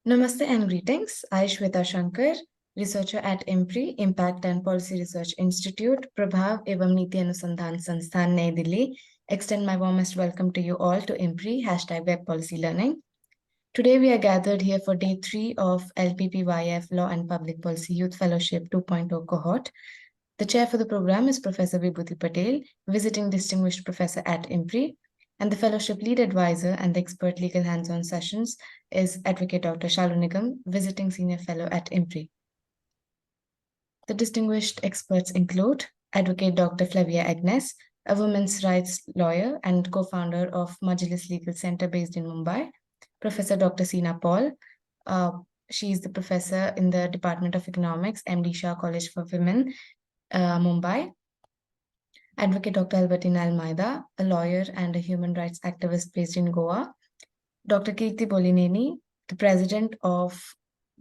Namaste and greetings. I, Shweta Shankar, researcher at IMPRI, Impact and Policy Research Institute, Prabhav Evam Niti Anusandhan Sansthan, Nai Delhi, extend my warmest welcome to you all to IMPRI, #Web Policy Learning. Today we are gathered here for day 3 of LPPYF Law and Public Policy Youth Fellowship 2.0 Cohort. The chair for the program is Professor Vibhuti Patel, visiting distinguished professor at IMPRI, and the fellowship lead advisor and the expert legal hands-on sessions is Advocate Dr. Shalu Nigam, visiting senior fellow at IMPRI. The distinguished experts include Advocate Dr. Flavia Agnes, a women's rights lawyer and co-founder of Majlis Legal Center based in Mumbai, Professor Dr. Seena Paul. She is the professor in the Department of Economics, MD Shah College for Women, Mumbai. Advocate Dr. Albertina Almeida, a lawyer and a human rights activist based in Goa. Dr. Keerthi Bollineni, the president of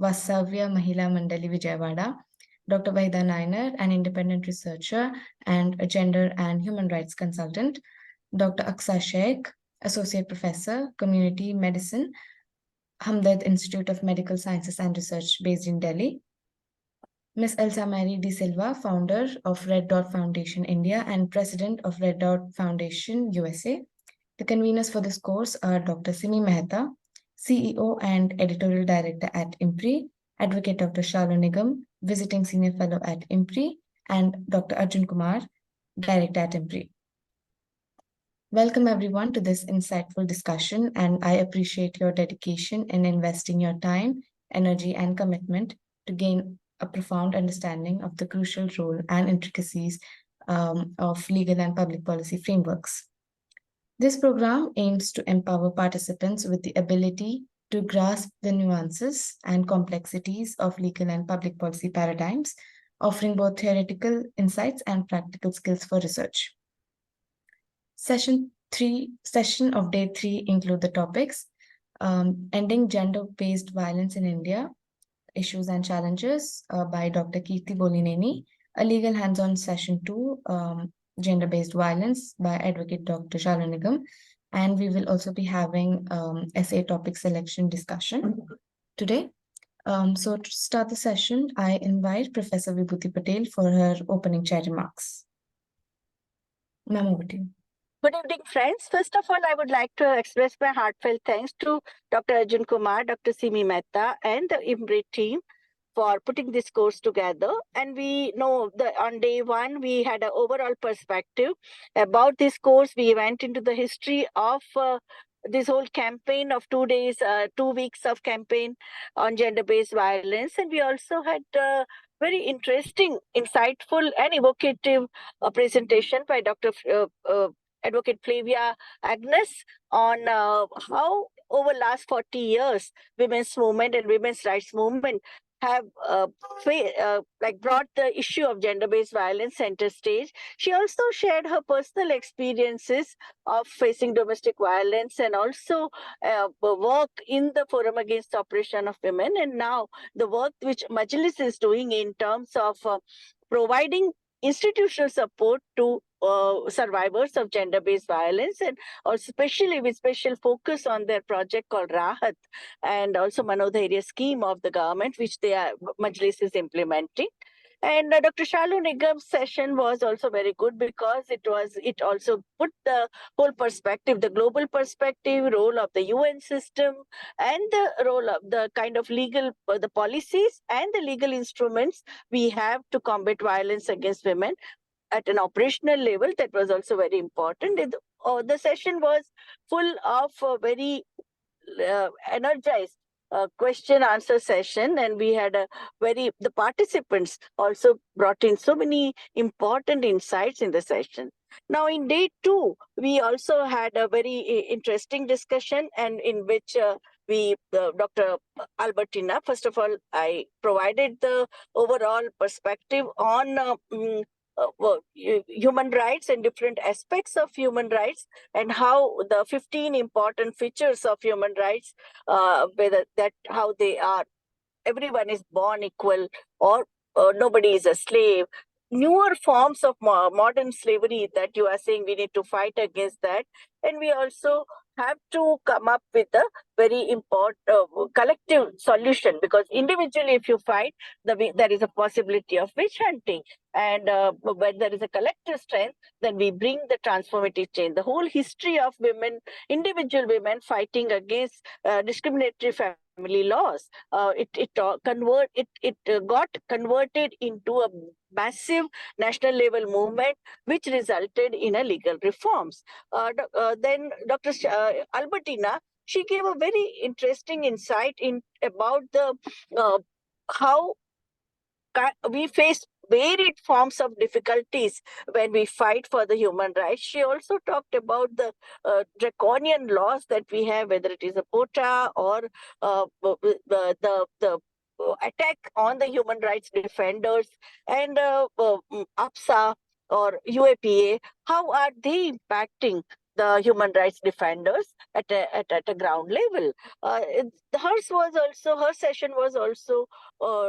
Vasavya Mahila Mandali Vijayawada. Dr. Vahida Nainer, an independent researcher and a gender and human rights consultant. Dr. Aqsa Sheikh, associate professor, community medicine, Hamdard Institute of Medical Sciences and Research based in Delhi. Ms. Elsa Mary De Silva, founder of Red Dot Foundation India and president of Red Dot Foundation USA. The conveners for this course are Dr. Simi Mehta, CEO and editorial director at IMPRI, Advocate Dr. Shalu Nigam, visiting senior fellow at IMPRI, and Dr. Arjun Kumar, director at IMPRI. Welcome everyone to this insightful discussion, and I appreciate your dedication in investing your time, energy, and commitment to gain a profound understanding of the crucial role and intricacies of legal and public policy frameworks. This program aims to empower participants with the ability to grasp the nuances and complexities of legal and public policy paradigms, offering both theoretical insights and practical skills for research. Session of day 3 include the topics Ending Gender-Based Violence in India, Issues and Challenges by Dr. Keerthi Bollineni, a legal hands-on session 2, Gender-Based Violence by Advocate Dr. Shalu Nigam, and we will also be having essay topic selection discussion today. So to start the session, I invite Professor Vibhuti Patel for her opening chair remarks. Ma'am, over to you. Good evening, friends. First of all, I would like to express my heartfelt thanks to Dr. Arjun Kumar, Dr. Simi Mehta, and the IMPRI team for putting this course together. And we know that on day 1, we had an overall perspective about this course. We went into the history of this whole campaign of 2 days, 2 weeks of campaign on gender-based violence. And we also had very interesting, insightful, and evocative presentation by Dr. Advocate Flavia Agnes on how over last 40 years, women's movement and women's rights movement have brought the issue of gender-based violence center stage. She also shared her personal experiences of facing domestic violence and also work in the Forum Against Oppression of Women, and now the work which Majlis is doing in terms of providing institutional support to survivors of gender-based violence, and also especially with special focus on their project called Rahat and also Manodhairya scheme of the government, which Majlis is implementing. And Dr. Shalu Nigam's session was also very good because it also put the whole perspective, the global perspective, role of the UN system, and the role of the kind of legal, the policies and the legal instruments we have to combat violence against women at an operational level. That was also very important. The session was full of very energized question answer session, and we had the participants also brought in so many important insights in the session. Now in day 2, we also had a very interesting discussion, and in which Dr. Albertina, first of all, I provided the overall perspective on human rights and different aspects of human rights, and how the 15 important features of human rights, how they are, everyone is born equal, or nobody is a slave. Newer forms of modern slavery that you are saying we need to fight against that. And we also have to come up with a very important collective solution, because individually, if you fight, there is a possibility of witch hunting. And when there is a collective strength, then we bring the transformative change. The whole history of women, individual women fighting against discriminatory family laws, it got converted into a massive national level movement, which resulted in a legal reforms. Then Dr. Albertina, she gave a very interesting insight in about the how we face varied forms of difficulties when we fight for the human rights. She also talked about the draconian laws that we have, whether it is a POTA or the attack on the human rights defenders, and APSA or UAPA. How are they impacting the human rights defenders at a ground level? Her session was also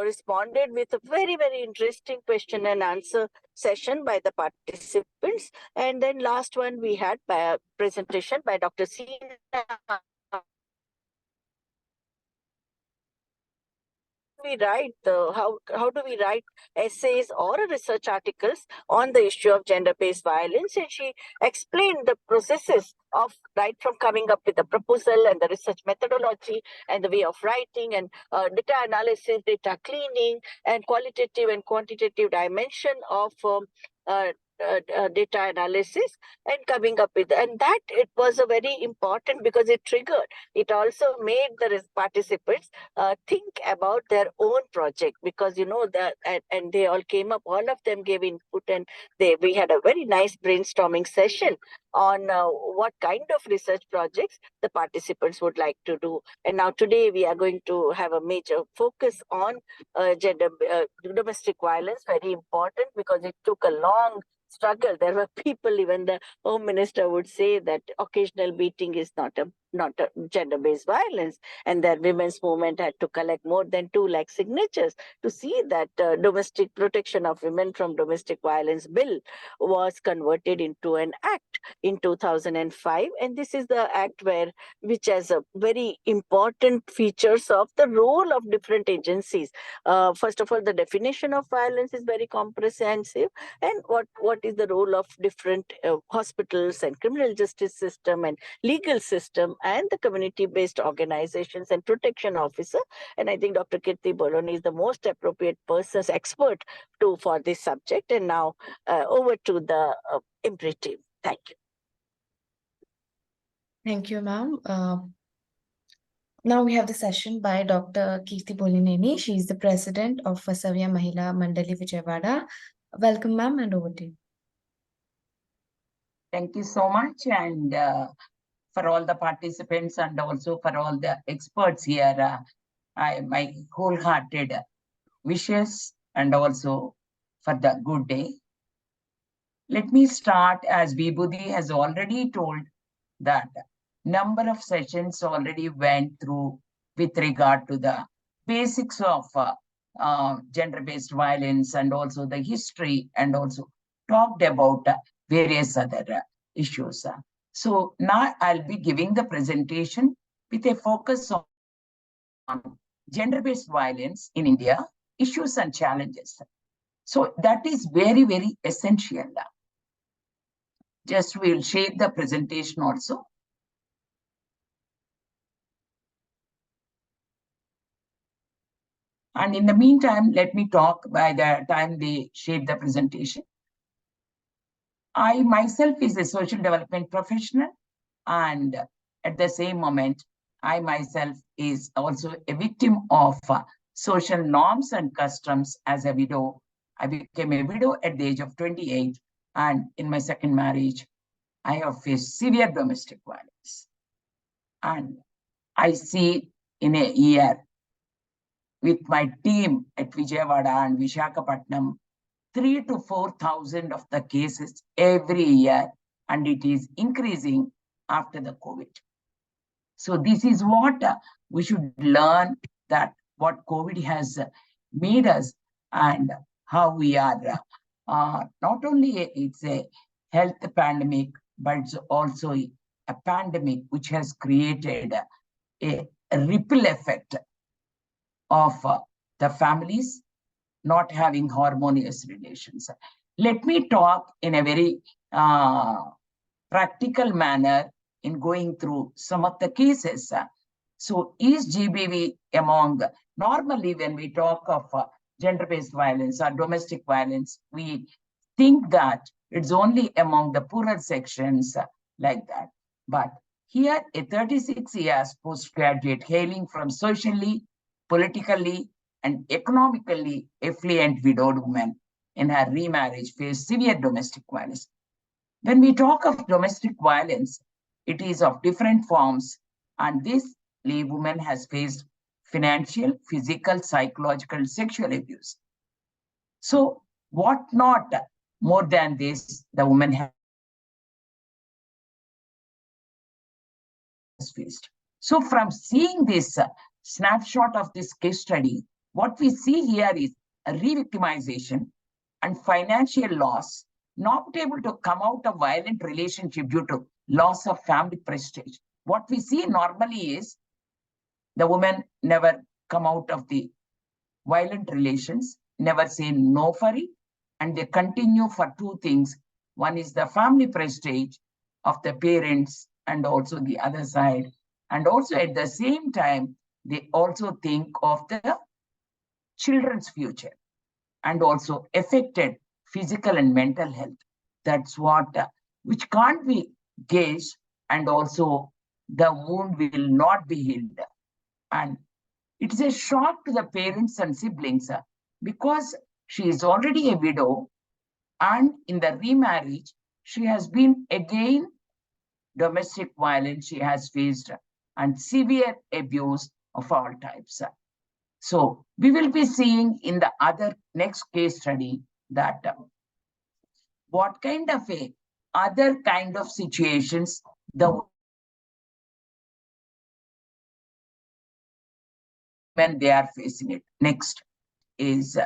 responded with a very, very interesting question and answer session by the participants. And then last one, we had a presentation by Dr. Sina. How do we write essays or research articles on the issue of gender-based violence? And she explained the processes of right from coming up with the proposal and the research methodology and the way of writing and data analysis, data cleaning, and qualitative and quantitative dimension of data analysis, and coming up with, and that it was a very important, because it also made the participants think about their own project, because that, and they all came up, all of them gave input, and we had a very nice brainstorming session on what kind of research projects the participants would like to do. And now today we are going to have a major focus on domestic violence, very important, because it took a long struggle. There were people, even the home minister would say that occasional beating is not a gender-based violence, and that women's movement had to collect more than 2 lakh signatures to see that domestic protection of women from domestic violence bill was converted into an act in 2005. And this is the act which has a very important features of the role of different agencies. First of all, the definition of violence is very comprehensive, and what is the role of different hospitals and criminal justice system and legal system and the community-based organizations and protection officer. And I think Dr. Keerthi Bollineni is the most appropriate person, expert for this subject. And now over to the IMPRI team. Thank you. Thank you, ma'am. Now we have the session by Dr. Keerthi Bollineni. She is the president of Vasavya Mahila Mandali Vijayawada. Welcome, ma'am, and over to you. Thank you so much, and for all the participants and also for all the experts here, my wholehearted wishes and also for the good day. Let me start, as Vibhuti has already told, that number of sessions already went through with regard to the basics of gender-based violence and also the history, and also talked about various other issues. So now I'll be giving the presentation with a focus on gender-based violence in India, issues and challenges. So that is very, very essential. Just we'll share the presentation also. And in the meantime, let me talk by the time they share the presentation. I myself is a social development professional, and at the same moment, I myself is also a victim of social norms and customs as a widow. I became a widow at the age of 28, and in my second marriage, I have faced severe domestic violence. And I see in a year with my team at Vijayawada and Visakhapatnam, 3,000 to 4,000 of the cases every year, and it is increasing after the COVID. So this is what we should learn, that what COVID has made us and how we are, not only it's a health pandemic, but it's also a pandemic which has created a ripple effect of the families not having harmonious relations. Let me talk in a very practical manner in going through some of the cases. So is GBV among, normally when we talk of gender-based violence or domestic violence, we think that it's only among the poorer sections like that. But here, a 36 years postgraduate hailing from socially, politically, and economically affluent widowed woman in her remarriage faced severe domestic violence. When we talk of domestic violence, it is of different forms, and this woman has faced financial, physical, psychological, sexual abuse. So, what not more than this, the woman has faced. So, from seeing this snapshot of this case study, what we see here is a re-victimization and financial loss, not able to come out of violent relationship due to loss of family prestige. What we see normally is the woman never come out of the violent relations, never say no for it, and they continue for two things. One is the family prestige of the parents and also the other side. And also at the same time, they also think of the children's future and also affected physical and mental health. That's what, which can't be gauged, and also the wound will not be healed. And it's a shock to the parents and siblings because she is already a widow, and in the remarriage, she has been again domestic violence she has faced and severe abuse of all types. So we will be seeing in the other next case study that what kind of other kind of situations the when they are facing it. Next is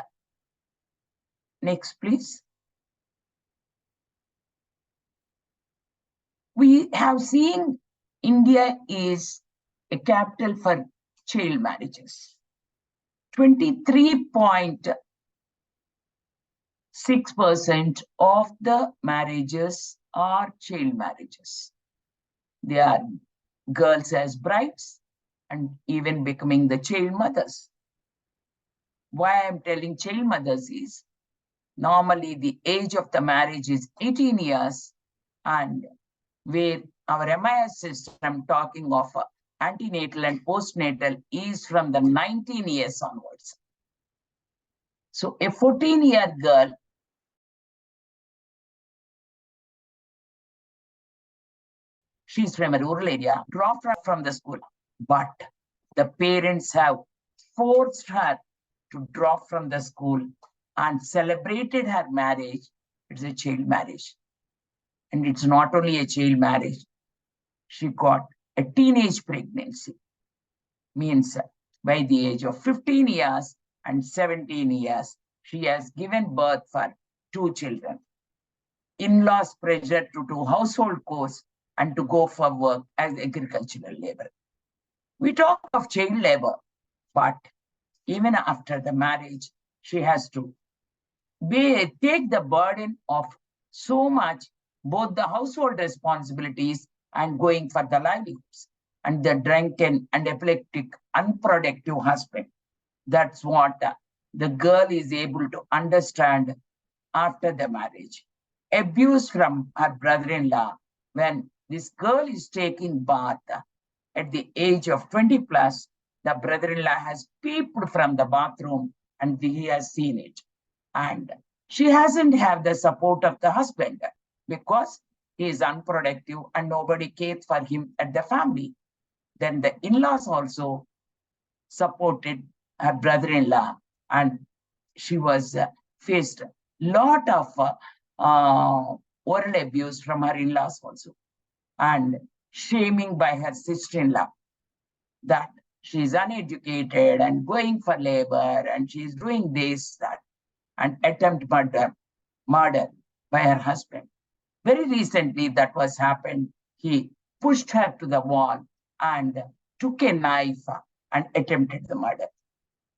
next, please. We have seen India is a capital for child marriages. 23.6% of the marriages are child marriages. They are girls as brides and even becoming the child mothers. Why I'm telling child mothers is normally the age of the marriage is 18 years, and where our MIS system talking of antenatal and postnatal is from the 19 years onwards. So a 14-year girl she's from a rural area, dropped her from the school, but the parents have forced her to drop from the school and celebrated her marriage. It's a child marriage. And it's not only a child marriage. She got a teenage pregnancy. Means by the age of 15 years and 17 years, she has given birth for 2 children. In-laws pressure to do household chores and to go for work as agricultural labor. We talk of child labor, but even after the marriage, she has to take the burden of so much, both the household responsibilities and going for the livelihoods, and the drunken and epileptic, unproductive husband. That's what the girl is able to understand after the marriage. Abuse from her brother-in-law when this girl is taking bath at the age of 20 plus, the brother-in-law has peeped from the bathroom and he has seen it. And she hasn't had the support of the husband because he is unproductive and nobody cares for him at the family. Then the in-laws also supported her brother-in-law, and she was faced a lot of oral abuse from her in-laws also, and shaming by her sister-in-law that she is uneducated and going for labor and she is doing this, that, and attempt murder by her husband. Very recently that was happened. He pushed her to the wall and took a knife and attempted the murder.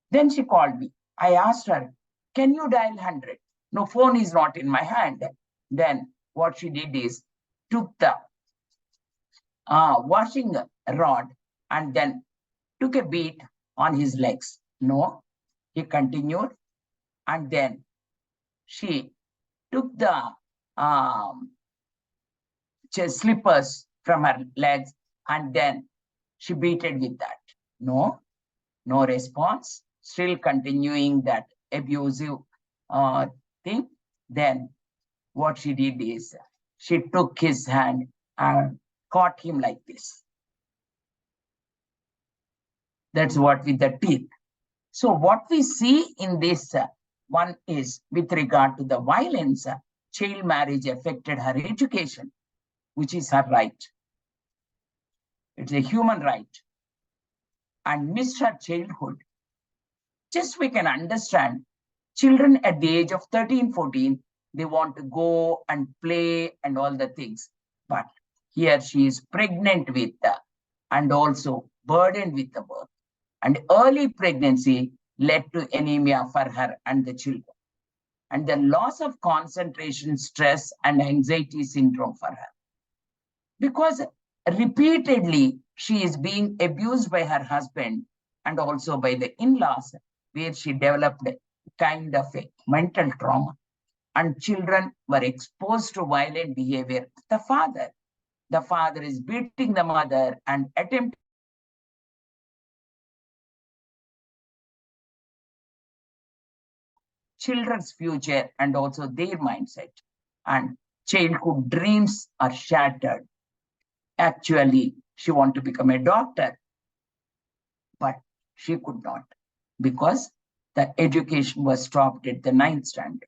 Then she called me. I asked her, can you dial 100? No, phone is not in my hand. Then what she did is took the washing rod and then took a beat on his legs. No, he continued. And then she took the slippers from her legs and then she beat it with that. No response, still continuing that abusive thing. Then what she did is she took his hand and caught him like this. That's what with the teeth. So what we see in this one is with regard to the violence, child marriage affected her education, which is her right. It's a human right, and missed her childhood. Just we can understand, children at the age of 13, 14, they want to go and play and all the things. But here she is pregnant with and also burdened with the birth. And early pregnancy led to anemia for her and the children. And the loss of concentration, stress, and anxiety syndrome for her. Because repeatedly she is being abused by her husband and also by the in-laws, where she developed a kind of a mental trauma. And children were exposed to violent behavior. The father is beating the mother and attempting children's future and also their mindset. And childhood dreams are shattered. Actually, she wanted to become a doctor, but she could not because the education was stopped at the 9th standard.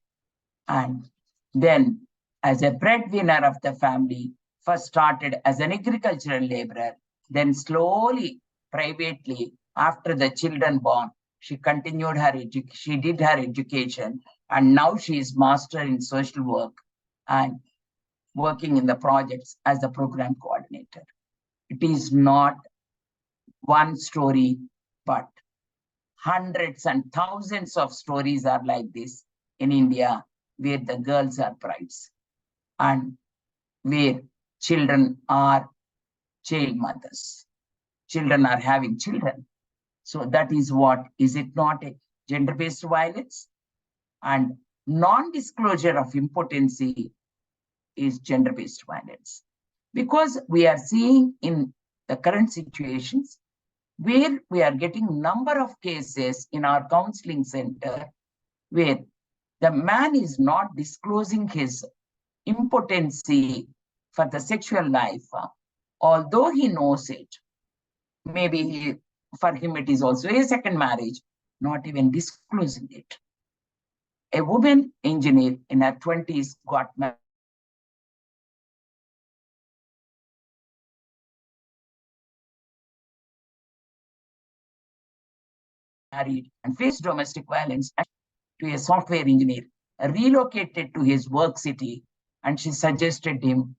And then, as a breadwinner of the family, first started as an agricultural laborer, then slowly, privately, after the children born, she continued her education. She did her education, and now she is master in social work and working in the projects as the program coordinator. It is not one story, but hundreds and thousands of stories are like this in India, where the girls are brides and where children are child mothers. Children are having children. So that is what, is it not a gender-based violence? And non-disclosure of impotency is gender-based violence. Because we are seeing in the current situations where we are getting number of cases in our counseling center where the man is not disclosing his impotency for the sexual life, although he knows it. Maybe for him it is also a second marriage, not even disclosing it. A woman engineer in her 20s got married and faced domestic violence to a software engineer, relocated to his work city, and she suggested him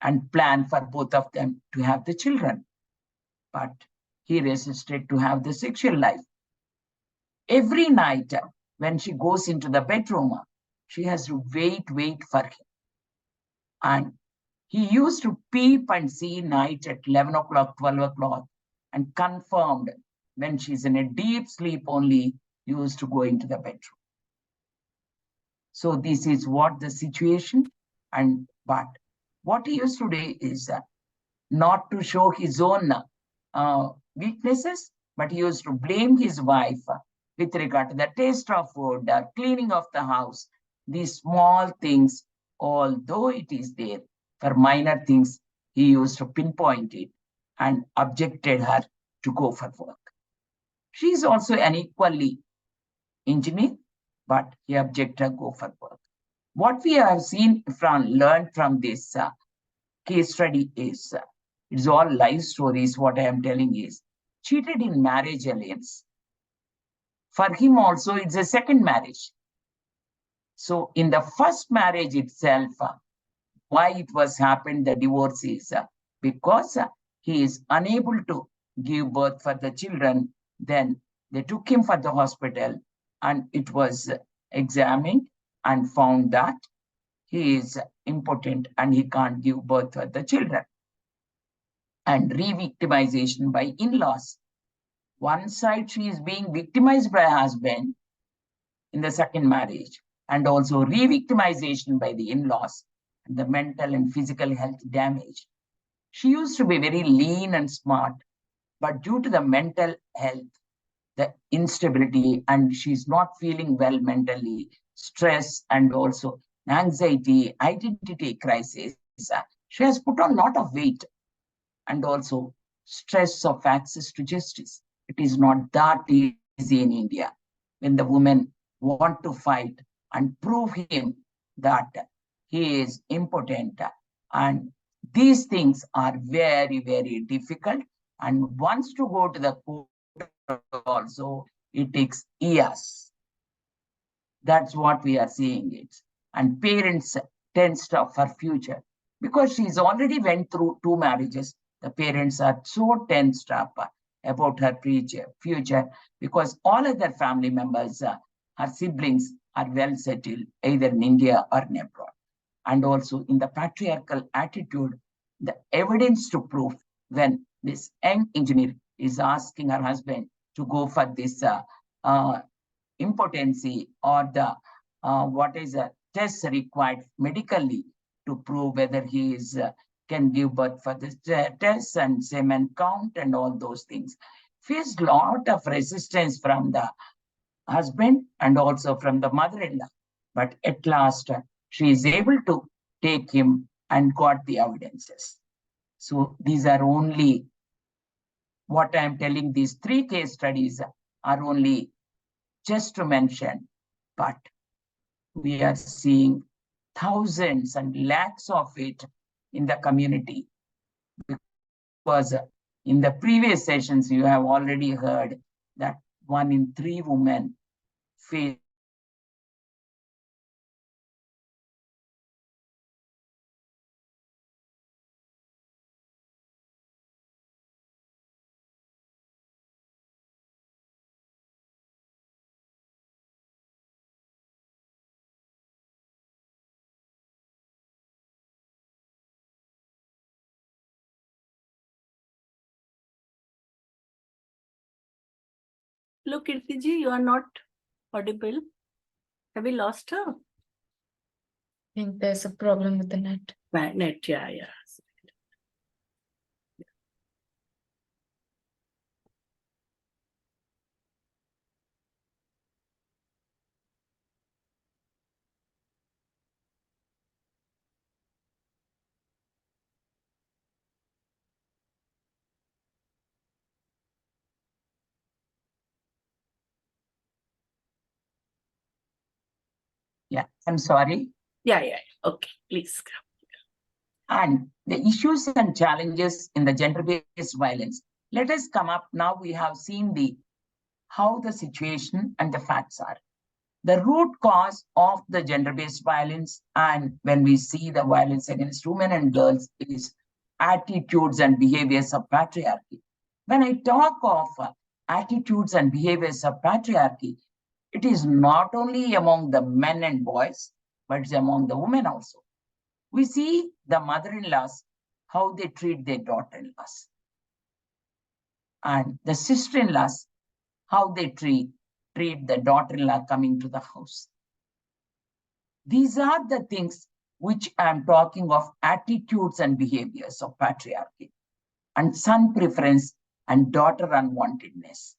and planned for both of them to have the children. But he resisted to have the sexual life. Every night when she goes into the bedroom, she has to wait for him. And he used to peep and see night at 11 o'clock, 12 o'clock, and confirmed when she's in a deep sleep only, used to go into the bedroom. So this is what the situation. But what he used to do is not to show his own weaknesses, but he used to blame his wife with regard to the taste of food, the cleaning of the house, these small things, although it is there, for minor things, he used to pinpoint it and objected her to go for work. She is also an equally engineer, but he objected her to go for work. What we have learned from this case study is, it's all life stories. What I am telling is, cheated in marriage alliance. For him also, it's a second marriage. So in the first marriage itself, why it was happened, the divorce is because he is unable to give birth for the children. Then they took him for the hospital, and it was examined and found that he is impotent and he can't give birth for the children. And re-victimization by in-laws. One side, she is being victimized by her husband in the second marriage, and also re-victimization by the in-laws, and the mental and physical health damage. She used to be very lean and smart, but due to the mental health, the instability, and she's not feeling well mentally, stress, and also anxiety, identity crisis, she has put on a lot of weight, and also stress of access to justice. It is not that easy in India when the women want to fight and prove him that he is impotent. And these things are very, very difficult. And once to go to the court also, it takes years. That's what we are seeing it. And parents tensed up for future because she's already went through 2 marriages. The parents are so tensed up about her future because all other family members, her siblings, are well settled either in India or in abroad. And also in the patriarchal attitude, the evidence to prove when this young engineer is asking her husband to go for this impotency or the what is a test required medically to prove whether he is can give birth for this test and semen count and all those things. Faced a lot of resistance from the husband and also from the mother-in-law. But at last, she is able to take him and got the evidences. So these are only what I am telling. These 3 case studies are only just to mention, but we are seeing thousands and lakhs of it in the community. Because in the previous sessions, you have already heard that 1 in 3 women face Look, Keerthi ji, you are not audible. Have we lost her? I think there's a problem with the net. Net, yeah. Yeah, I'm sorry. Yeah. Okay, please. And the issues and challenges in the gender-based violence. Let us come up now. We have seen how the situation and the facts are. The root cause of the gender-based violence, and when we see the violence against women and girls, is attitudes and behaviors of patriarchy. When I talk of attitudes and behaviors of patriarchy, it is not only among the men and boys, but it's among the women also. We see the mother-in-laws, how they treat their daughter-in-laws. And the sister-in-laws, how they treat the daughter-in-law coming to the house. These are the things which I'm talking of, attitudes and behaviors of patriarchy, and son preference and daughter unwantedness.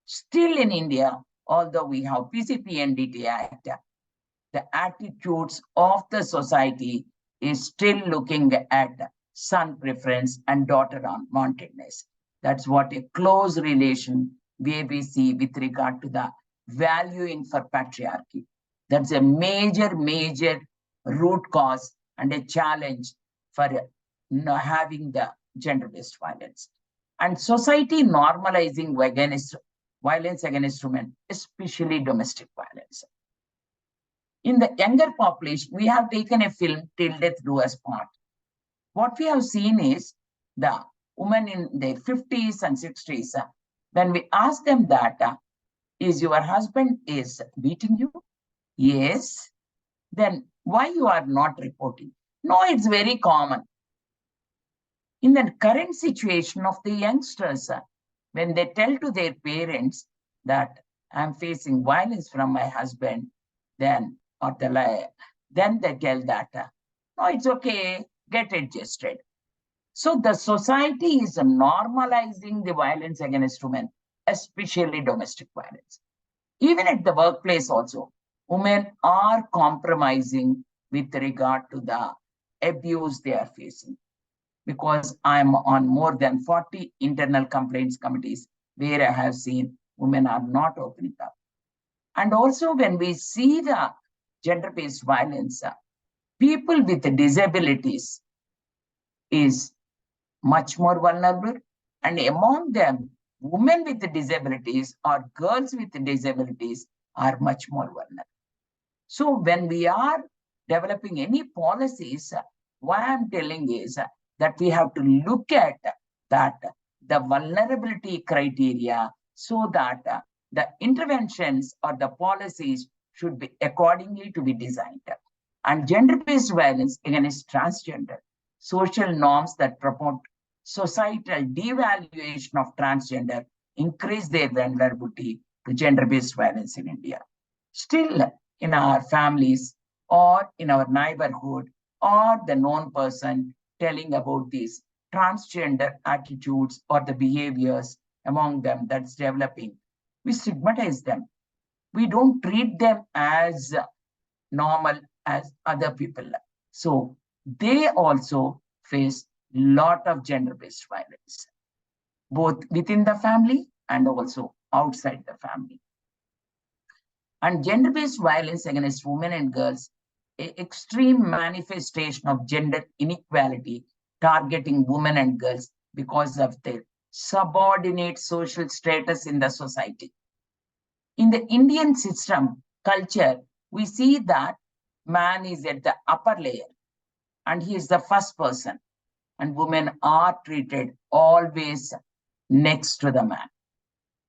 Still in India, although we have PCPNDT Act, the attitudes of the society is still looking at son preference and daughter unwantedness. That's what a close relation we see with regard to the valuing for patriarchy. That's a major root cause and a challenge for having the gender-based violence. And society normalizing violence against women, especially domestic violence. In the younger population, we have taken a film, Till Death Do Us Part. what we have seen is the women in their 50s and 60s, when we ask them that, is your husband is beating you? Yes. Then why you are not reporting? No, it's very common. In the current situation of the youngsters, when they tell to their parents that I'm facing violence from my husband, then they tell that, no, it's okay, get adjusted. So the society is normalizing the violence against women, especially domestic violence. Even at the workplace also, women are compromising with regard to the abuse they are facing. Because I'm on more than 40 internal complaints committees where I have seen women are not opening up. And also when we see the gender-based violence, people with disabilities is much more vulnerable. And among them, women with disabilities or girls with disabilities are much more vulnerable. So when we are developing any policies, what I'm telling is that we have to look at that the vulnerability criteria so that the interventions or the policies should be accordingly to be designed. And gender-based violence against transgender, social norms that promote societal devaluation of transgender increase their vulnerability to gender-based violence in India. Still, in our families or in our neighborhood or the known person telling about these transgender attitudes or the behaviors among them that's developing, we stigmatize them. We don't treat them as normal as other people. So they also face a lot of gender-based violence, both within the family and also outside the family. And gender-based violence against women and girls, an extreme manifestation of gender inequality targeting women and girls because of their subordinate social status in the society. In the Indian system, culture, we see that man is at the upper layer and he is the first person, and women are treated always next to the man.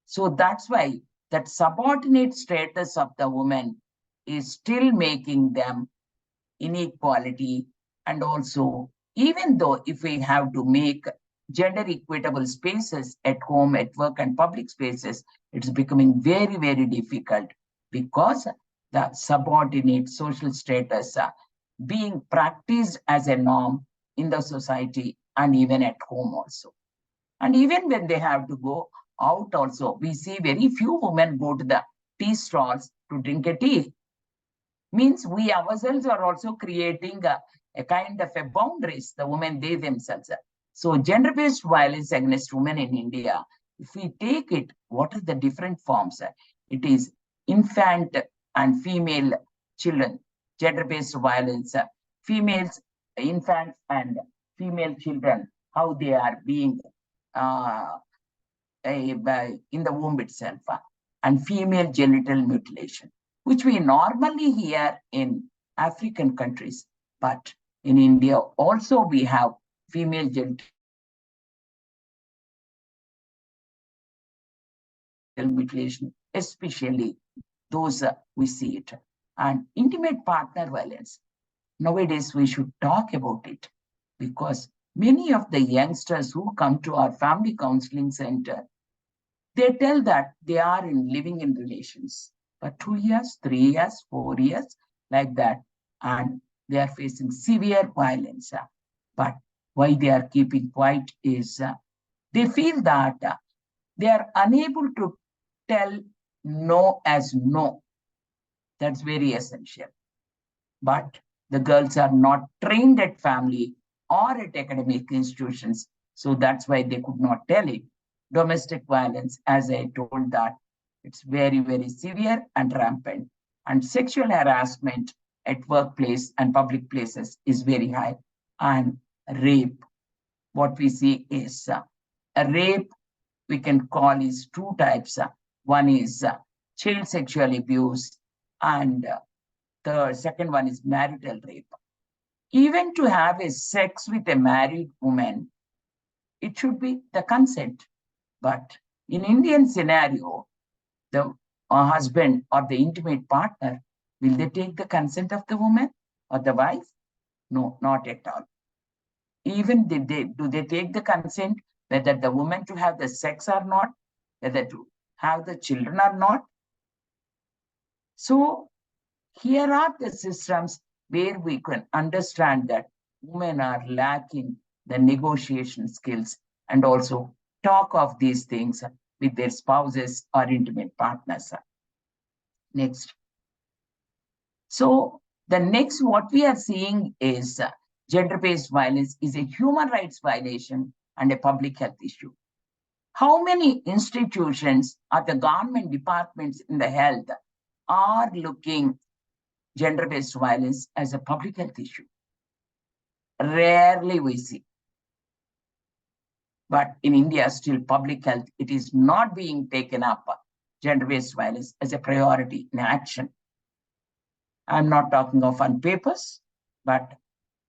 So that's why that subordinate status of the woman is still making them inequality. And also, even though if we have to make gender equitable spaces at home, at work, and public spaces, it's becoming very, very difficult because the subordinate social status being practiced as a norm in the society and even at home also. And even when they have to go out also, we see very few women go to the tea stalls to drink a tea. Means we ourselves are also creating a kind of a boundaries, the women, they themselves. So gender-based violence against women in India, if we take it, what are the different forms? It is infant and female children, gender-based violence, females, infants and female children, how they are being in the womb itself, and female genital mutilation, which we normally hear in African countries. But in India also we have female genital mutilation, especially those we see it. And intimate partner violence. Nowadays we should talk about it because many of the youngsters who come to our family counseling center, they tell that they are living in relations for 2 years, 3 years, 4 years, like that, and they are facing severe violence. But why they are keeping quiet is they feel that they are unable to tell no as no. That's very essential. But the girls are not trained at family or at academic institutions, so that's why they could not tell it. Domestic violence, as I told that, it's very, very severe and rampant. And sexual harassment at workplace and public places is very high. And rape, what we see is a rape we can call is two types. One is child sexual abuse, and the second one is marital rape. Even to have a sex with a married woman, it should be the consent. But in Indian scenario, the husband or the intimate partner, will they take the consent of the woman or the wife? No, not at all. Even do they take the consent whether the woman to have the sex or not, whether to have the children or not? So here are the systems where we can understand that women are lacking the negotiation skills and also talk of these things with their spouses or intimate partners. Next. So the next what we are seeing is gender-based violence is a human rights violation and a public health issue. How many institutions or the government departments in the health are looking gender-based violence as a public health issue? Rarely we see. But in India, still public health, it is not being taken up, gender-based violence as a priority in action. I'm not talking of on papers, but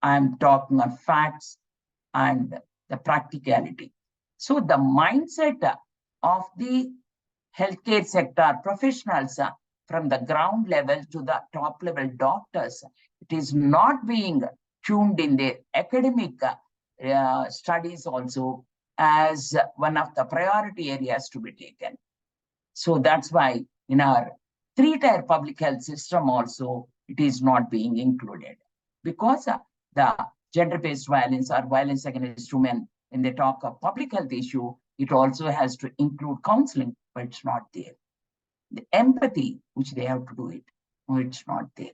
I'm talking on facts and the practicality. So the mindset of the healthcare sector professionals from the ground level to the top level doctors, it is not being tuned in their academic studies also as one of the priority areas to be taken. So that's why in our 3-tier public health system also, it is not being included. Because the gender-based violence or violence against women, when they talk of public health issue, it also has to include counseling, but it's not there. The empathy, which they have to do it, no, it's not there.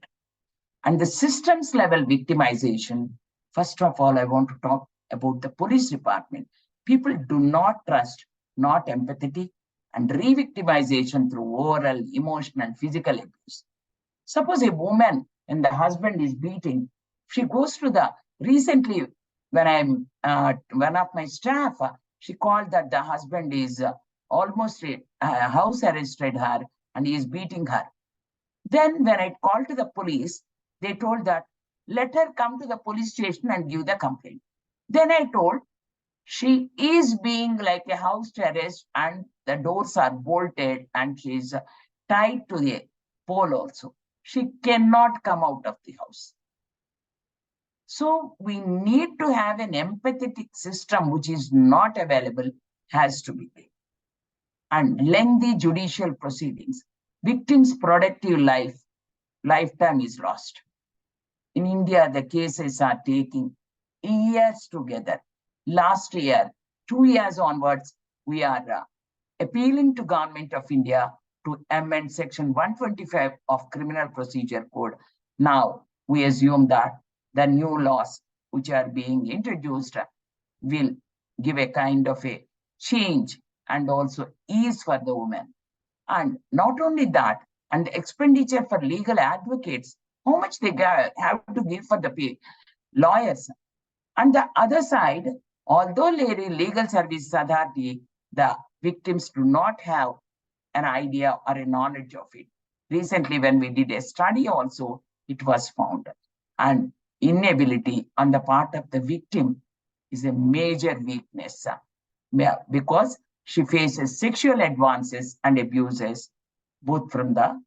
And the systems level victimization, first of all, I want to talk about the police department. People do not trust, not empathetic, and re-victimization through oral, emotional, physical abuse. Suppose a woman and the husband is beating, she goes to the, recently when I'm, one of my staff, she called that the husband is almost house arrested her and he is beating her. Then when I called to the police, they told that, let her come to the police station and give the complaint. Then I told, she is being like a house arrest and the doors are bolted and she is tied to the pole also. She cannot come out of the house. So we need to have an empathetic system which is not available, has to be there. And lengthy judicial proceedings. Victims' productive lifetime is lost. In India, the cases are taking years together. Last year, 2 years onwards, we are appealing to Government of India to amend Section 125 of Criminal Procedure Code. Now, we assume that the new laws which are being introduced will give a kind of a change and also ease for the women. And not only that, and the expenditure for legal advocates, how much they have to give for the lawyers. And the other side, although Legal Services Authority, the victims do not have an idea or a knowledge of it. Recently, when we did a study also, it was found. And inability on the part of the victim is a major weakness because she faces sexual advances and abuses, both from the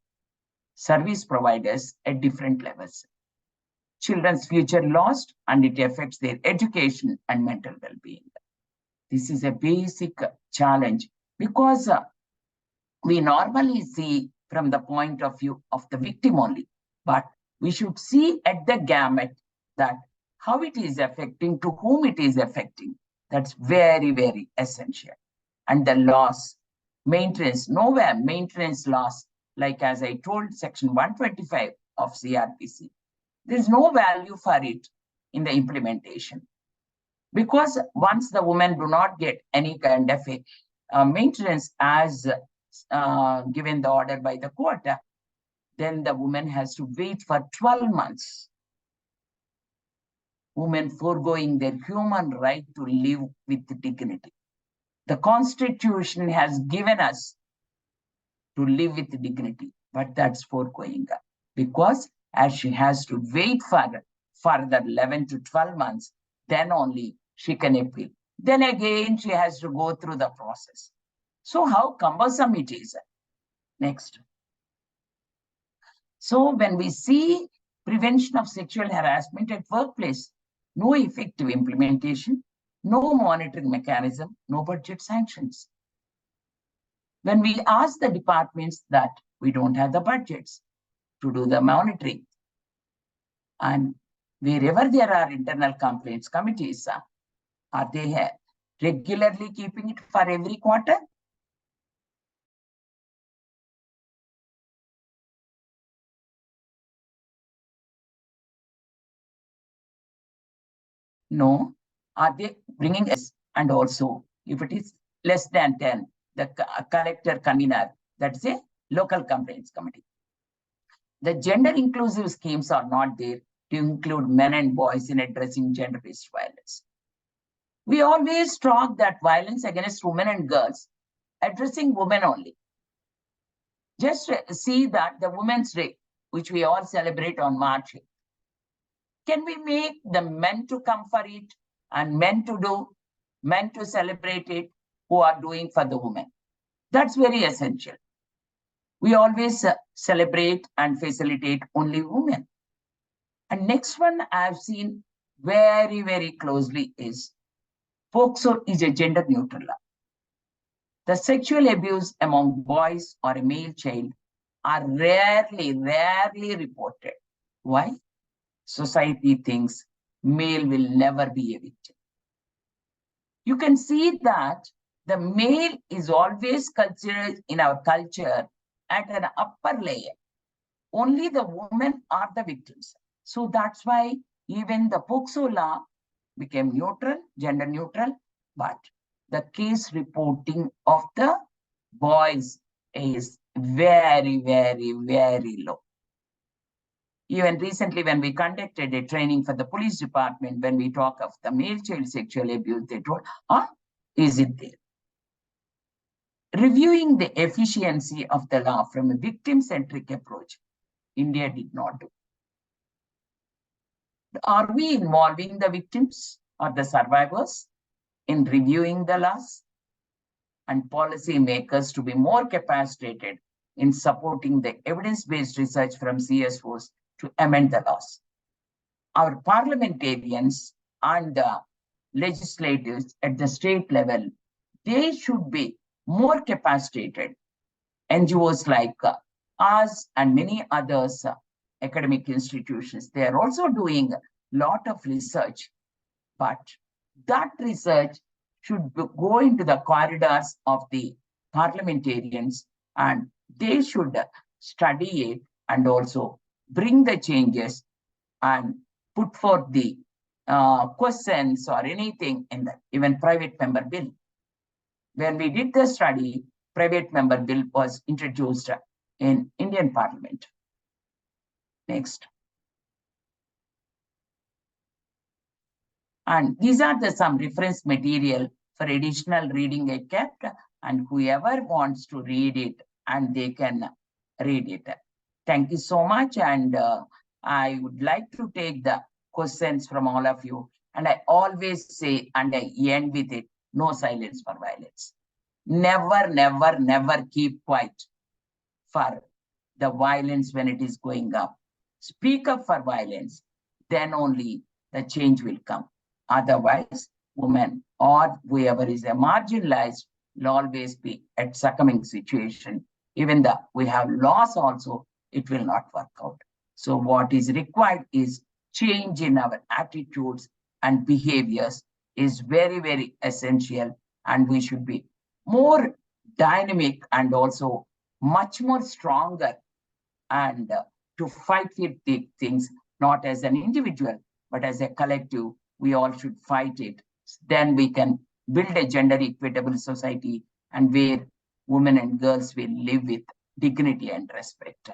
service providers at different levels. Children's future lost, and it affects their education and mental well-being. This is a basic challenge because we normally see from the point of view of the victim only, but we should see at the gamut that how it is affecting, to whom it is affecting. That's very, very essential. And the loss, maintenance, nowhere maintenance loss, like as I told, Section 125 of CRPC. There's no value for it in the implementation. Because once the women do not get any kind of a maintenance as given the order by the court, then the woman has to wait for 12 months. Women foregoing their human right to live with dignity. The Constitution has given us to live with dignity, but that's foregoing because as she has to wait for further 11 to 12 months, then only she can appeal. Then again, she has to go through the process. So how cumbersome it is. Next. So when we see prevention of sexual harassment at workplace, no effective implementation, no monitoring mechanism, no budget sanctions. When we ask the departments that we don't have the budgets to do the monitoring, and wherever there are internal complaints committees, are they regularly keeping it for every quarter? No. Are they bringing us? And also, if it is less than 10, the collector convener, that's a local complaints committee. The gender inclusive schemes are not there to include men and boys in addressing gender-based violence. We always talk that violence against women and girls, addressing women only. Just see that the Women's Day, which we all celebrate on March 8th, can we make the men to come for it and men to celebrate it who are doing for the women? That's very essential. We always celebrate and facilitate only women. And next one I've seen very, very closely is POCSO is a gender neutral law. The sexual abuse among boys or a male child are rarely reported. Why? Society thinks male will never be a victim. You can see that the male is always considered in our culture at an upper layer. Only the women are the victims. So that's why even the POCSO law became neutral, gender neutral, but the case reporting of the boys is very, very, very low. Even recently, when we conducted a training for the police department, when we talk of the male child sexual abuse, they told, is it there? Reviewing the efficiency of the law from a victim-centric approach, India did not do. Are we involving the victims or the survivors in reviewing the laws? And policy makers to be more capacitated in supporting the evidence-based research from CSOs to amend the laws. Our parliamentarians and the legislators at the state level, they should be more capacitated. NGOs like us and many others, academic institutions, they are also doing a lot of research, but that research should go into the corridors of the parliamentarians and they should study it and also bring the changes and put forth the questions or anything in the even private member bill. When we did the study, private member bill was introduced in Indian Parliament. Next. And these are some reference material for additional reading I kept, and whoever wants to read it, and they can read it. Thank you so much. And I would like to take the questions from all of you. And I always say, and I end with it, no silence for violence. Never, never, never keep quiet for the violence when it is going up. Speak up for violence, then only the change will come. Otherwise, women or whoever is marginalized will always be at succumbing situation. Even though we have laws also, it will not work out. So what is required is change in our attitudes and behaviors is very, very essential. And we should be more dynamic and also much more stronger and to fight with the things, not as an individual, but as a collective. We all should fight it. Then we can build a gender equitable society and where women and girls will live with dignity and respect.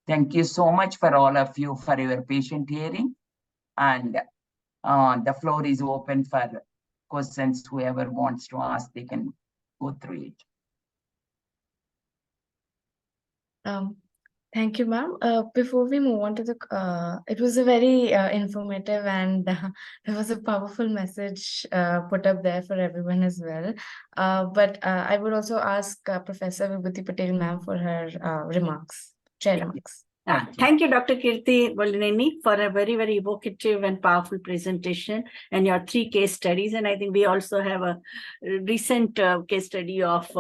Thank you so much for all of you for your patient hearing. And the floor is open for questions. Whoever wants to ask, they can go through it. Thank you, ma'am. Before we move on to it was a very informative and there was a powerful message put up there for everyone as well. But I would also ask Professor Vibhuti Patel, ma'am, for her remarks, chair remarks. Thank you, Dr. Keerthi Bollineni, for a very, very evocative and powerful presentation and your 3 case studies. And I think we also have a recent case study of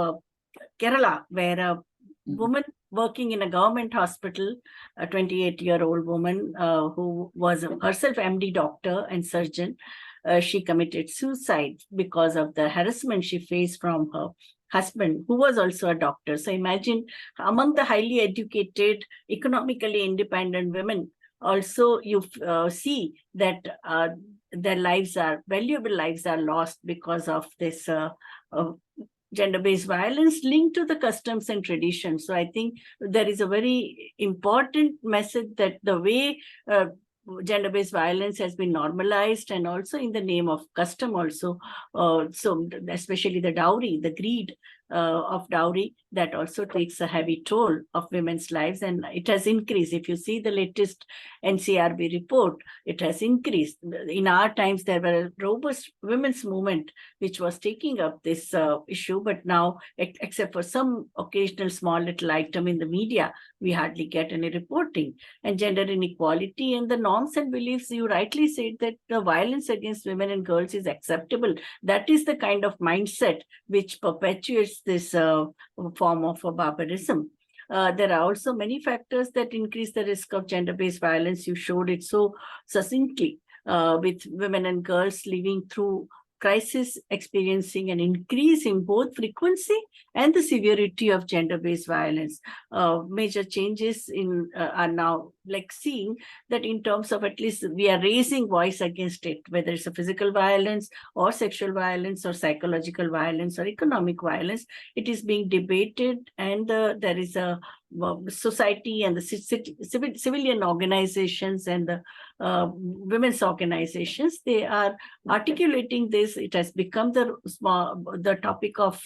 Kerala, where a woman working in a government hospital, a 28-year-old woman who was herself MD doctor and surgeon, she committed suicide because of the harassment she faced from her husband, who was also a doctor. So imagine, among the highly educated, economically independent women, also you see that their lives are, valuable lives are lost because of this gender-based violence linked to the customs and traditions. So I think there is a very important message that the way gender-based violence has been normalized, and also in the name of custom also, so especially the dowry, the greed of dowry, that also takes a heavy toll of women's lives, and it has increased. If you see the latest NCRB report, it has increased. In our times, there were a robust women's movement which was taking up this issue, but now, except for some occasional small little item in the media, we hardly get any reporting. And gender inequality and the norms and beliefs, you rightly said that the violence against women and girls is acceptable. That is the kind of mindset which perpetuates this form of barbarism. There are also many factors that increase the risk of gender-based violence. You showed it so succinctly, with women and girls living through crisis, experiencing an increase in both frequency and the severity of gender-based violence. Major changes in are now like seeing that in terms of, at least we are raising voice against it, whether it's a physical violence or sexual violence or psychological violence or economic violence, it is being debated, and there is a society and the civilian organizations and the women's organizations, they are articulating this. It has become the topic of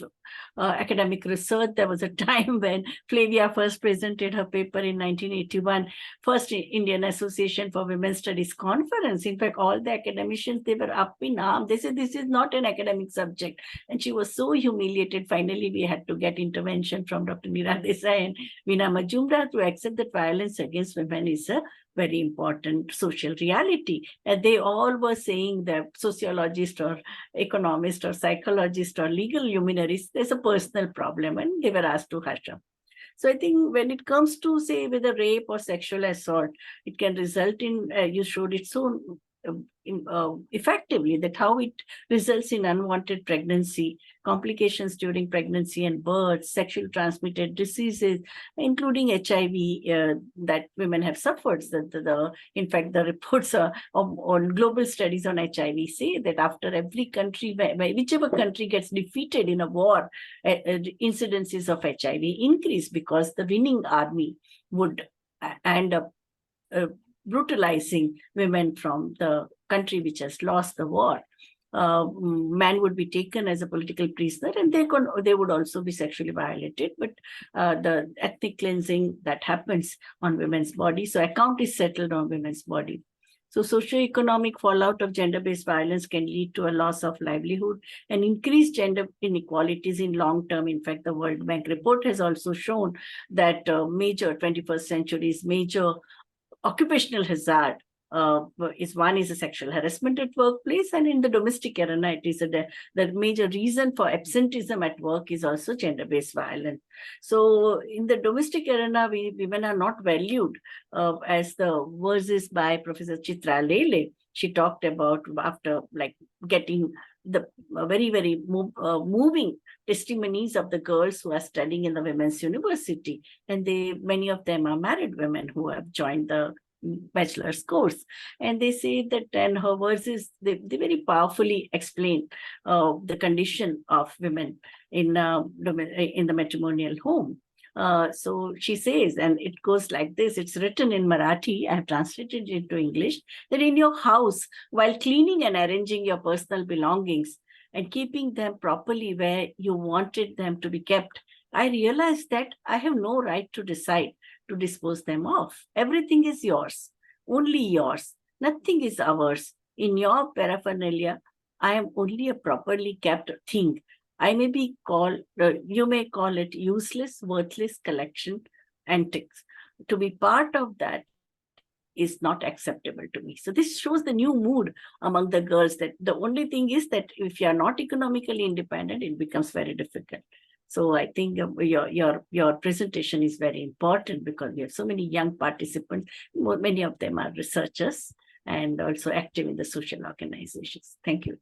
academic research. There was a time when Flavia first presented her paper in 1981, first Indian Association for Women's Studies conference. In fact, all the academicians, they were up in arms. They said this is not an academic subject. And she was so humiliated. Finally, we had to get intervention from Dr. Neera Desai and Veena Majumdar to accept that violence against women is a very important social reality. And they all were saying that sociologist or economist or psychologist or legal luminaries, there's a personal problem, and they were asked to hush up. So I think when it comes to, say, whether rape or sexual assault, it can result in, you showed it so effectively, that how it results in unwanted pregnancy, complications during pregnancy and birth, sexually transmitted diseases, including HIV, that women have suffered. In fact, the reports on global studies on HIV say that after every country, whichever country gets defeated in a war, incidences of HIV increase, because the winning army would end up brutalizing women from the country which has lost the war. Man would be taken as a political prisoner, and they would also be sexually violated. But the ethnic cleansing that happens on women's body, so account is settled on women's body. So socioeconomic fallout of gender-based violence can lead to a loss of livelihood and increased gender inequalities in long term. In fact, the World Bank report has also shown that major 21st century's major occupational hazard is a sexual harassment at workplace, and in the domestic arena, it is the major reason for absenteeism at work is also gender-based violence. So in the domestic arena, women are not valued, as the verses by Professor Chitra Lele. She talked about, after getting the very, very moving testimonies of the girls who are studying in the women's university, and many of them are married women who have joined the bachelor's course, and they say that, and her verses, they very powerfully explain the condition of women in the matrimonial home. So she says, and it goes like this, it's written in Marathi, I have translated it into English, that in your house, while cleaning and arranging your personal belongings and keeping them properly where you wanted them to be kept, I realized that I have no right to decide to dispose them off. Everything is yours, only yours. Nothing is ours. In your paraphernalia, I am only a properly kept thing. I may be called, you may call it useless, worthless collection antics. To be part of that is not acceptable to me. So this shows the new mood among the girls, that the only thing is that if you are not economically independent, it becomes very difficult. So I think your presentation is very important, because we have so many young participants. Many of them are researchers and also active in the social organizations. Thank you.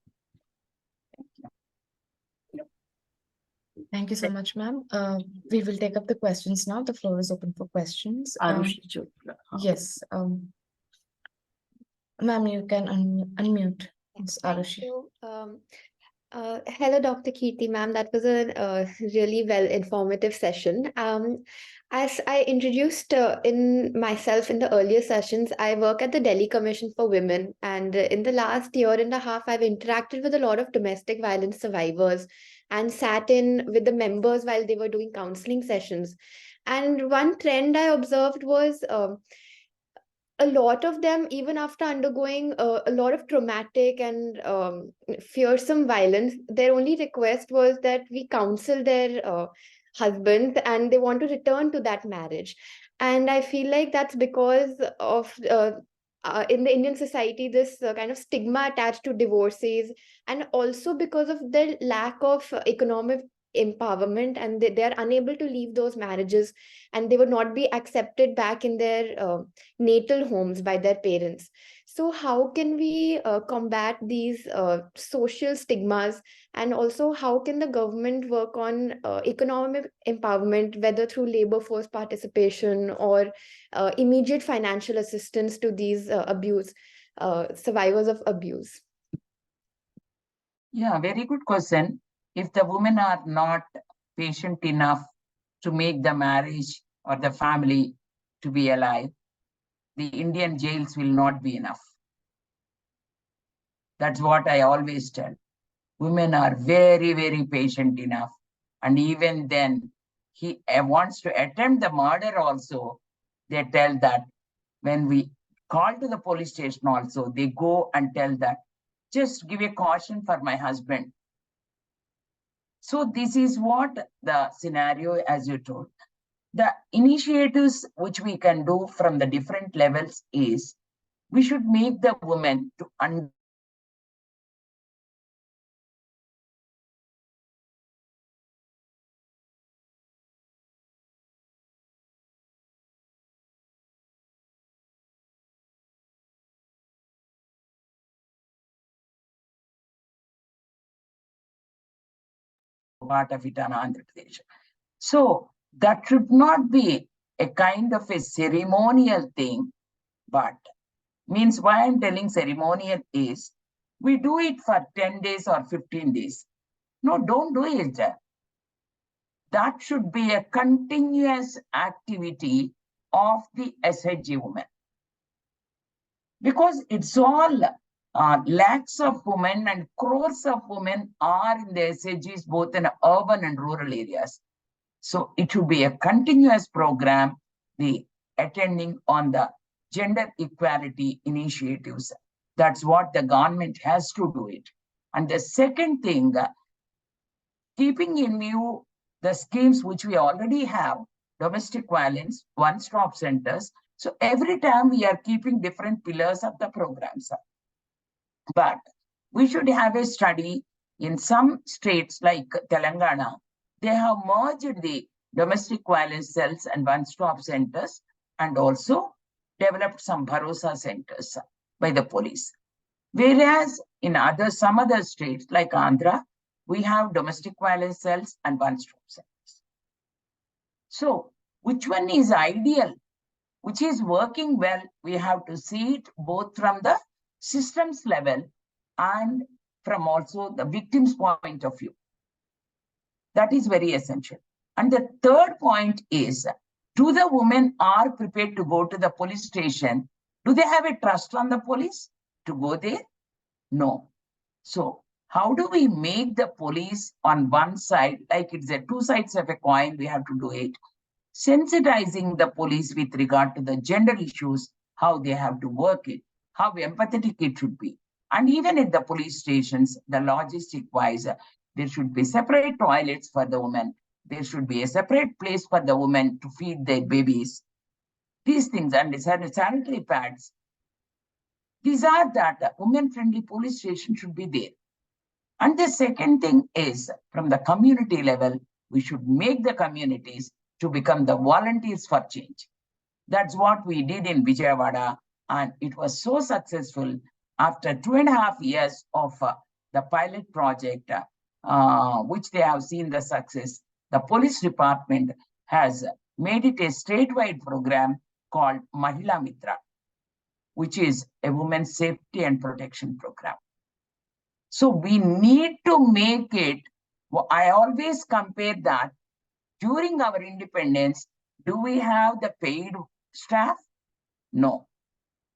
Thank you so much, ma'am. We will take up the questions now. The floor is open for questions. Arushi Chopra. Yes. Ma'am, you can unmute. It's Thank Arushi. you. Hello, Dr. Keerthi, ma'am. That was a really well informative session. As I introduced in myself in the earlier sessions, I work at the Delhi Commission for Women, and in the last year and a half, I've interacted with a lot of domestic violence survivors and sat in with the members while they were doing counseling sessions. And one trend I observed was a lot of them, even after undergoing a lot of traumatic and fearsome violence, their only request was that we counsel their husbands, and they want to return to that marriage. And I feel like that's because of in the Indian society, this kind of stigma attached to divorces, and also because of the lack of economic empowerment, and they are unable to leave those marriages, and they would not be accepted back in their natal homes by their parents. So how can we combat these social stigmas, and also how can the government work on economic empowerment, whether through labor force participation or immediate financial assistance to these survivors of abuse? Yeah, very good question. If the women are not patient enough to make the marriage or the family to be alive, the Indian jails will not be enough. That's what I always tell. Women are very, very patient enough. And even then, he wants to attempt the murder also. They tell that when we call to the police station also, they go and tell that, just give a caution for my husband. So this is what the scenario, as you told. The initiatives which we can do from the different levels is, we should make the women to understand part of it on Andhra Pradesh. So that should not be a kind of a ceremonial thing, but means why I'm telling ceremonial is, we do it for 10 days or 15 days. No, don't do it. That should be a continuous activity of the SHG women. Because it's all lakhs of women and crores of women are in the SHGs, both in urban and rural areas. So it should be a continuous program, the attending on the gender equality initiatives. That's what the government has to do it. And the second thing, keeping in view the schemes which we already have, domestic violence, one-stop centers. So every time we are keeping different pillars of the programs. But we should have a study in some states like Telangana. They have merged the domestic violence cells and one-stop centers, and also developed some Bharosa centers by the police. Whereas in some other states like Andhra, we have domestic violence cells and one-stop centers. So which one is ideal? Which is working well? We have to see it both from the systems level and from also the victim's point of view. That is very essential. And the third point is, do the women are prepared to go to the police station? Do they have a trust on the police to go there? No. So how do we make the police on one side, like it's a two sides of a coin, we have to do it. sensitizing the police with regard to the gender issues, how they have to work it, how empathetic it should be. And even at the police stations, the logistic-wise, there should be separate toilets for the women. There should be a separate place for the women to feed their babies. These things, and sanitary pads. These are that women-friendly police station should be there. And the second thing is, from the community level, we should make the communities to become the volunteers for change. That's what we did in Vijayawada, and it was so successful. After 2.5 years of the pilot project, which they have seen the success, the police department has made it a statewide program called Mahila Mitra, which is a women's safety and protection program. So we need to make it, I always compare that during our independence, do we have the paid staff? No,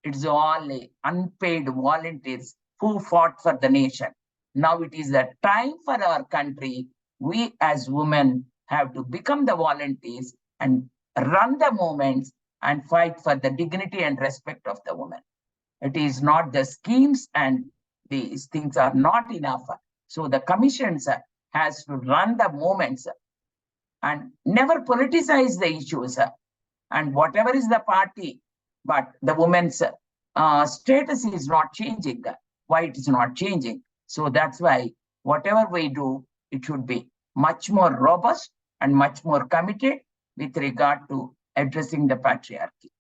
it's all unpaid volunteers who fought for the nation. Now it is the time for our country. We as women have to become the volunteers and run the movements and fight for the dignity and respect of the woman. It is not the schemes and these things are not enough. So the commissions has to run the movements and never politicize the issues. And whatever is the party, but the women's status is not changing. Why it is not changing? So that's why whatever we do, it should be much more robust and much more committed with regard to addressing the patriarchy.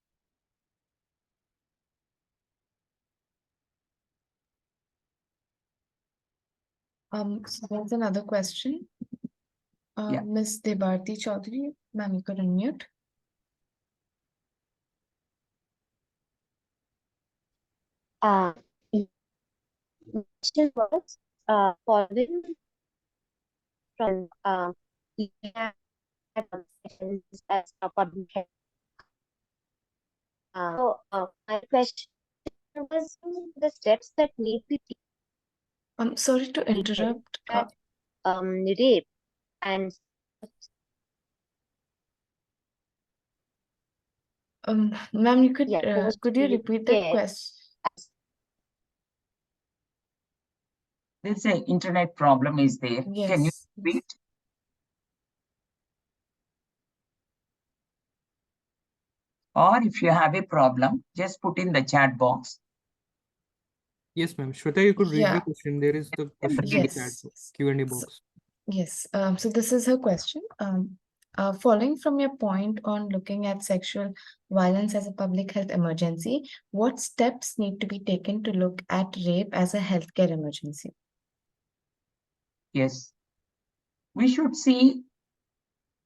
So there's another question. Yeah. Ms. Debarti Chaudhary, ma'am, you could unmute. Question was following from as a public health. My question was the steps that need to be taken. I'm sorry to interrupt. Rape and Ma'am, you could Yeah, could you repeat that yeah. question? There's an internet problem is there. Yes. Can you repeat? Or if you have a problem, just put in the chat box. Yes, ma'am. Shweta, you could read Yeah. the question. There is the question in the chat Yes. Q&A So- box. Yes. So this is her question. Following from your point on looking at sexual violence as a public health emergency, what steps need to be taken to look at rape as a healthcare emergency? Yes. We should see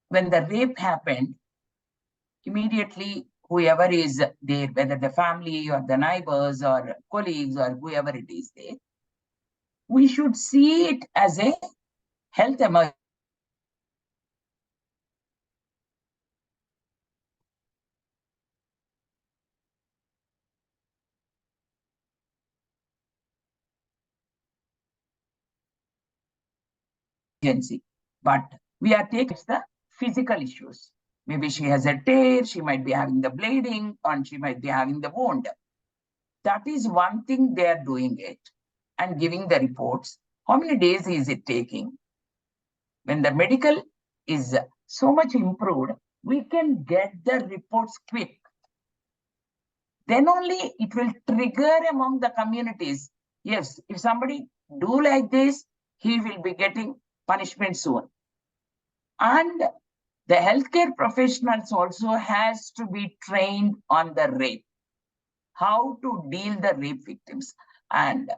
when the rape happened, immediately whoever is there, whether the family or the neighbors or colleagues or whoever it is there, we should see it as a health emergency. But we are taking the physical issues. Maybe she has a tear, she might be having the bleeding, and she might be having the wound. That is one thing they are doing it and giving the reports. How many days is it taking? When the medical is so much improved, we can get the reports quick. Then only it will trigger among the communities. Yes, if somebody do like this, he will be getting punishment soon. And the healthcare professionals also has to be trained on the rape, how to deal the rape victims. And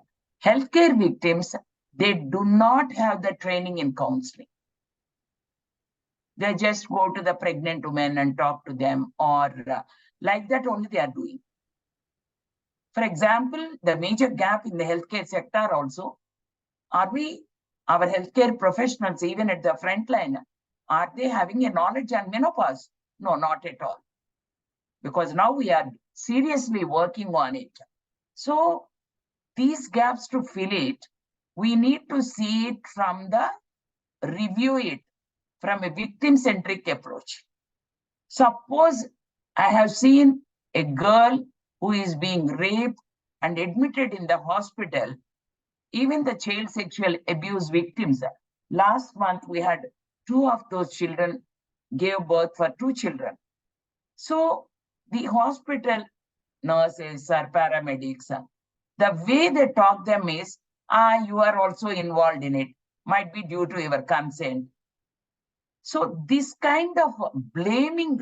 healthcare victims, they do not have the training in counseling. They just go to the pregnant women and talk to them, or like that only they are doing. For example, the major gap in the healthcare sector also, our healthcare professionals, even at the front line, are they having a knowledge on menopause? No, not at all. Because now we are seriously working on it. So these gaps, to fill it, we need to see it from the review it from a victim-centric approach. Suppose I have seen a girl who is being raped and admitted in the hospital, even the child sexual abuse victims. Last month, we had 2 of those children gave birth for 2 children. So the hospital nurses or paramedics, the way they talk them is, you are also involved in it, might be due to your consent. So this kind of blaming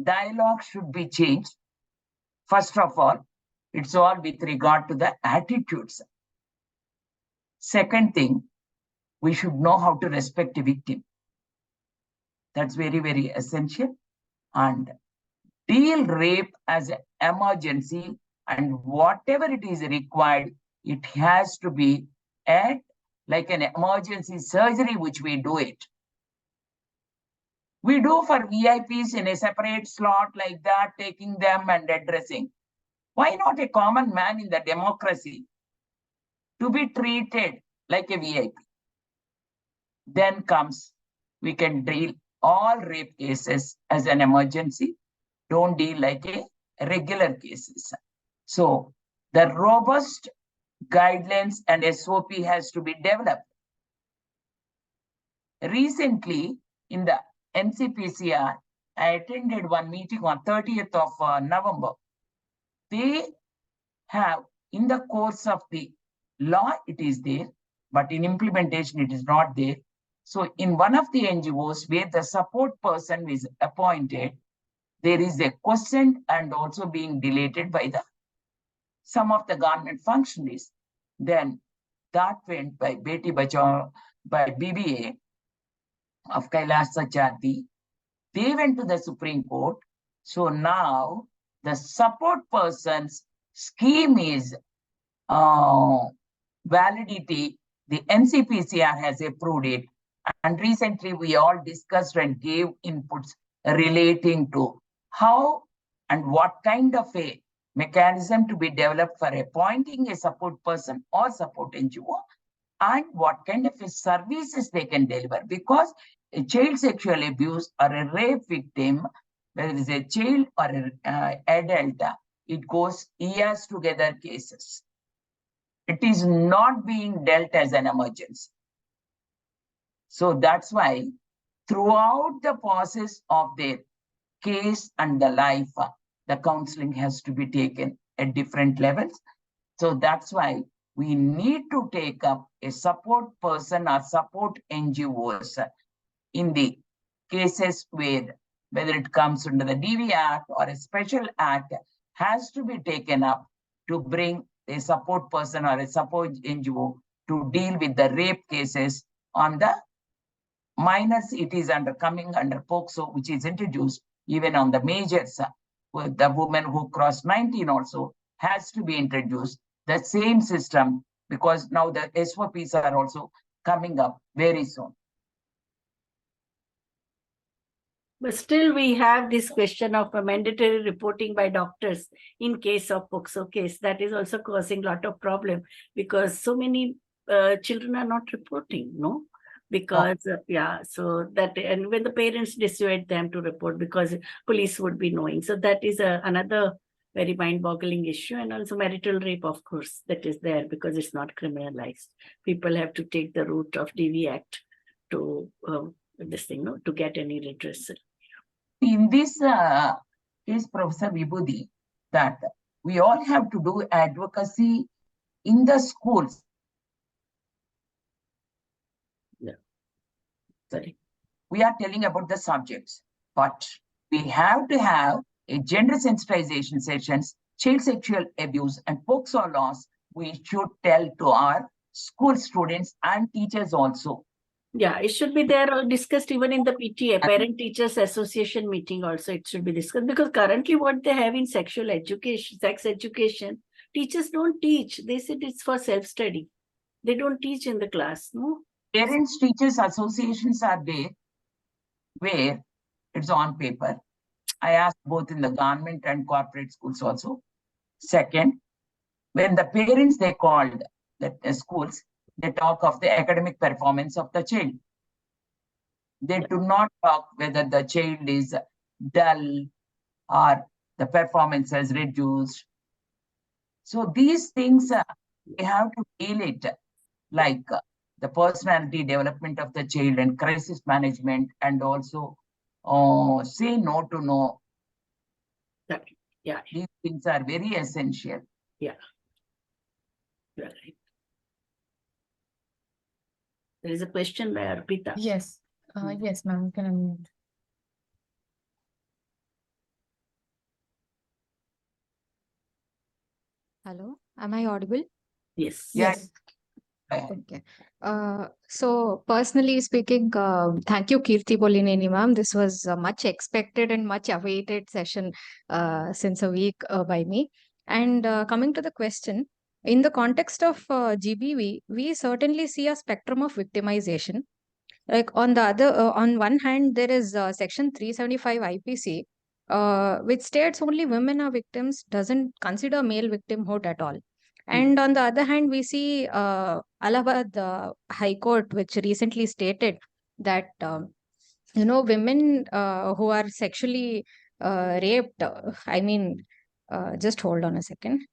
dialogue should be changed. First of all, it's all with regard to the attitudes. Second thing, we should know how to respect a victim. That's very, very essential. And deal rape as an emergency, and whatever it is required, it has to be at like an emergency surgery, which we do it. We do for VIPs in a separate slot like that, taking them and addressing. Why not a common man in the democracy to be treated like a VIP? Then comes, we can deal all rape cases as an emergency. Don't deal like a regular cases. So the robust guidelines and SOP has to be developed. Recently, in the NCPCR, I attended one meeting on 30th of November. They have, in the course of the law, it is there, but in implementation, it is not there. So in one of the NGOs where the support person is appointed, there is a question and also being deleted by some of the government functionaries. Then that went by Beti Bachao, by BBA of Kailash Satyarthi. They went to the Supreme Court. So now the support person's scheme is validity. The NCPCR has approved it. And recently we all discussed and gave inputs relating to how and what kind of a mechanism to be developed for appointing a support person or support NGO, and what kind of a services they can deliver. Because a child sexual abuse or a rape victim, whether it is a child or an adult, it goes years together cases. It is not being dealt as an emergency. So that's why throughout the process of their case and the life, the counseling has to be taken at different levels. So that's why we need to take up a support person or support NGOs in the cases where, whether it comes under the DV Act or a special act, has to be taken up to bring a support person or a support NGO to deal with the rape cases. On the minors, it is coming under POCSO, which is introduced. Even on the majors, with the women who cross 19 also has to be introduced. The same system, because now the SOPs are also coming up very soon. But still we have this question of a mandatory reporting by doctors in case of POCSO case. That is also causing a lot of problem, because so many children are not reporting, no? Because, so that, and when the parents dissuade them to report because police would be knowing. So that is another very mind-boggling issue. And also marital rape, of course, that is there because it's not criminalized. People have to take the route of DV Act to this thing, no, to get any redressal. In this case, Professor Vibhuti, that we all have to do advocacy in the schools. Yeah. Sorry. We are telling about the subjects, but we have to have a gender sensitization sessions, child sexual abuse and POCSO laws. We should tell to our school students and teachers also. Yeah, it should be there or discussed even in the PTA, Parent Teachers Association meeting also, it should be discussed, because currently what they have in sexual education, sex education, teachers don't teach. They said it's for self-study. They don't teach in the class, no? Parents Teachers Associations are there where it's on paper. I asked both in the government and corporate schools also. Second, when the parents, they called the schools, they talk of the academic performance of the child. They do not talk whether the child is dull, or the performance has reduced. So these things, we have to deal it like the personality development of the child and crisis management, and also say no to no. Yeah. These things are very essential. Yeah. You are right. There is a question by Arpita. Yes. Yes, ma'am. You can unmute. Hello, am I audible? Yes. Yeah. Yes. Okay. So personally speaking, thank you, Keerthi Bollineni, ma'am. This was a much expected and much awaited session since a week by me. And coming to the question, in the context of GBV, we certainly see a spectrum of victimization. Like on the other, on one hand, there is Section 375 IPC, which states only women are victims, doesn't consider male victimhood at all. And on the other hand, we see Allahabad High Court, which recently stated that women who are sexually raped. Just hold on a second.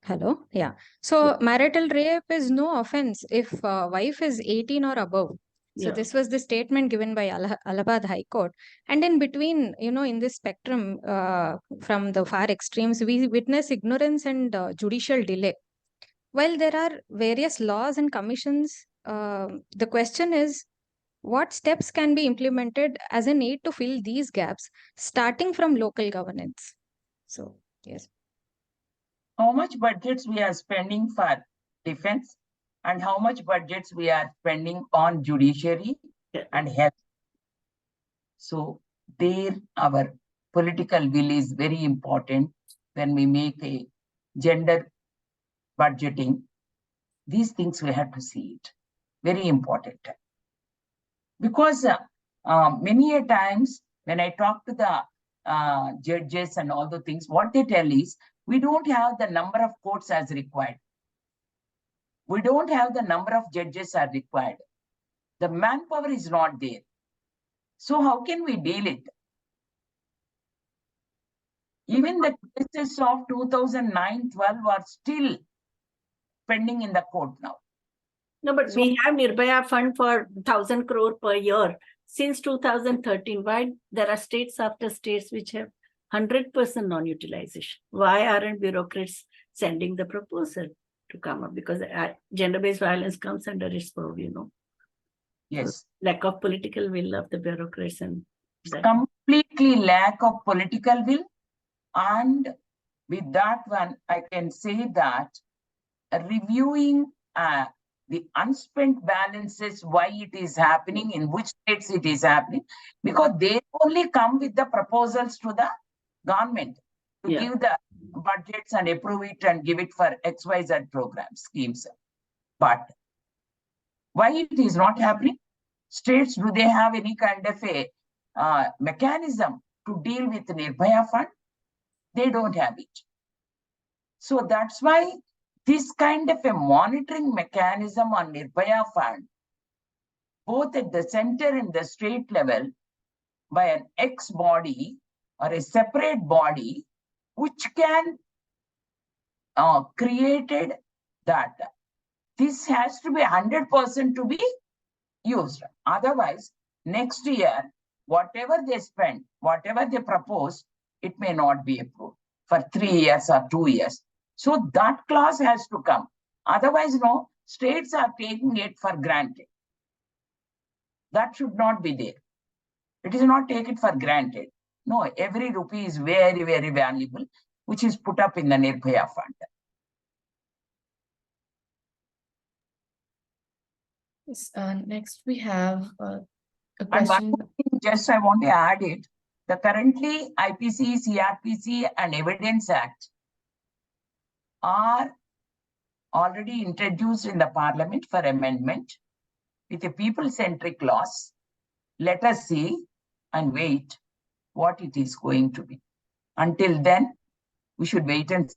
Hello. Yeah. So marital rape is no offense if wife is 18 or above. So Yeah. this was the statement given by Allahabad High Court. And in between, in this spectrum, from the far extremes, we witness ignorance and judicial delay. While there are various laws and commissions, the question is, what steps can be implemented as a need to fill these gaps, starting from local governance? So, yes. How much budgets we are spending for defense, and how much budgets we are spending on judiciary and health. So there our political will is very important when we make a gender budgeting. These things we have to see it. Very important. Because many a times when I talk to the judges and all the things, what they tell is, we don't have the number of courts as required. We don't have the number of judges are required. The manpower is not there. So how can we deal it? Even the cases of 2009-12 are still pending in the court now. No, but we have Nirbhaya fund for 1,000 crore per year since 2013. Why there are states after states which have 100% non-utilization? Why aren't bureaucrats sending the proposal to come up? Because gender-based violence comes under its purview, Yes. So lack of political will of the bureaucrats and completely lack of political will. And with that one, I can say that reviewing the unspent balances, why it is happening, in which states it is happening, because they only come with the proposals to the government to give the budgets and approve it and give it for XYZ program schemes. But why it is not happening? States, do they have any kind of a mechanism to deal with Nirbhaya fund? They don't have it. So that's why this kind of a monitoring mechanism on Nirbhaya fund, both at the center and the state level, by an X body or a separate body, which can created that this has to be 100% to be used. Otherwise, next year, whatever they spend, whatever they propose, it may not be approved for 3 years or 2 years. So that clause has to come. Otherwise, no, states are taking it for granted. That should not be there. It is not taken for granted. No, every rupee is very, very valuable, which is put up in the Nirbhaya fund. Yes, next we have a And question. one more thing, just I want to add it. The currently IPC, CRPC and Evidence Act are already introduced in the Parliament for amendment with a people-centric clause. Let us see and wait what it is going to be. Until then, we should wait and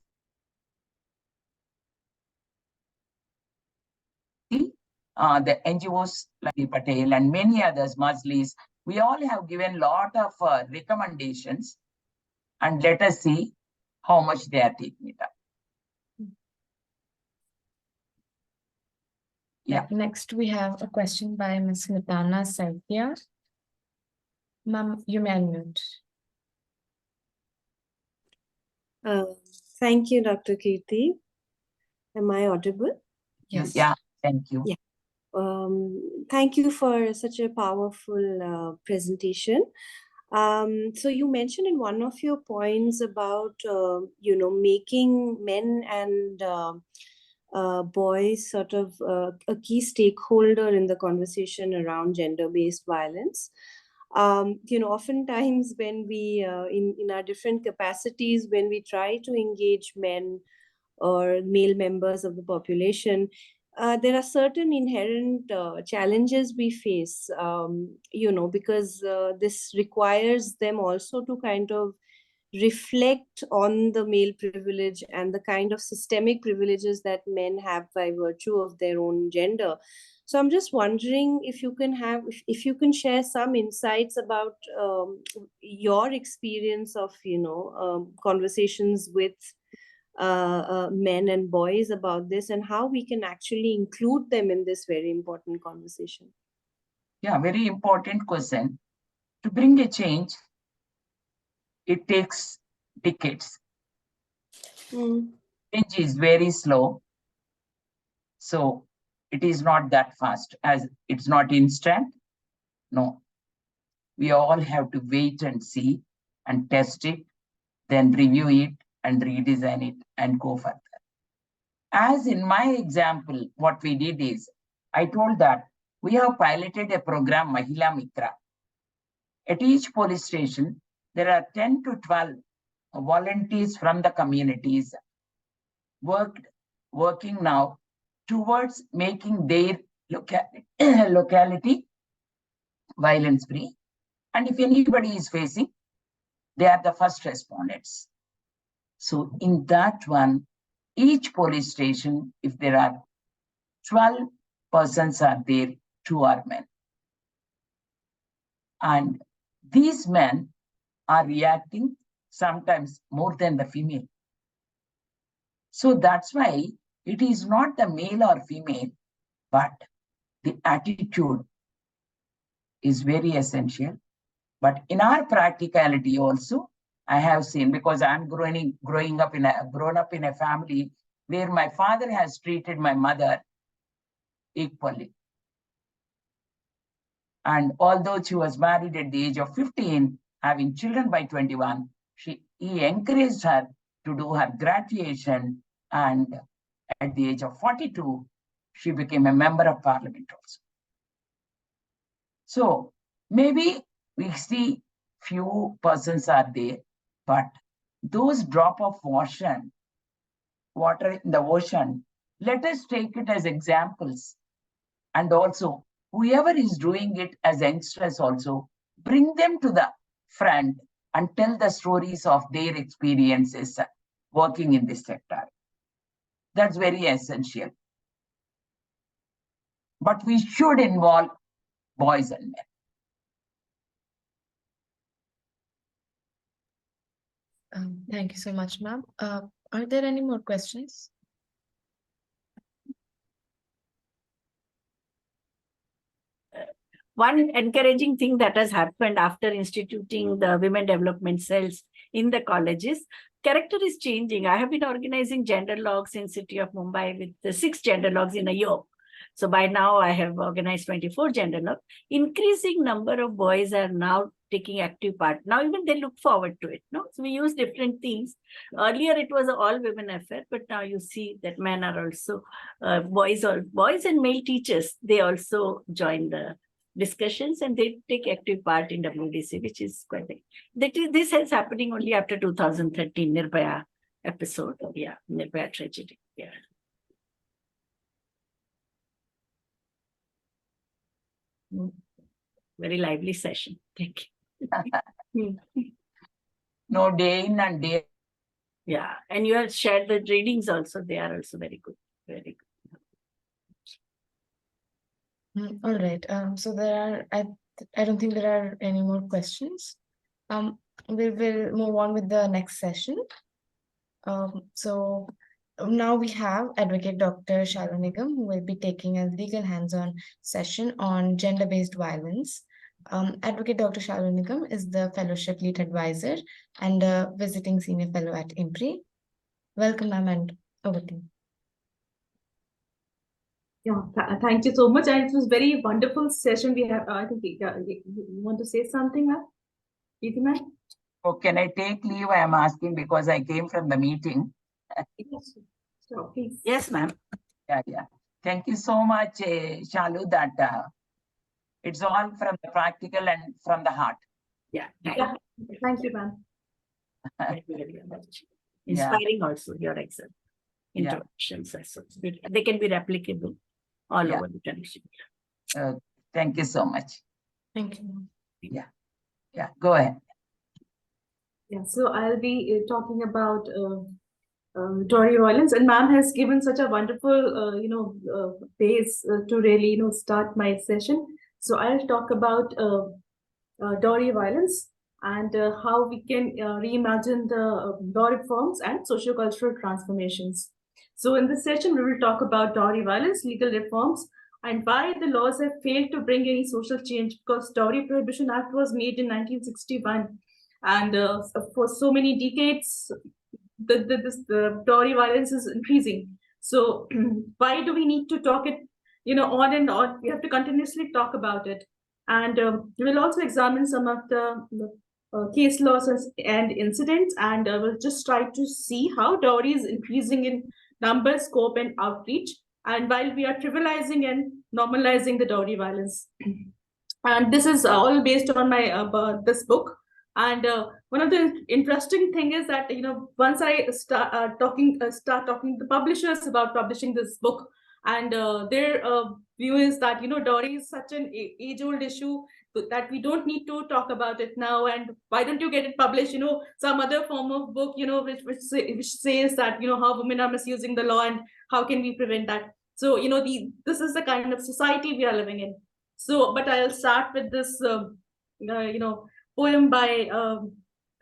see the NGOs like Patel and many others, Majlis, We all have given lot of recommendations, and let us see how much they are taking it up. Yeah. Next, we have a question by Ms. Mitana Saithya. Ma'am, you may unmute. Thank you, Dr. Keerthi. Am I audible? Yes. Yeah, thank you. Yeah. Thank you for such a powerful presentation. So you mentioned in one of your points about, making men and boys sort of a key stakeholder in the conversation around gender-based violence. Oftentimes when we, in our different capacities, when we try to engage men or male members of the population, there are certain inherent challenges we face, because this requires them also to kind of reflect on the male privilege and the kind of systemic privileges that men have by virtue of their own gender. So I'm just wondering if you can share some insights about your experience of, conversations with men and boys about this, and how we can actually include them in this very important conversation. Yeah, very important question. To bring a change, it takes decades. Change is very slow. So it is not that fast, as it's not instant. No. We all have to wait and see and test it, then review it and redesign it and go further. As in my example, what we did is, I told that we have piloted a program, Mahila Mitra. At each police station, there are 10 to 12 volunteers from the communities working now towards making their locality violence-free. And if anybody is facing, they are the first respondents. So in that one, each police station, if there are 12 persons are there, 2 are men. And these men are reacting sometimes more than the female. So that's why it is not the male or female, but the attitude is very essential. But in our practicality also, I have seen, because I'm grown up in a family where my father has treated my mother equally. And although she was married at the age of 15, having children by 21, he encouraged her to do her graduation, and at the age of 42, she became a member of parliament also. So maybe we see few persons are there, but those drop of water in the ocean, let us take it as examples. And also, whoever is doing it as youngsters also, bring them to the front and tell the stories of their experiences working in this sector. That's very essential. But we should involve boys and men. Thank you so much, ma'am. Are there any more questions? One encouraging thing that has happened after instituting the women development cells in the colleges, character is changing. I have been organizing gender logs in city of Mumbai with the 6 gender logs in a year. So by now I have organized 24 gender logs. Increasing number of boys are now taking active part. Now even they look forward to it. No? So we use different things. Earlier it was an all women affair, but now you see that men are also, boys and male teachers, they also join the discussions and they take active part in WDC, which is quite this is happening only after 2013 Nirbhaya episode. Yeah, Nirbhaya tragedy. Yeah. Very lively session. Thank you. No, day in and day. Yeah, and you have shared the readings also. They are also very good. Very good. All right. So there are, I don't think there are any more questions. We will move on with the next session. So now we have Advocate Dr. Shalu Nigam, who will be taking a legal hands-on session on gender-based violence. Advocate Dr. Shalu Nigam is the Fellowship Lead Advisor and a visiting Senior Fellow at IMPRI. Welcome, ma'am, and over to you. Yeah, thank you so much. And it was very wonderful session we have. I think you want to say something, ma'am? Keerthi, ma'am? Oh, can I take leave? I am asking because I came from the meeting. Yes, so please. Yes, ma'am. Yeah. Thank you so much, Shalu, that it's all from the practical and from the heart. Yeah. Thank you, ma'am. Thank you very much. Inspiring also, your excellent introductions. So they can be replicable all over the country. Thank you so much. Thank you. Yeah, go ahead. Yeah, so I'll be talking about Tory violence, and ma'am has given such a wonderful, base to really, start my session. So I'll talk about Tory violence and how we can reimagine the law reforms and sociocultural transformations. So in this session, we will talk about dowry violence, legal reforms, and why the laws have failed to bring any social change, because Dowry Prohibition Act was made in 1961. And for so many decades, the dowry violence is increasing. So why do we need to talk it, on and on? We have to continuously talk about it. And we will also examine some of the case laws and incidents, and we'll just try to see how dowry is increasing in number, scope, and outreach, and while we are trivializing and normalizing the dowry violence. And this is all based on my this book. And one of the interesting thing is that, once I start talking to the publishers about publishing this book, and their view is that, dowry is such an age-old issue that we don't need to talk about it now, and why don't you get it published, some other form of book, which says that, how women are misusing the law and how can we prevent that. So, this is the kind of society we are living in. So, but I'll start with this, poem by,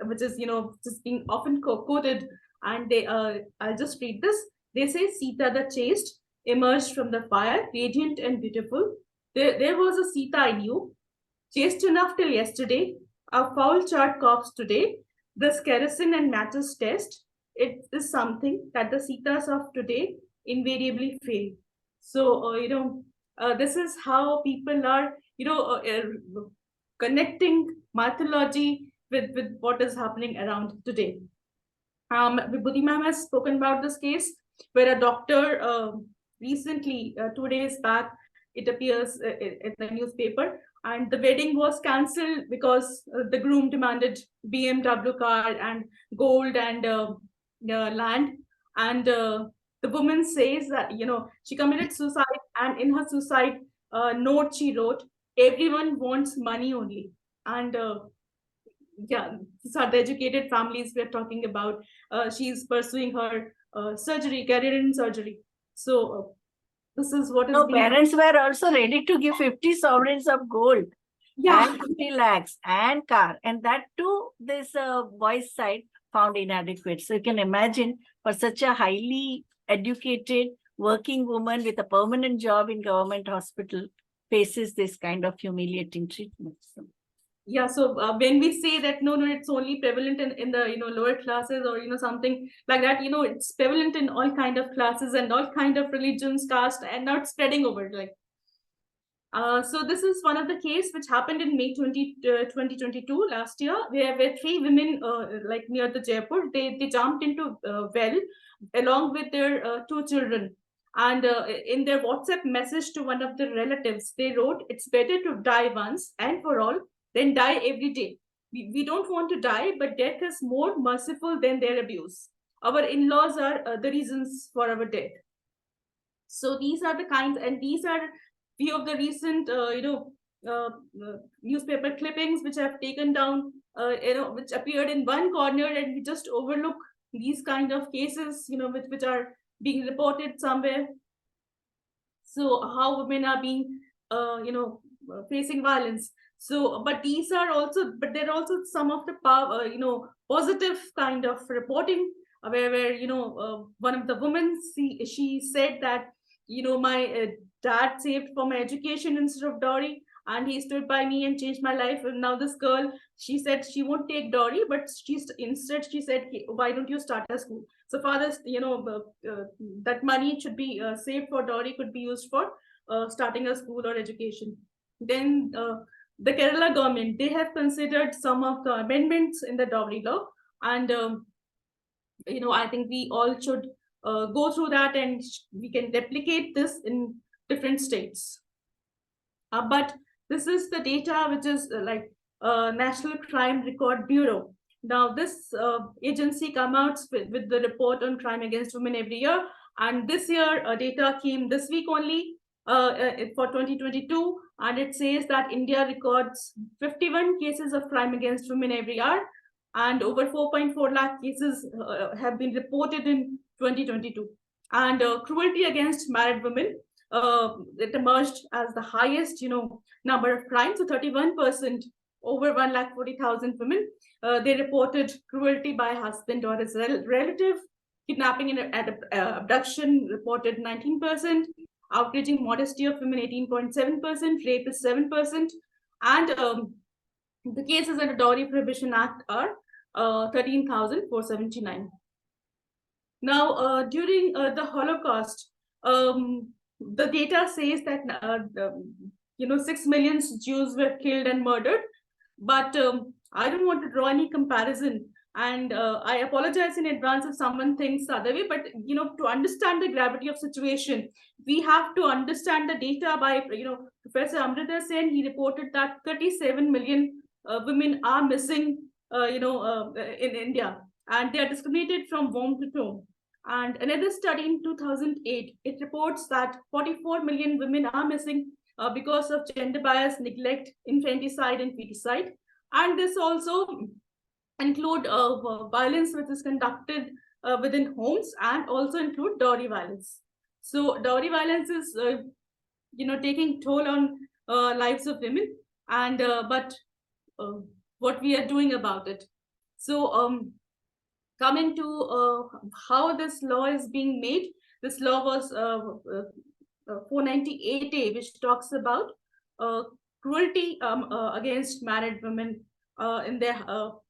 which is, just being often quoted, and I'll just read this. They say Sita the chaste emerged from the fire, radiant and beautiful. There was a Sita I knew, chaste enough till yesterday, a foul-charred corpse today. This kerosene and matches test, it is something that the Sitas of today invariably fail. So, this is how people are, connecting mythology with what is happening around today. Vibhuti ma'am has spoken about this case where a doctor recently, 2 days back, it appears in the newspaper, and the wedding was cancelled because the groom demanded BMW car and gold and land. And the woman says that, she committed suicide, and in her suicide note she wrote, "Everyone wants money only." And these are the educated families we're talking about. She's pursuing her career in surgery. So this is what is being... Parents were also ready to give 50 sovereigns of gold, and 50 lakhs and car, and that too this boys' side found inadequate. So you can imagine, for such a highly educated working woman with a permanent job in government hospital faces this kind of humiliating treatment. Yeah, so when we say that no, it's only prevalent in the lower classes, or something like that, it's prevalent in all kind of classes and all kind of religions, caste, and not spreading over like. So this is one of the case which happened in May 2022 last year, where 3 women like near the Jaipur, they jumped into well along with their 2 children. And in their WhatsApp message to one of the relatives, they wrote, "It's better to die once and for all than die every day. We don't want to die, but death is more merciful than their abuse. Our in-laws are the reasons for our death." So these are the kinds, and these are few of the recent, newspaper clippings which have taken down, which appeared in one corner, and we just overlook these kind of cases, which are being reported somewhere. So how women are being, facing violence. So, but these are also, but there are also some of the power, positive kind of reporting where one of the women, she said that, my dad saved for my education instead of dowry, and he stood by me and changed my life. And now this girl, she said she won't take dowry, but instead she said, why don't you start a school? So fathers, that money should be saved for dowry, could be used for starting a school or education. Then the Kerala government, they have considered some of the amendments in the dowry law, and I think we all should go through that, and we can replicate this in different states. But this is the data which is National Crime Record Bureau. Now this agency comes out with the report on crime against women every year, and this year data came this week only for 2022, and it says that India records 51 cases of crime against women every year, and over 4.4 lakh cases have been reported in 2022. And cruelty against married women, it emerged as the highest, number of crimes. So 31%, over 140,000 women, they reported cruelty by husband or his relative. Kidnapping and abduction reported 19%. Outraging modesty of women 18.7%. Rape is 7%. And the cases under Dowry Prohibition Act are 13,479. Now, during the Holocaust, the data says that 6 million Jews were killed and murdered, but I don't want to draw any comparison, and I apologize in advance if someone thinks the other way. But to understand the gravity of situation, we have to understand the data by Professor Amrita Sen. He reported that 37 million women are missing in India, and they are discriminated from home to tomb. And another study in 2008, it reports that 44 million women are missing because of gender bias, neglect, infanticide, and feticide. And this also include violence which is conducted within homes, and also include dowry violence. So dowry violence is taking toll on lives of women, and but what we are doing about it. So coming to how this law is being made, this law was 498A, which talks about cruelty against married women in their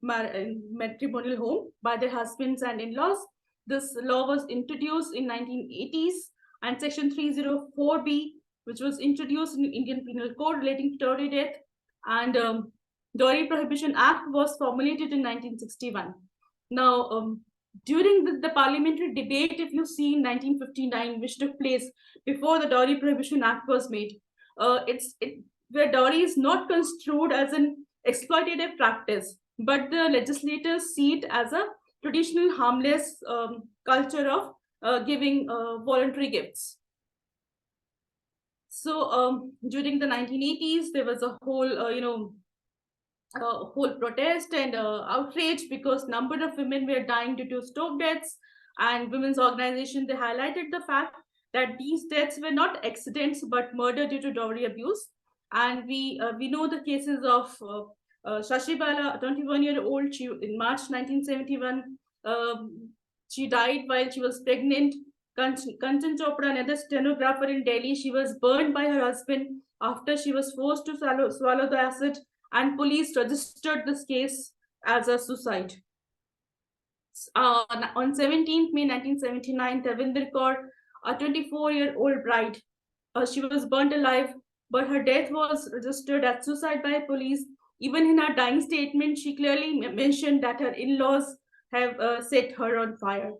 matrimonial home by their husbands and in-laws. This law was introduced in 1980s, and Section 304B, which was introduced in Indian Penal Code relating to dowry death, and Dowry Prohibition Act was formulated in 1961. Now, during the parliamentary debate, if you see in 1959, which took place before the Dowry Prohibition Act was made, where dowry is not construed as an exploitative practice, but the legislators see it as a traditional harmless culture of giving voluntary gifts. So during the 1980s, there was a whole whole protest and outrage, because number of women were dying due to stove deaths, and women's organization, they highlighted the fact that these deaths were not accidents but murder due to dowry abuse. And we know the cases of Shashi Bala, a 21-year-old, in March 1971, she died while she was pregnant. Kanchan Chopra, another stenographer in Delhi, she was burned by her husband after she was forced to swallow the acid, and police registered this case as a suicide. On 17th May 1979, Devinder Kaur, a 24-year-old bride, she was burnt alive, but her death was registered as suicide by police. Even in her dying statement, she clearly mentioned that her in-laws have set her on fire.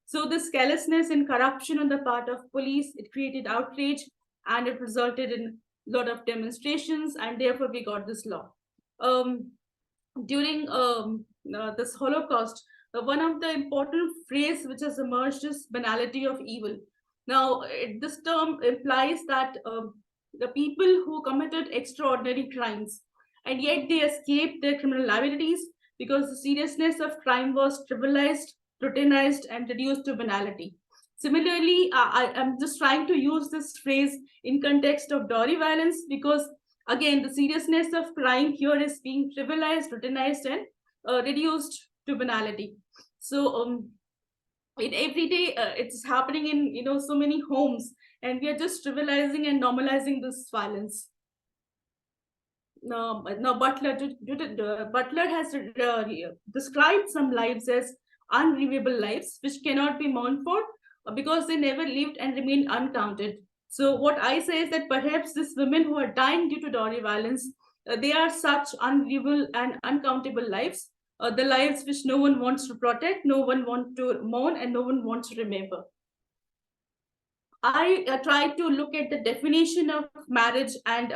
So this carelessness and corruption on the part of police, it created outrage, and it resulted in a lot of demonstrations, and therefore we got this law. During this Holocaust, one of the important phrase which has emerged is banality of evil. Now, this term implies that the people who committed extraordinary crimes, and yet they escaped their criminal liabilities because the seriousness of crime was trivialized, routinized, and reduced to banality. Similarly, I am just trying to use this phrase in context of dowry violence, because again, the seriousness of crime here is being trivialized, routinized, and reduced to banality. So every day it's happening in so many homes, and we are just trivializing and normalizing this violence. Now Butler has described some lives as unrelievable lives, which cannot be mourned for because they never lived and remain uncounted. So what I say is that perhaps these women who are dying due to dowry violence, they are such unrelievable and uncountable lives, the lives which no one wants to protect, no one wants to mourn, and no one wants to remember. I tried to look at the definition of marriage and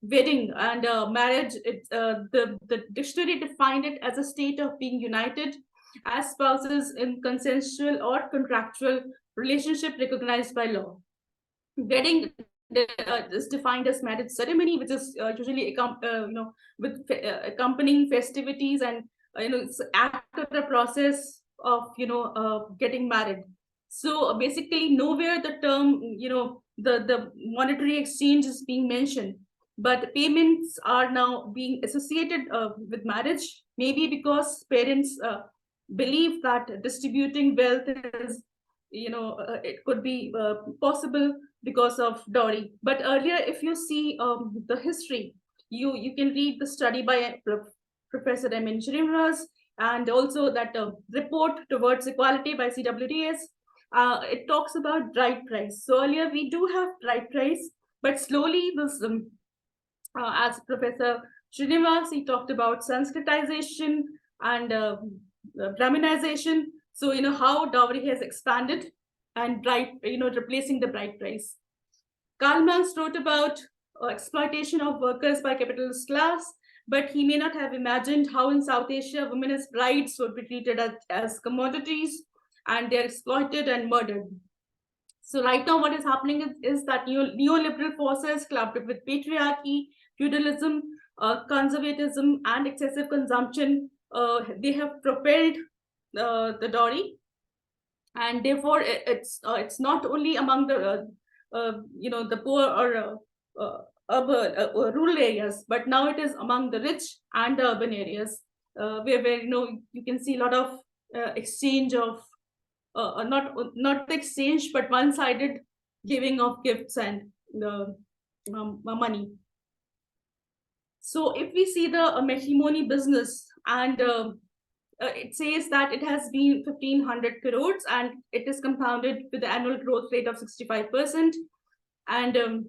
wedding, and marriage. The dictionary defined it as a state of being united as spouses in consensual or contractual relationship recognized by law. Wedding is defined as marriage ceremony, which is usually with accompanying festivities, and it's after the process of getting married. So basically, nowhere the term the monetary exchange is being mentioned, but payments are now being associated with marriage. Maybe because parents believe that distributing wealth is it could be possible because of dowry. But earlier, if you see the history, you can read the study by Professor M.N. Srinivas, and also that report towards equality by CWDS. It talks about bride price. So earlier we do have bride price, but slowly this, as Professor Srinivas, he talked about Sanskritization and Brahminization. So how dowry has expanded and replacing the bride price. Karl Marx wrote about exploitation of workers by capitalist class, but he may not have imagined how in South Asia women as brides would be treated as commodities, and they're exploited and murdered. So right now what is happening is that neoliberal forces clubbed with patriarchy, feudalism, conservatism, and excessive consumption, they have propelled the dowry, and therefore it's not only among the the poor or urban rural areas, but now it is among the rich and the urban areas, where you can see a lot of exchange of not the exchange, but one-sided giving of gifts and money. So if we see the matrimony business, and it says that it has been 1,500 crores, and it is compounded with the annual growth rate of 65%. And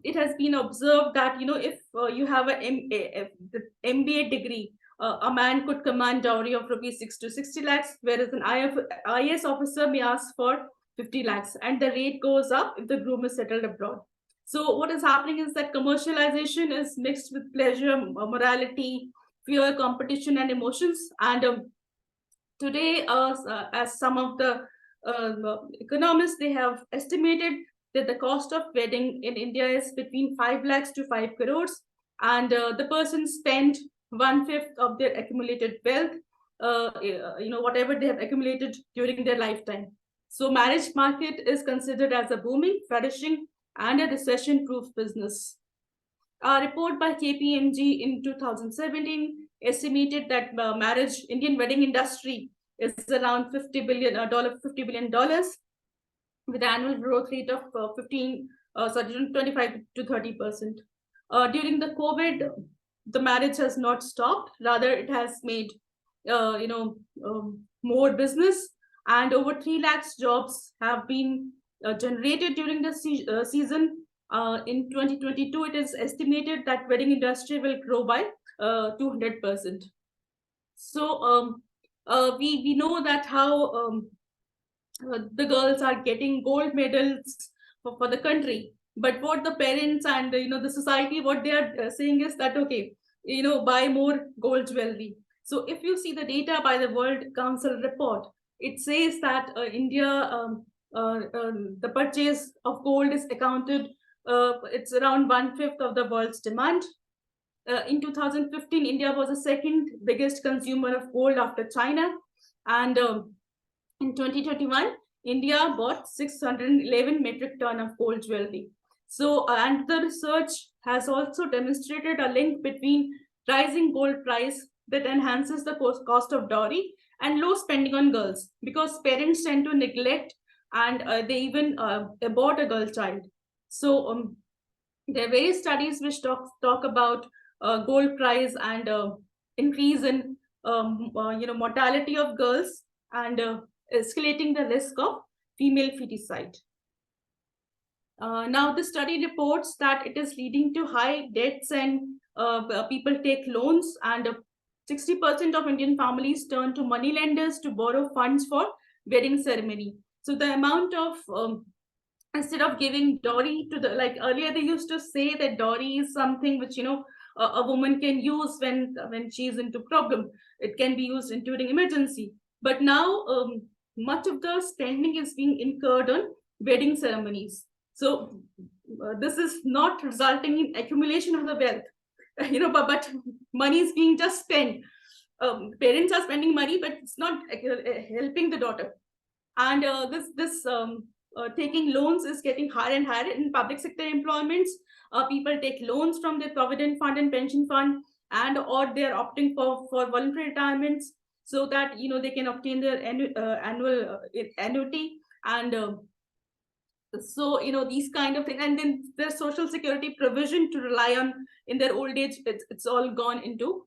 it has been observed that if you have the MBA degree, a man could command dowry of rupees 6 to 60 lakhs, whereas an IAS officer may ask for 50 lakhs, and the rate goes up if the groom is settled abroad. So what is happening is that commercialization is mixed with pleasure, morality, fear, competition, and emotions. And today, as some of the economists, they have estimated that the cost of wedding in India is between 5 lakhs to 5 crores, and the person spent 1/5 of their accumulated wealth, whatever they have accumulated during their lifetime. So marriage market is considered as a booming, flourishing, and a recession-proof business. A report by KPMG in 2017 estimated that Indian wedding industry is around $50 billion, with annual growth rate of 25 to 30%. During the COVID, the marriage has not stopped. Rather, it has made more business, and over 3 lakhs jobs have been generated during the season. In 2022, it is estimated that wedding industry will grow by 200%. So we know that how the girls are getting gold medals for the country, but what the parents and the society, what they are saying is that, okay, buy more gold jewelry. So if you see the data by the World Council report, it says that India, the purchase of gold is accounted, it's around 1/5 of the world's demand. In 2015, India was the second biggest consumer of gold after China, and in 2021, India bought 611 metric ton of gold jewelry. So, and the research has also demonstrated a link between rising gold price that enhances the cost of dowry and low spending on girls, because parents tend to neglect and they even abort a girl child. So there are various studies which talk about gold price and increase in mortality of girls and escalating the risk of female feticide. Now, the study reports that it is leading to high debts and people take loans, and 60% of Indian families turn to money lenders to borrow funds for wedding ceremony. So the amount of instead of giving dowry to the, like earlier they used to say that dowry is something which a woman can use when she's into problem. It can be used during emergency. But now much of the spending is being incurred on wedding ceremonies. So this is not resulting in accumulation of the wealth, but money is being just spent. Parents are spending money, but it's not helping the daughter. And this taking loans is getting higher and higher in public sector employments. People take loans from their provident fund and pension fund, and or they're opting for voluntary retirements so that they can obtain their annual annuity. And so these kind of things, and then their social security provision to rely on in their old age, it's all gone into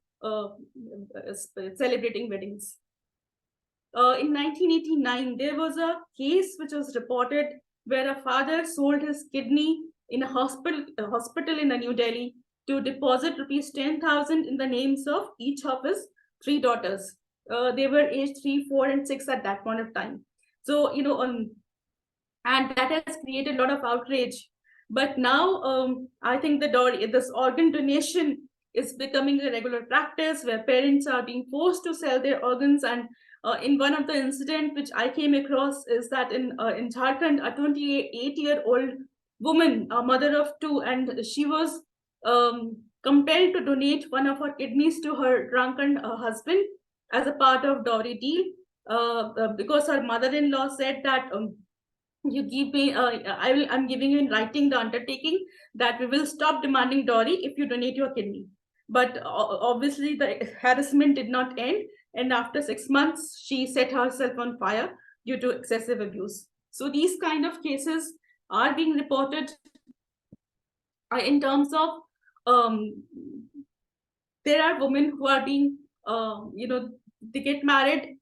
celebrating weddings. In 1989, there was a case which was reported where a father sold his kidney in a hospital in New Delhi to deposit rupees 10,000 in the names of each of his 3 daughters. They were aged 3, 4, and 6 at that point of time. So and that has created a lot of outrage. But now I think this organ donation is becoming a regular practice where parents are being forced to sell their organs. And in one of the incidents which I came across is that in Jharkhand, a 28-year-old woman, a mother of 2, and she was compelled to donate one of her kidneys to her drunken husband as a part of dowry deal, because her mother-in-law said that you give me, I'm giving you in writing the undertaking that we will stop demanding dowry if you donate your kidney. But obviously the harassment did not end, and after 6 months she set herself on fire due to excessive abuse. So these kind of cases are being reported in terms of there are women who are being they get married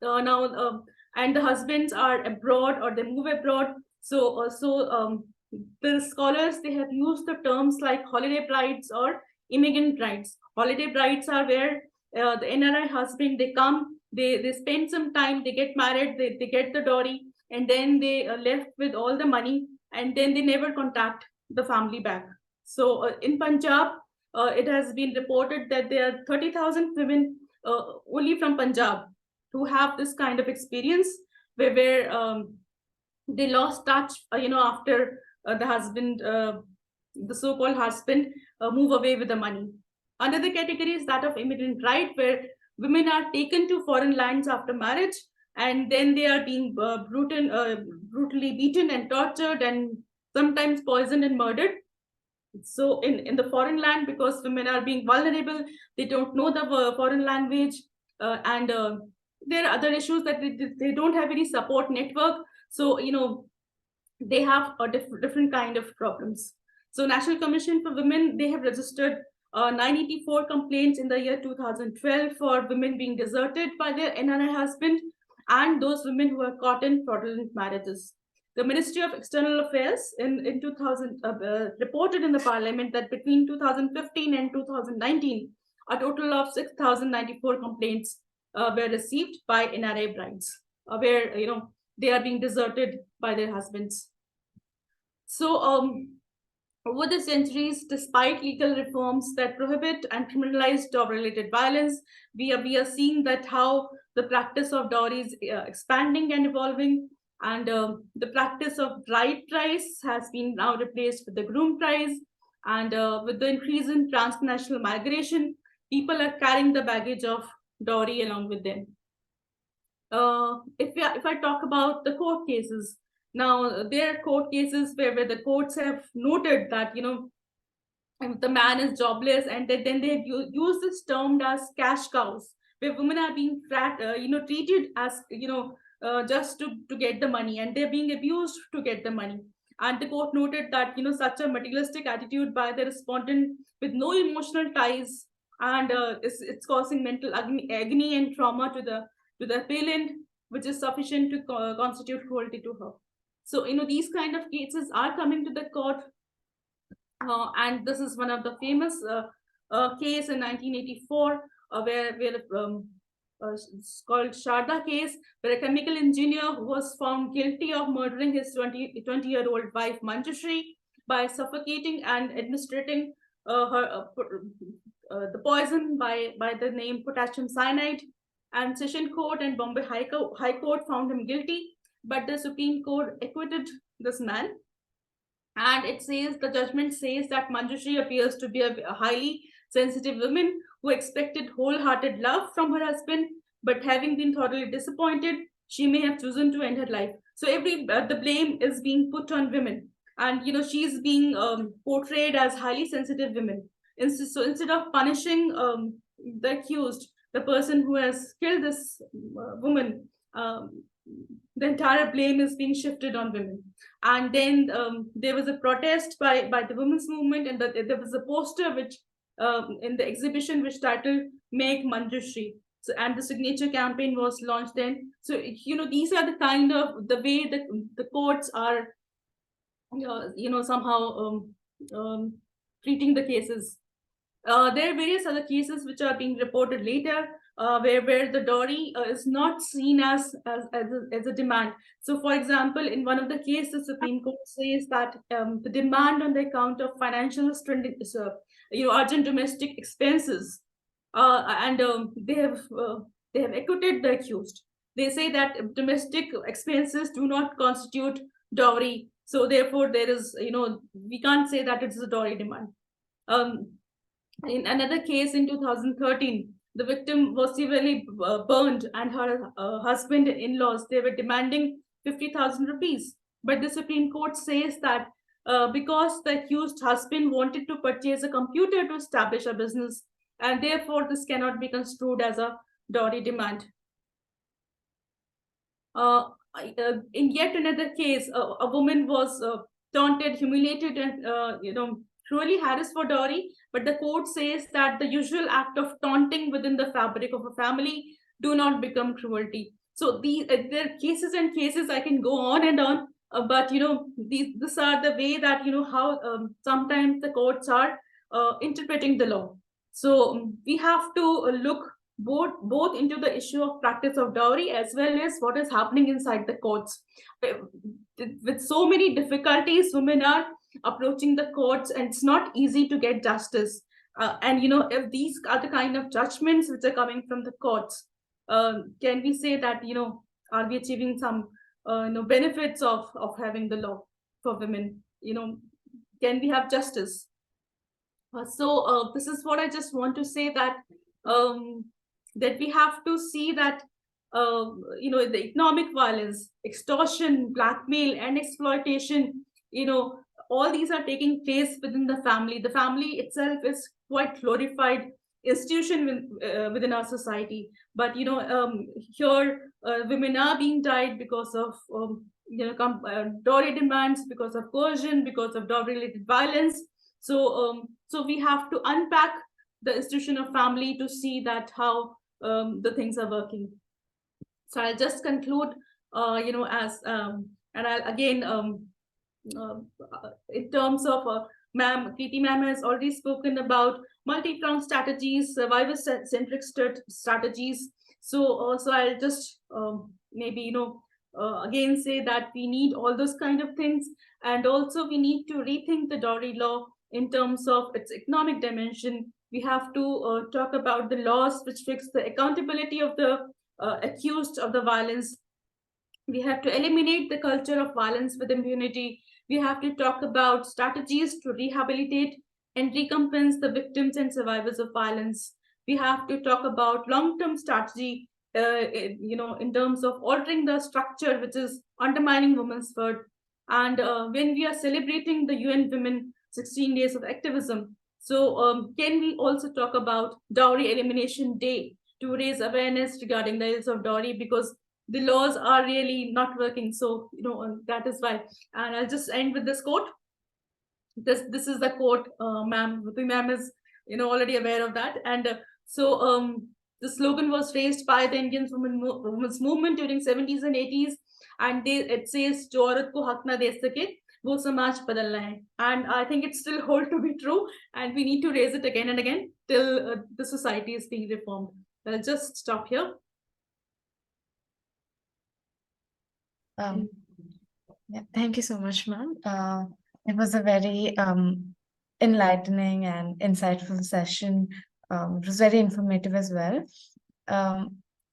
now and the husbands are abroad or they move abroad. So the scholars, they have used the terms like holiday brides or immigrant brides. Holiday brides are where the NRI husband, they come, they spend some time, they get married, they get the dowry, and then they left with all the money, and then they never contact the family back. So in Punjab, it has been reported that there are 30,000 women only from Punjab who have this kind of experience where they lost touch, after the husband, the so-called husband, move away with the money. Another category is that of immigrant bride, where women are taken to foreign lands after marriage, and then they are being brutally beaten and tortured and sometimes poisoned and murdered. So in the foreign land, because women are being vulnerable, they don't know the foreign language, and there are other issues that they don't have any support network. So they have a different kind of problems. So National Commission for Women, they have registered 984 complaints in the year 2012 for women being deserted by their NRI husband and those women who are caught in fraudulent marriages. The Ministry of External Affairs in 2000 reported in the Parliament that between 2015 and 2019, a total of 6,094 complaints were received by NRI brides, where they are being deserted by their husbands. So over the centuries, despite legal reforms that prohibit and criminalize dowry-related violence, we are seeing that how the practice of dowry is expanding and evolving. And the practice of bride price has been now replaced with the groom price. And with the increase in transnational migration, people are carrying the baggage of dowry along with them. If I talk about the court cases, now there are court cases where the courts have noted that if the man is jobless, and then they use this term as cash cows, where women are being treated as just to get the money, and they're being abused to get the money. And the court noted that such a materialistic attitude by the respondent with no emotional ties, and it's causing mental agony and trauma to the appellant, which is sufficient to constitute cruelty to her. So these kind of cases are coming to the court. And this is one of the famous case in 1984, where it's called Sharda case, where a chemical engineer who was found guilty of murdering his 20-year-old wife Manjushri by suffocating and administering the poison by the name potassium cyanide. And Session Court and Bombay High Court found him guilty, but the Supreme Court acquitted this man. And it says, the judgment says that Manjushri appears to be a highly sensitive woman who expected wholehearted love from her husband, but having been thoroughly disappointed, she may have chosen to end her life. So the blame is being put on women, and she's being portrayed as highly sensitive women. So instead of punishing the accused, the person who has killed this woman, the entire blame is being shifted on women. And then there was a protest by the women's movement, and there was a poster which in the exhibition which titled "Make Manjushri." So, and the signature campaign was launched then. So these are the kind of the way the courts are somehow treating the cases. There are various other cases which are being reported later, where the dowry is not seen as a demand. So, for example, in one of the cases, the Supreme Court says that the demand on the account of financial urgent domestic expenses, and they have acquitted the accused. They say that domestic expenses do not constitute dowry. So, therefore, there is we can't say that it's a dowry demand. In another case in 2013, the victim was severely burned, and her husband-in-laws, they were demanding 50,000 rupees. But the Supreme Court says that because the accused husband wanted to purchase a computer to establish a business, and therefore this cannot be construed as a dowry demand. In yet another case, a woman was taunted, humiliated, and cruelly harassed for dowry, but the court says that the usual act of taunting within the fabric of a family do not become cruelty. So there are cases and cases, I can go on and on, but these are the way that how sometimes the courts are interpreting the law. So we have to look both into the issue of practice of dowry as well as what is happening inside the courts. With so many difficulties, women are approaching the courts, and it's not easy to get justice. And if these are the kind of judgments which are coming from the courts, can we say that are we achieving some benefits of having the law for women? Can we have justice? So this is what I just want to say, that that we have to see that the economic violence, extortion, blackmail, and exploitation, all these are taking place within the family. The family itself is quite glorified institution within our society, but here women are being died because of dowry demands, because of coercion, because of dowry-related violence. So we have to unpack the institution of family to see that how the things are working. So I'll just conclude, as and I'll again, in terms of Keerthi ma'am has already spoken about multi-pronged strategies, survivor-centric strategies. So I'll just maybe again say that we need all those kind of things, and also we need to rethink the dowry law in terms of its economic dimension. We have to talk about the laws which fix the accountability of the accused of the violence. We have to eliminate the culture of violence with impunity. We have to talk about strategies to rehabilitate and recompense the victims and survivors of violence. We have to talk about long-term strategy, in terms of altering the structure which is undermining women's worth. And when we are celebrating the UN Women 16 Days of Activism, So can we also talk about Dowry Elimination Day to raise awareness regarding the use of dowry, because the laws are really not working. So, that is why. And I'll just end with this quote. This is the quote, ma'am. The ma'am is, already aware of that. And the slogan was raised by the Indian women's movement during 70s and 80s. And it says, "Jo aurat ko haq na de sake, wo samaj badalna hai." And I think it still holds to be true. And we need to raise it again and again till the society is being reformed. I'll just stop here. Yeah, thank you so much, ma'am. It was a very enlightening and insightful session. It was very informative as well.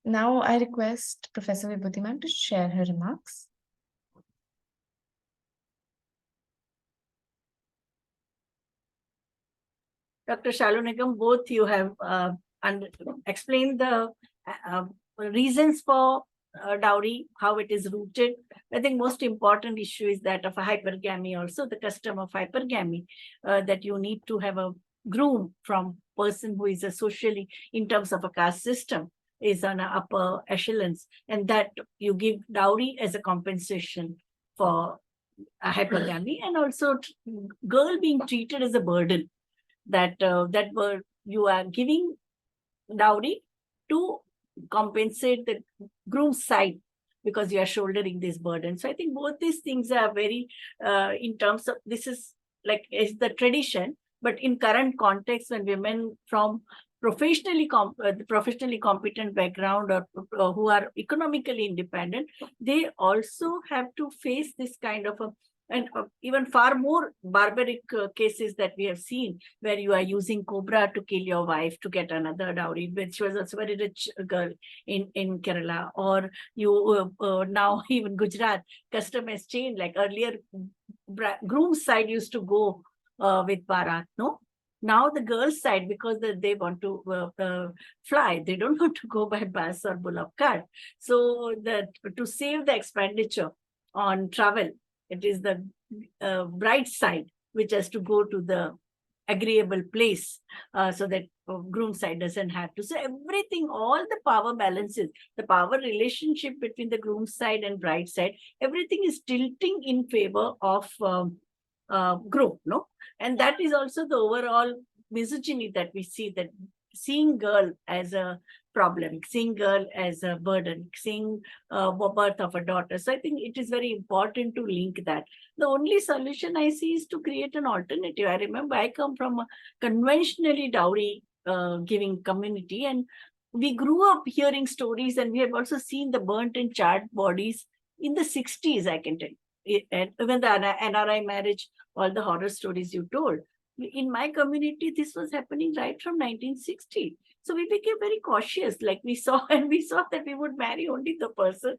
Now I request Professor Vibhuti ma'am to share her remarks. Dr. Shalu, Nigam, both you have explained the reasons for dowry, how it is rooted. I think most important issue is that of a hypergamy, also the custom of hypergamy, that you need to have a groom from person who is a socially, in terms of a caste system, is on a upper echelons, and that you give dowry as a compensation for a hypergamy, and also girl being treated as a burden, that you are giving dowry to compensate the groom's side because you are shouldering this burden. So I think both these things are very, in terms of, this is the tradition, but in current context, when women from professionally competent background or who are economically independent, they also have to face this kind of and even far more barbaric cases that we have seen, where you are using cobra to kill your wife to get another dowry, which was a very rich girl in Kerala. Or you now even Gujarat, custom has changed. Like earlier, groom's side used to go with Bharat, no? Now the girls' side, because they want to fly, they don't want to go by bus or bullock cart. So to save the expenditure on travel, it is the bride side which has to go to the agreeable place, so that groom side doesn't have to. So everything, all the power balances, the power relationship between the groom side and bride side, everything is tilting in favor of groom, no? And that is also the overall misogyny that we see, that seeing girl as a problem, seeing girl as a burden, seeing birth of a daughter. So I think it is very important to link that. The only solution I see is to create an alternative. I remember I come from a conventionally dowry giving community, and we grew up hearing stories, and we have also seen the burnt and charred bodies in the 60s, I can tell you. And even the NRI marriage, all the horror stories you told. In my community, this was happening right from 1960. So we became very cautious. Like we saw that we would marry only the person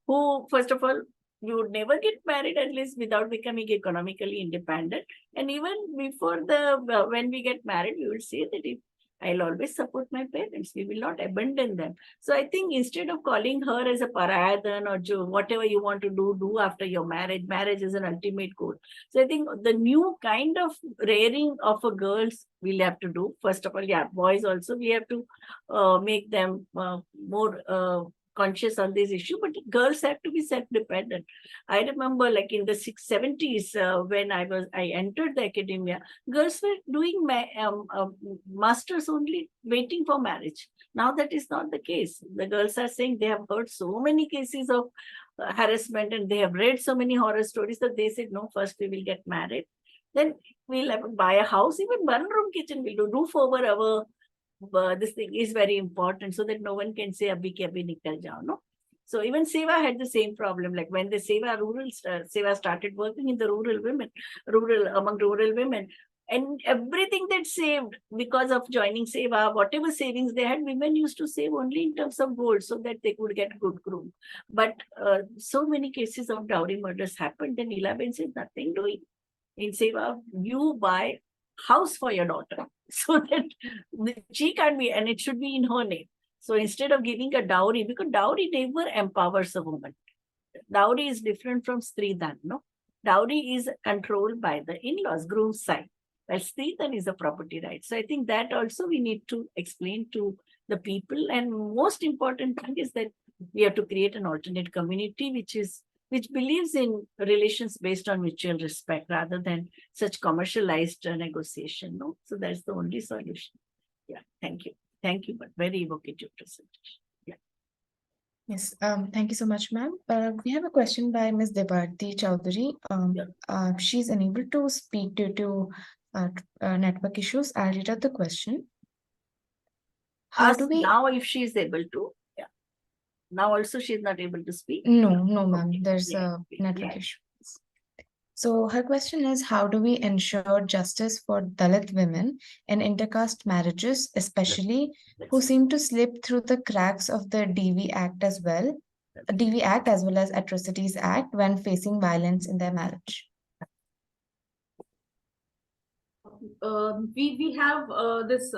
who, first of all, we would never get married at least without becoming economically independent. And even before when we get married, we would say that I'll always support my parents. We will not abandon them. So I think instead of calling her as a parayadan or whatever you want to do after your marriage is an ultimate goal. So I think the new kind of rearing of a girls we'll have to do. First of all, yeah, boys also, we have to make them more conscious on this issue, but girls have to be self-dependent. I remember like in the 70s when I entered the academia, girls were doing masters only waiting for marriage. Now that is not the case. The girls are saying they have heard so many cases of harassment and they have read so many horror stories that they said, no, first we will get married. Then we'll have to buy a house, even one-room kitchen we'll do, roof over our this thing is very important, so that no one can say abhi ke abhi nikal jao, no? So even Seva had the same problem. Like when the Seva started working in the among rural women, and everything that saved because of joining Seva, whatever savings they had, women used to save only in terms of gold so that they could get good groom. But so many cases of dowry murders happened, and Ilaben said nothing doing. In Seva, you buy house for your daughter so that she can be, and it should be in her name. So instead of giving a dowry, because dowry never empowers a woman. Dowry is different from Sridan, no? Dowry is controlled by the in-laws, groom's side. Well, Sridhar is a property right. So I think that also we need to explain to the people. And most important thing is that we have to create an alternate community which believes in relations based on mutual respect rather than such commercialized negotiation. No, so that's the only solution. Yeah, thank you. Thank you, but very evocative presentation. Yeah. Yes, thank you so much, ma'am. We have a question by Ms. Debarti Chowdhury. She's unable to speak due to network issues. I'll read out the question. How do we now if she is able to? Yeah. Now also she is not able to speak? No, ma'am. Okay. There's a network issue. So her question is, how do we ensure justice for Dalit women in intercaste marriages, especially who seem to slip through the cracks of the DV Act as well as Atrocities Act when facing violence in their marriage? We have this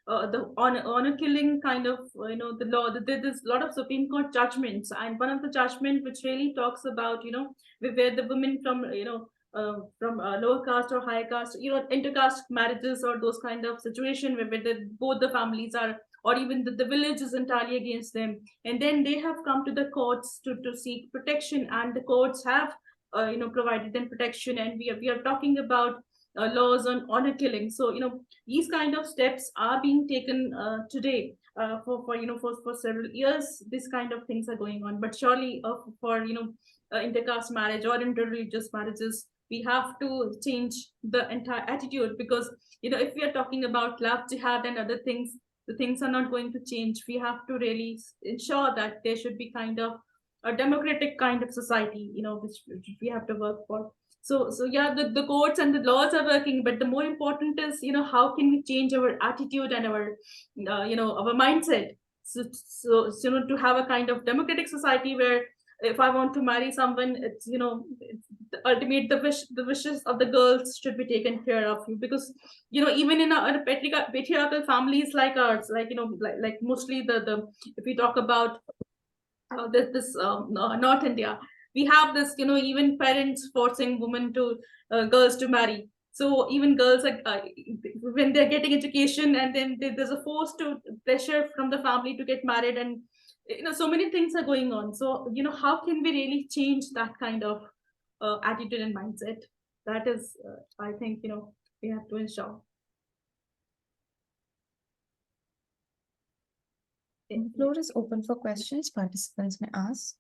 the honor killing kind of the law. There's a lot of Supreme Court judgments, and one of the judgment which really talks about where the women from from lower caste or higher caste, intercaste marriages or those kind of situation where both the families are, or even the village is entirely against them, and then they have come to the courts to seek protection, and the courts have provided them protection, and we are talking about laws on honor killing. So these kind of steps are being taken today for several years. This kind of things are going on, but surely for intercaste marriage or interreligious marriages, we have to change the entire attitude, because if we are talking about love jihad and other things, the things are not going to change. We have to really ensure that there should be kind of a democratic kind of society, which we have to work for. So yeah, the courts and the laws are working, but the more important is, how can we change our attitude and our, our mindset. So to have a kind of democratic society where if I want to marry someone, it's, ultimate the wishes of the girls should be taken care of, because, even in a patriarchal families like ours, like, like mostly the if we talk about this North India, we have this, even parents forcing women to girls to marry. So even girls when they're getting education, and then there's a force to pressure from the family to get married, and so many things are going on. So how can we really change that kind of attitude and mindset? That is, I think, we have to ensure. The floor is open for questions. Participants may ask.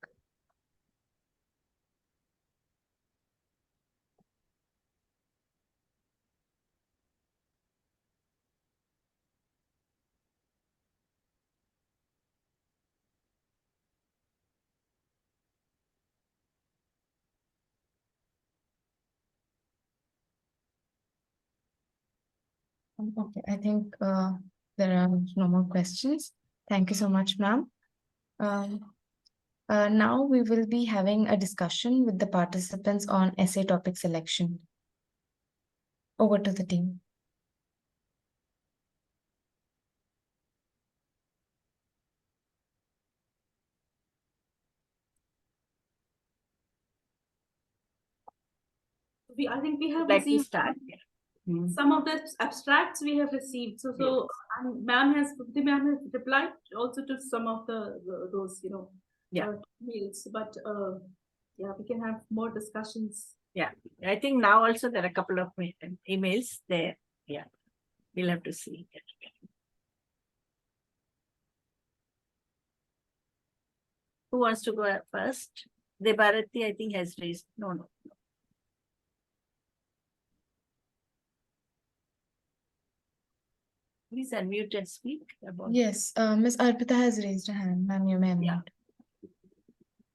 Okay, I think there are no more questions. Thank you so much, ma'am. Now we will be having a discussion with the participants on essay topic selection. Over to the team. I think we have Like to received start. some of the abstracts we have received. So ma'am has replied also to some of those mails, but yeah, we can have more discussions. Yeah, I think now also there are a couple of emails there. Yeah, we'll have to see. Who wants to go first? Debarati, I think, has raised. No. Please unmute and speak about. Yes, Ms. Arpita has raised her hand. Ma'am, you may unmute.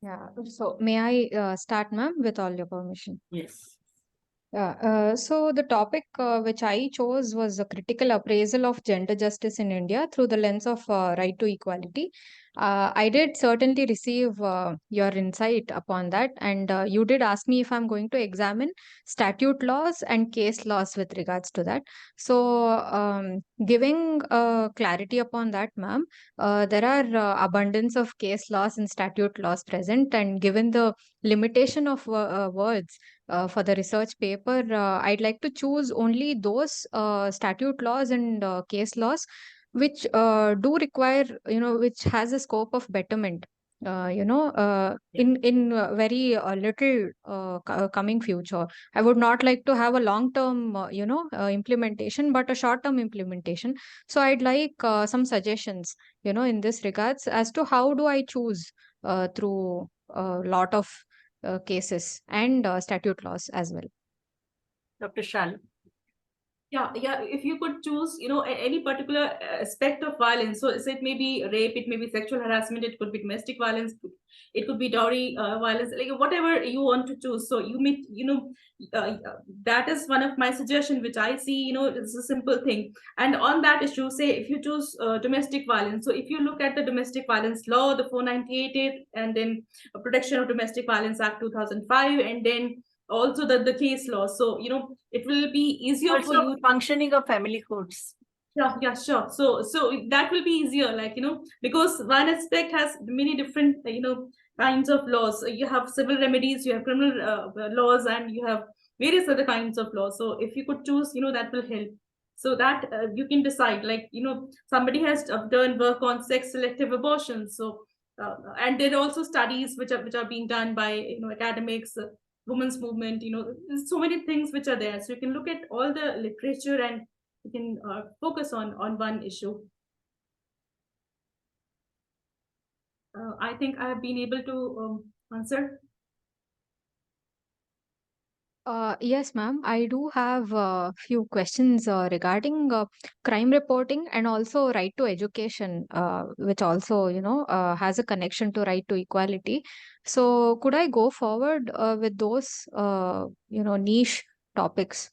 Yeah, so may I start, ma'am, with all your permission? Yes. So the topic which I chose was a critical appraisal of gender justice in India through the lens of right to equality. I did certainly receive your insight upon that, and you did ask me if I'm going to examine statute laws and case laws with regards to that. So, giving clarity upon that, ma'am, there are abundance of case laws and statute laws present, and given the limitation of words for the research paper, I'd like to choose only those statute laws and case laws which do require, which has a scope of betterment, in very little coming future. I would not like to have a long term, implementation, but a short term implementation. So I'd like some suggestions, in this regards, as to how do I choose through a lot of cases and statute laws as well. Dr. Shalu. Yeah, if you could choose, any particular aspect of violence, so it may be rape, it may be sexual harassment, it could be domestic violence, it could be dowry violence, like whatever you want to choose. So you may, that is one of my suggestions, which I see, it's a simple thing. And on that issue, say if you choose domestic violence, so if you look at the domestic violence law, the 498, and then Protection of Domestic Violence Act 2005, and then also the case law. So, it will be easier Also for you. functioning of family courts. Yeah, sure. So that will be easier, because one aspect has many different, kinds of laws. So you have civil remedies, you have criminal laws, and you have various other kinds of laws. So if you could choose, that will help. So that you can decide, somebody has done work on sex selective abortion. So, and there are also studies which are being done by, academics, women's movement, there's so many things which are there. So you can look at all the literature and you can focus on one issue. I think I have been able to answer. Yes, ma'am. I do have a few questions regarding crime reporting and also right to education, which also, has a connection to right to equality. So could I go forward with those, niche topics?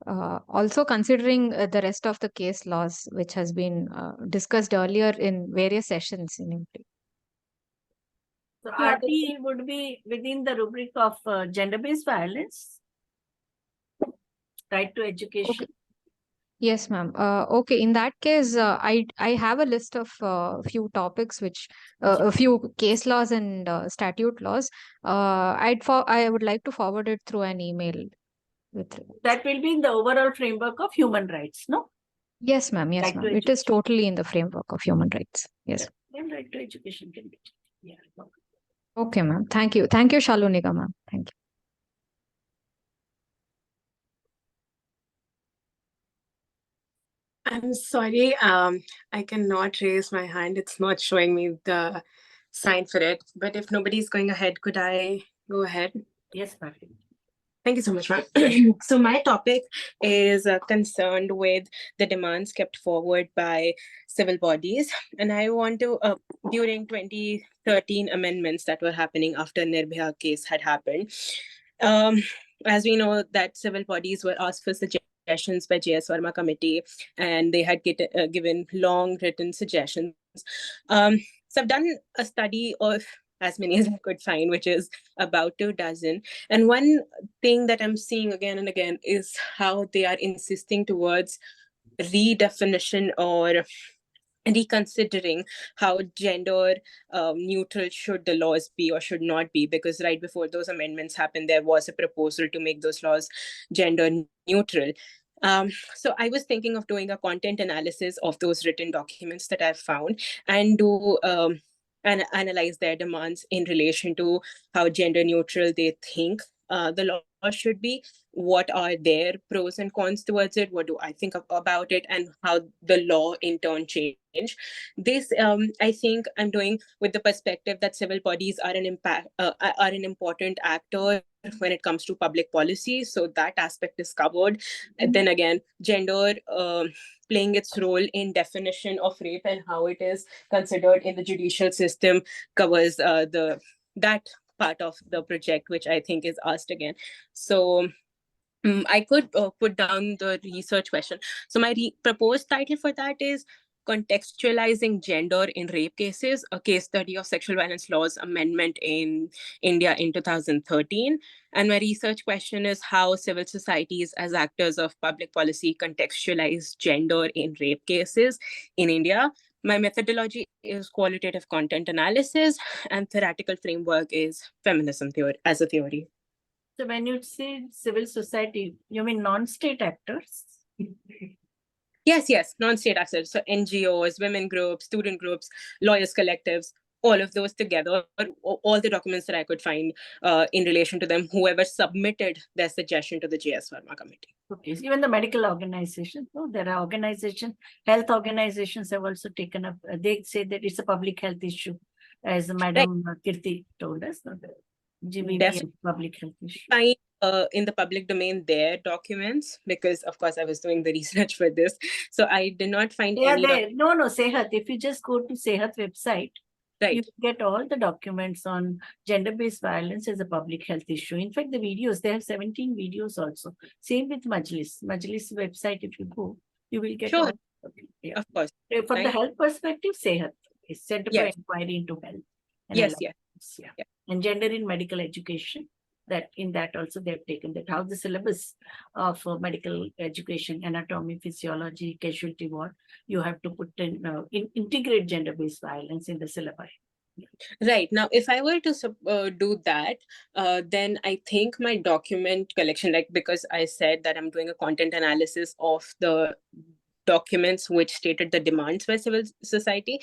Also considering the rest of the case laws, which has been discussed earlier in various sessions in IMPRI. So RT would be within the rubric of gender-based violence, right to education. Okay. Yes, ma'am. Okay, in that case, I have a list of few topics, which a few case laws and statute laws. I would like to forward it through an email. That will be in the overall framework of human rights, no? Yes, ma'am. Yes, Right ma'am. to It is totally in the framework of human rights. Yes. Then right to education can be. Yeah. Okay, ma'am. Thank you. Thank you, Shalu, Nigam, ma'am. Thank you. I'm sorry, I cannot raise my hand. It's not showing me the sign for it. But if nobody's going ahead, could I go ahead? Yes, perfect. Thank you so much, ma'am. So my topic is concerned with the demands kept forward by civil bodies. And I want to, during 2013 amendments that were happening after Nirbhaya case had happened, as we know that civil bodies were asked for suggestions by JS Verma committee, and they had given long written suggestions. So I've done a study of as many as I could find, which is about 24. And one thing that I'm seeing again and again is how they are insisting towards redefinition or reconsidering how gender neutral should the laws be or should not be, because right before those amendments happened, there was a proposal to make those laws gender neutral. So I was thinking of doing a content analysis of those written documents that I've found and do analyze their demands in relation to how gender neutral they think the law should be, what are their pros and cons towards it, what do I think about it, and how the law in turn change. This I think I'm doing with the perspective that civil bodies are an important actor when it comes to public policy, so that aspect is covered. And then again, gender playing its role in definition of rape and how it is considered in the judicial system covers that part of the project, which I think is asked again. So I could put down the research question. So my proposed title for that is Contextualizing Gender in Rape Cases, a case study of sexual violence laws amendment in India in 2013. And my research question is how civil societies as actors of public policy contextualize gender in rape cases in India. My methodology is qualitative content analysis, and theoretical framework is feminism theory as a theory. So when you say civil society, you mean non-state actors? Yes, non-state actors. So NGOs, women groups, student groups, lawyers collectives, all of those together, all the documents that I could find in relation to them, whoever submitted their suggestion to the JS Verma committee. Okay, so even the medical organizations, no, there are organizations, health organizations have also taken up, they say that it's a public health issue, as Madam Keerthi told us, no, the GBV is public health issue. Find in the public domain their documents, because of course I was doing the research for this, so I did not find any. No, Sehat. If you just go to Sehat website, you get all the documents on gender-based violence as a public health issue. In fact, the videos, they have 17 videos also. Same with Majlis. Majlis website, if you go, you will get all. Of course. For the health perspective, Sehat is Center for Inquiry into Health. And and gender in medical education. That in that also they have taken that how the syllabus of medical education, anatomy, physiology, casualty ward, you have to put in, integrate gender-based violence in the syllabi. Right. Now, if I were to do that, then I think my document collection, like, because I said that I'm doing a content analysis of the documents which stated the demands by civil society.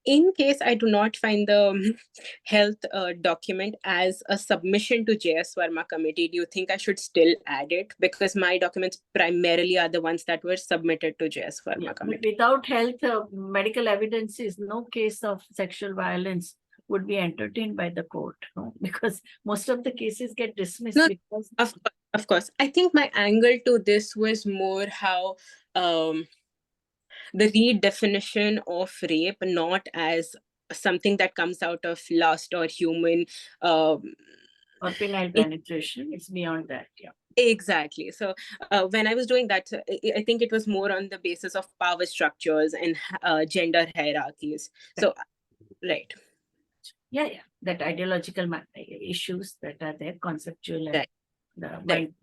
In case I do not find the health document as a submission to JS Verma committee, do you think I should still add it? Because my documents primarily are the ones that were submitted to JS Verma committee. Without health, medical evidence is no case of sexual violence would be entertained by the court, no? Because most of the cases get dismissed. No, because of course. I think my angle to this was more how the redefinition of rape, not as something that comes out of lust or human or penile penetration. It's beyond that. Yeah. Exactly. So when I was doing that, I think it was more on the basis of power structures and gender hierarchies. So, right. Yeah. That ideological issues that are there, conceptual and the mind.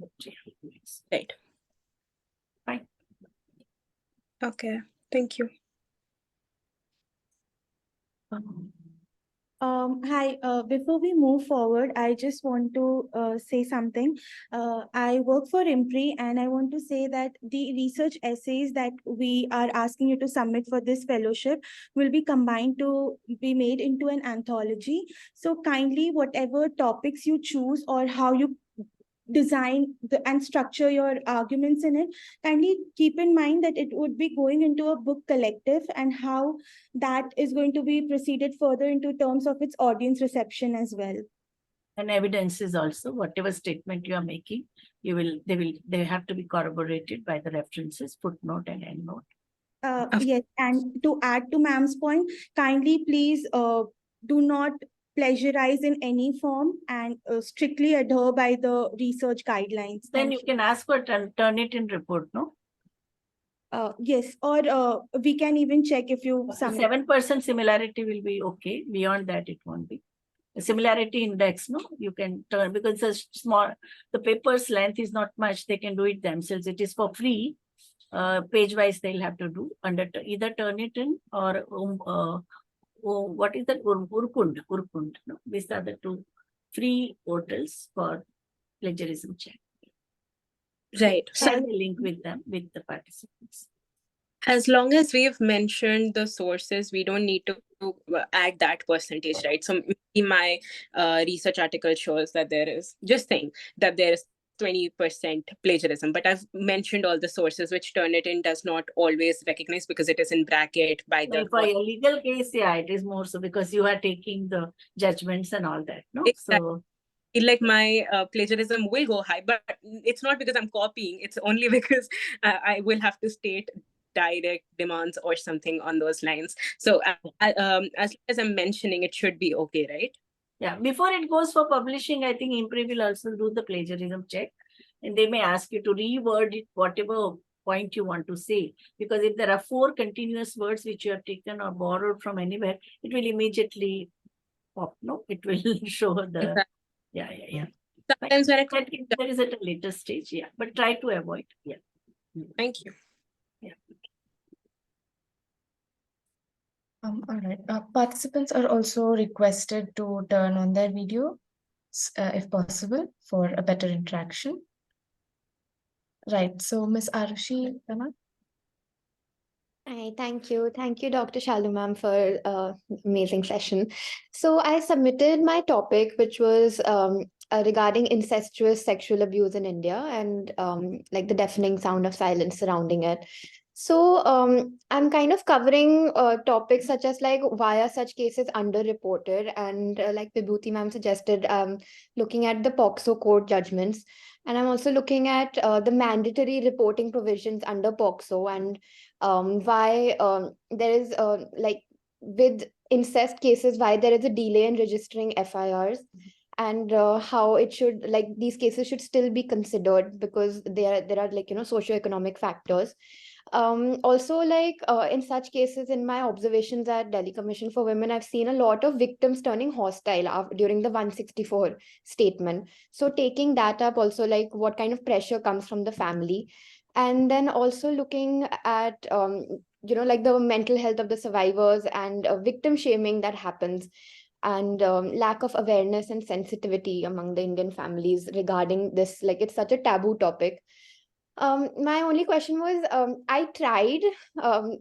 Right. Fine. Okay. Thank you. Hi, before we move forward, I just want to say something. I work for IMPRI, and I want to say that the research essays that we are asking you to submit for this fellowship will be combined to be made into an anthology. So kindly, whatever topics you choose or how you design and structure your arguments in it, kindly keep in mind that it would be going into a book collective and how that is going to be proceeded further into terms of its audience reception as well. And evidence is also whatever statement you are making, they have to be corroborated by the references, footnote and endnote. Yes, and to add to ma'am's point, kindly please do not plagiarize in any form and strictly adhere by the research guidelines. Then you can ask for turn it in report, no? Yes, or we can even check if you... 7% similarity will be okay. Beyond that, it won't be. A similarity index, no? You can turn, because it's small, the paper's length is not much. They can do it themselves. It is for free. Page-wise, they'll have to do. Either turn it in or... what is that? Urkund. No? These are the two free portals for plagiarism check. Right. Share the link with them, with the participants. As long as we've mentioned the sources, we don't need to add that percentage, right? So my research article shows that there is, just saying that there is 20% plagiarism, but I've mentioned all the sources, which Turnitin does not always recognize because it is in bracket by the... For your legal case, yeah, it is more so because you are taking the judgments and all that, no? Exactly. So like my plagiarism will go high, but it's not because I'm copying. It's only because I will have to state direct demands or something on those lines. So as long as I'm mentioning, it should be okay, right? Yeah, before it goes for publishing, I think IMPRI will also do the plagiarism check, and they may ask you to reword it, whatever point you want to say. Because if there are 4 continuous words which you have taken or borrowed from anywhere, it will immediately pop, no? It will show the... Yeah. Sometimes when there is at a later stage, yeah. But try to avoid, yeah. Thank you. Yeah. All right. Participants are also requested to turn on their video, if possible, for a better interaction. Right. So, Miss Arushi, Hi, thank you. Thank you, Dr. Shalu ma'am, for amazing session. So I submitted my topic, which was regarding incestuous sexual abuse in India and like the deafening sound of silence surrounding it. So I'm kind of covering topics such as like why are such cases underreported, and like Vibhuti ma'am suggested, looking at the POCSO court judgments, and I'm also looking at the mandatory reporting provisions under POCSO and why there is like with incest cases, why there is a delay in registering FIRs, and how it should, like, these cases should still be considered because there are like, you know, socioeconomic factors. Also, like in such cases, in my observations at Delhi Commission for Women, I've seen a lot of victims turning hostile during the 164 statement. So taking that up, also like what kind of pressure comes from the family, and then also looking at you know, like the mental health of the survivors and victim shaming that happens, and lack of awareness and sensitivity among the Indian families regarding this, like it's such a taboo topic. My only question was, I tried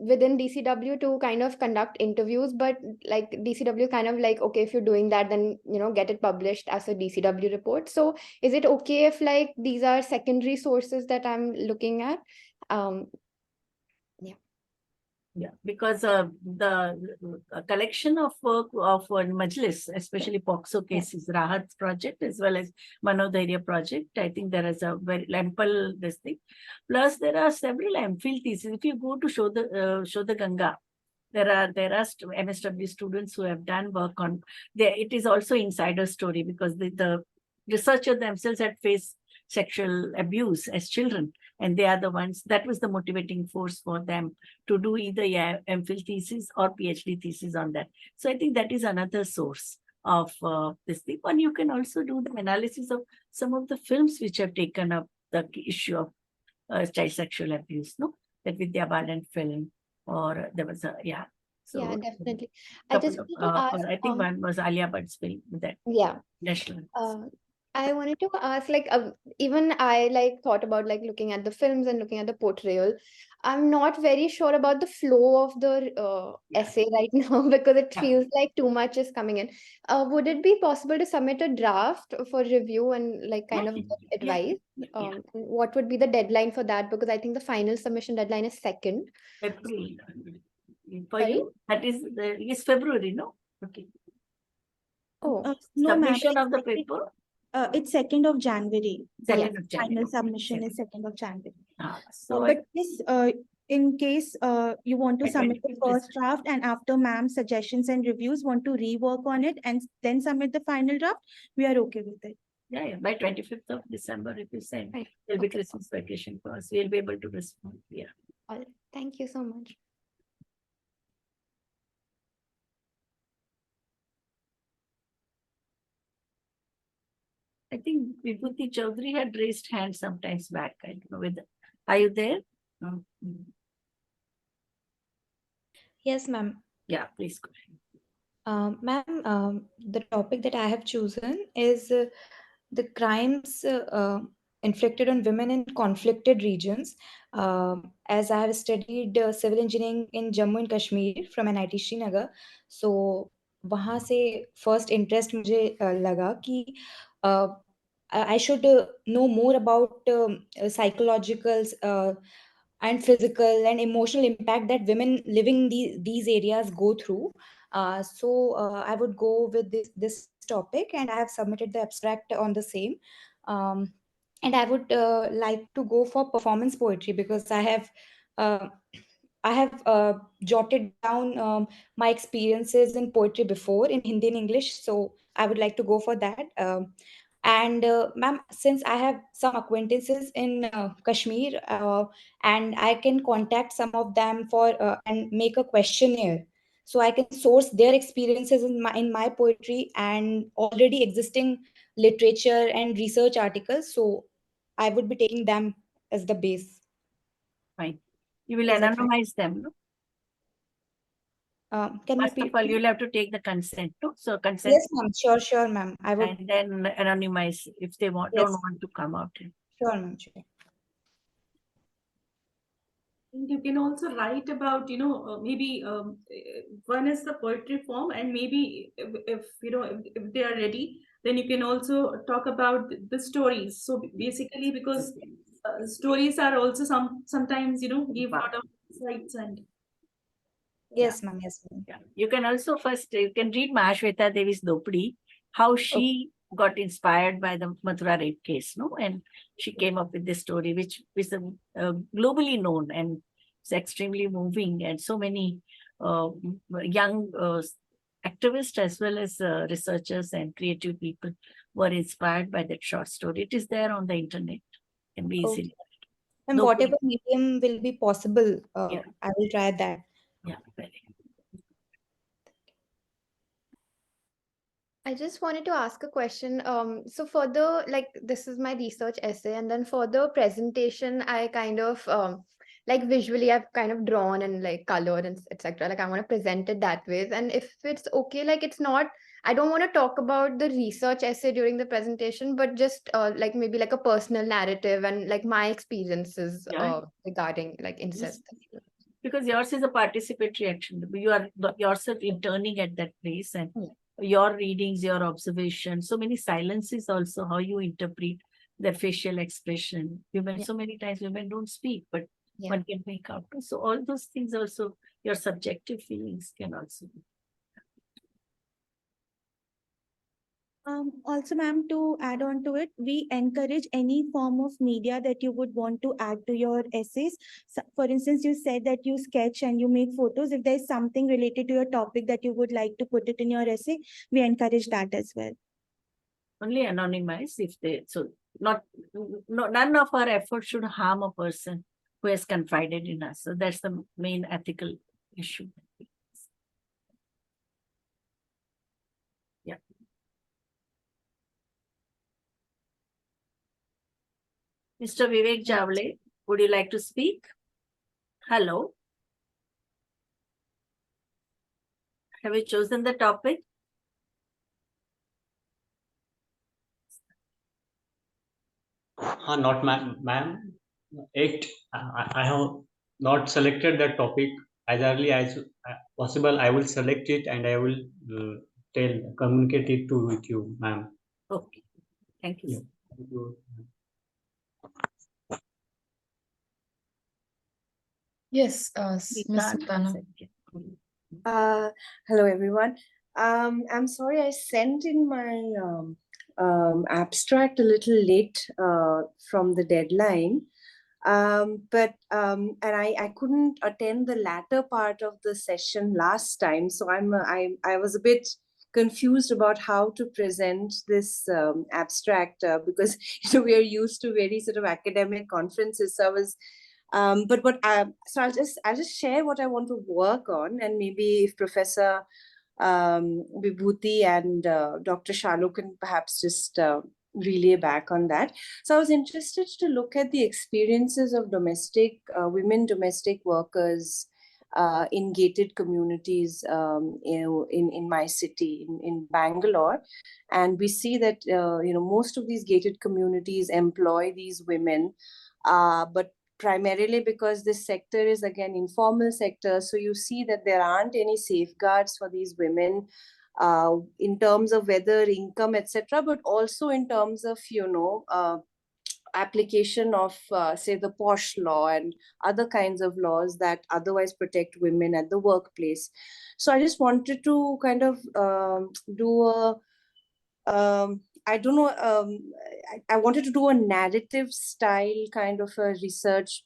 within DCW to kind of conduct interviews, but like DCW kind of like, okay, if you're doing that, then, you know, get it published as a DCW report. So is it okay if like these are secondary sources that I'm looking at? Yeah. Yeah, because the collection of work of Majlis, especially POCSO cases, Rahat's project as well as Manodhairya project, I think there is a very ample this thing. Plus, there are several MPhil theses. If you go to show the Ganga, there are MSW students who have done work on there. It is also insider story because the researchers themselves had faced sexual abuse as children, and they are the ones that was the motivating force for them to do either MPhil thesis or PhD thesis on that. So I think that is another source of this thing. And you can also do the analysis of some of the films which have taken up the issue of child sexual abuse, no? That Vidya Balan film, or there was a, yeah. So yeah, definitely. I just wanted to ask, I think one was Alia Bhatt's film with that. yeah. National. I wanted to ask, like, even I like thought about like looking at the films and looking at the portrayal. I'm not very sure about the flow of the essay right now because it feels like too much is coming in. Would it be possible to submit a draft for review and like kind of get advice? What would be the deadline for that? Because I think the final submission deadline is 2nd April. For Sorry? you, that is February, no? Okay. Oh, no, ma'am. Submission of the paper. It's 2nd of January. The 2nd of January. final submission is 2nd of January. So but this, in case you want to submit the first draft and after ma'am's suggestions and reviews want to rework on it and then submit the final draft, we are okay with it. Yeah, by 25th of December, if you send, there'll be Christmas vacation for us. We'll be able to respond. Yeah. all right. Thank you so much. I think Vibhuti Chaudhary had raised hand sometimes back. I don't know whether, are you there? No. Yes, ma'am. Yeah, please go ahead. Ma'am, the topic that I have chosen is the crimes inflicted on women in conflicted regions. As I have studied civil engineering in Jammu and Kashmir from NIT Srinagar, so वहाँ से first interest मुझे लगा कि I should know more about psychological and physical and emotional impact that women living these areas go through. So I would go with this topic, and I have submitted the abstract on the same. And I would like to go for performance poetry because I have jotted down my experiences in poetry before in Hindi and English, so I would like to go for that. And ma'am, since I have some acquaintances in Kashmir, and I can contact some of them for and make a questionnaire, so I can source their experiences in my poetry and already existing literature and research articles. So I would be taking them as the base. Fine. You will Is that fine? anonymize them, no? Can you First of repeat? all, you'll have to take the consent too. So consent. Yes, ma'am. Sure, ma'am. I would. And then anonymize if they don't want to come out. Sure, ma'am. Sure. And you can also write about, maybe one is the poetry form, and maybe if if they are ready, then you can also talk about the stories. So basically, because stories are also sometimes give a lot of insights and. Yes, ma'am. Yes, ma'am. Yeah. You can also you can read Mahashweta Devi's Dopadi, how she got inspired by the Mathura rape case, no? And she came up with this story, which is globally known, and it's extremely moving. And so many young activists as well as researchers and creative people were inspired by that short story. It is there on the internet. Can be easily. And whatever medium will be possible, Yeah. I will try that. Yeah, very. I just wanted to ask a question. So for the, like, this is my research essay, and then for the presentation, I kind of like visually I've kind of drawn and like colored and etc. Like I want to present it that way. And if it's okay, like it's not, I don't want to talk about the research essay during the presentation, but just like maybe like a personal narrative and like my experiences regarding like incest. Because yours is a participatory action. You are yourself interning at that place, and your readings, your observations, so many silences also, how you interpret their facial expression. Women, so many times women don't speak, but one can make out. So all those things also, your subjective feelings can also be. Also, ma'am, to add on to it, we encourage any form of media that you would want to add to your essays. So, for instance, you said that you sketch and you make photos. If there's something related to your topic that you would like to put it in your essay, we encourage that as well. Only anonymize if they, so none of our efforts should harm a person who has confided in us. So that's the main ethical issue. Yeah. Mr. Vivek Javle, would you like to speak? Hello. Have you chosen the topic? Not ma'am. I have not selected that topic. As early as possible, I will select it and I will communicate it with you, ma'am. Okay. Thank you. Yeah. Thank you. Yes, Ms. Sultana. Hello, everyone. I'm sorry I sent in my abstract a little late from the deadline. But I couldn't attend the latter part of the session last time, so I was a bit confused about how to present this abstract because we are used to very sort of academic conferences. So I was, so I'll just share what I want to work on, and maybe if Professor Vibhuti and Dr. Shalu can perhaps just relay back on that. So I was interested to look at the experiences of women domestic workers in gated communities in my city, in Bangalore. And we see that, most of these gated communities employ these women, but primarily because this sector is, again, informal sector. So you see that there aren't any safeguards for these women in terms of whether income, etc., but also in terms of, application of, say, the POSH law and other kinds of laws that otherwise protect women at the workplace. So I just wanted to kind of do a, I don't know, I wanted to do a narrative style kind of a research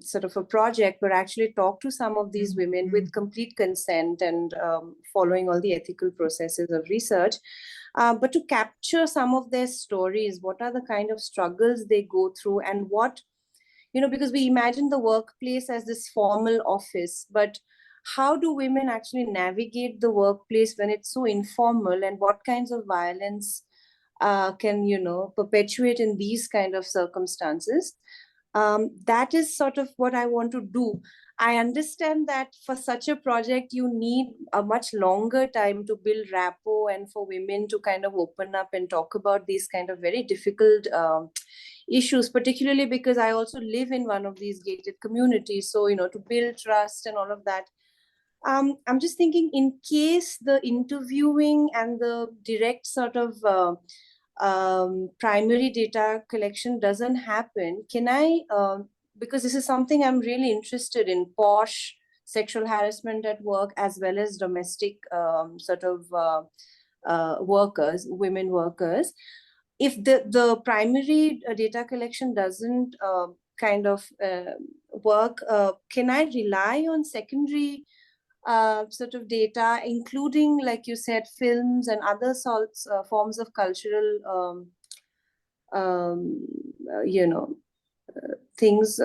sort of a project, but actually talk to some of these women with complete consent and following all the ethical processes of research. But to capture some of their stories, what are the kind of struggles they go through, and what, because we imagine the workplace as this formal office, but how do women actually navigate the workplace when it's so informal, and what kinds of violence can, perpetuate in these kind of circumstances? That is sort of what I want to do. I understand that for such a project, you need a much longer time to build rapport and for women to kind of open up and talk about these kind of very difficult issues, particularly because I also live in one of these gated communities. So, to build trust and all of that. I'm just thinking, in case the interviewing and the direct sort of primary data collection doesn't happen, can I, because this is something I'm really interested in, POSH, sexual harassment at work, as well as domestic sort of workers, women workers. If the primary data collection doesn't kind of work, can I rely on secondary sort of data, including, like you said, films and other sorts forms of cultural, things,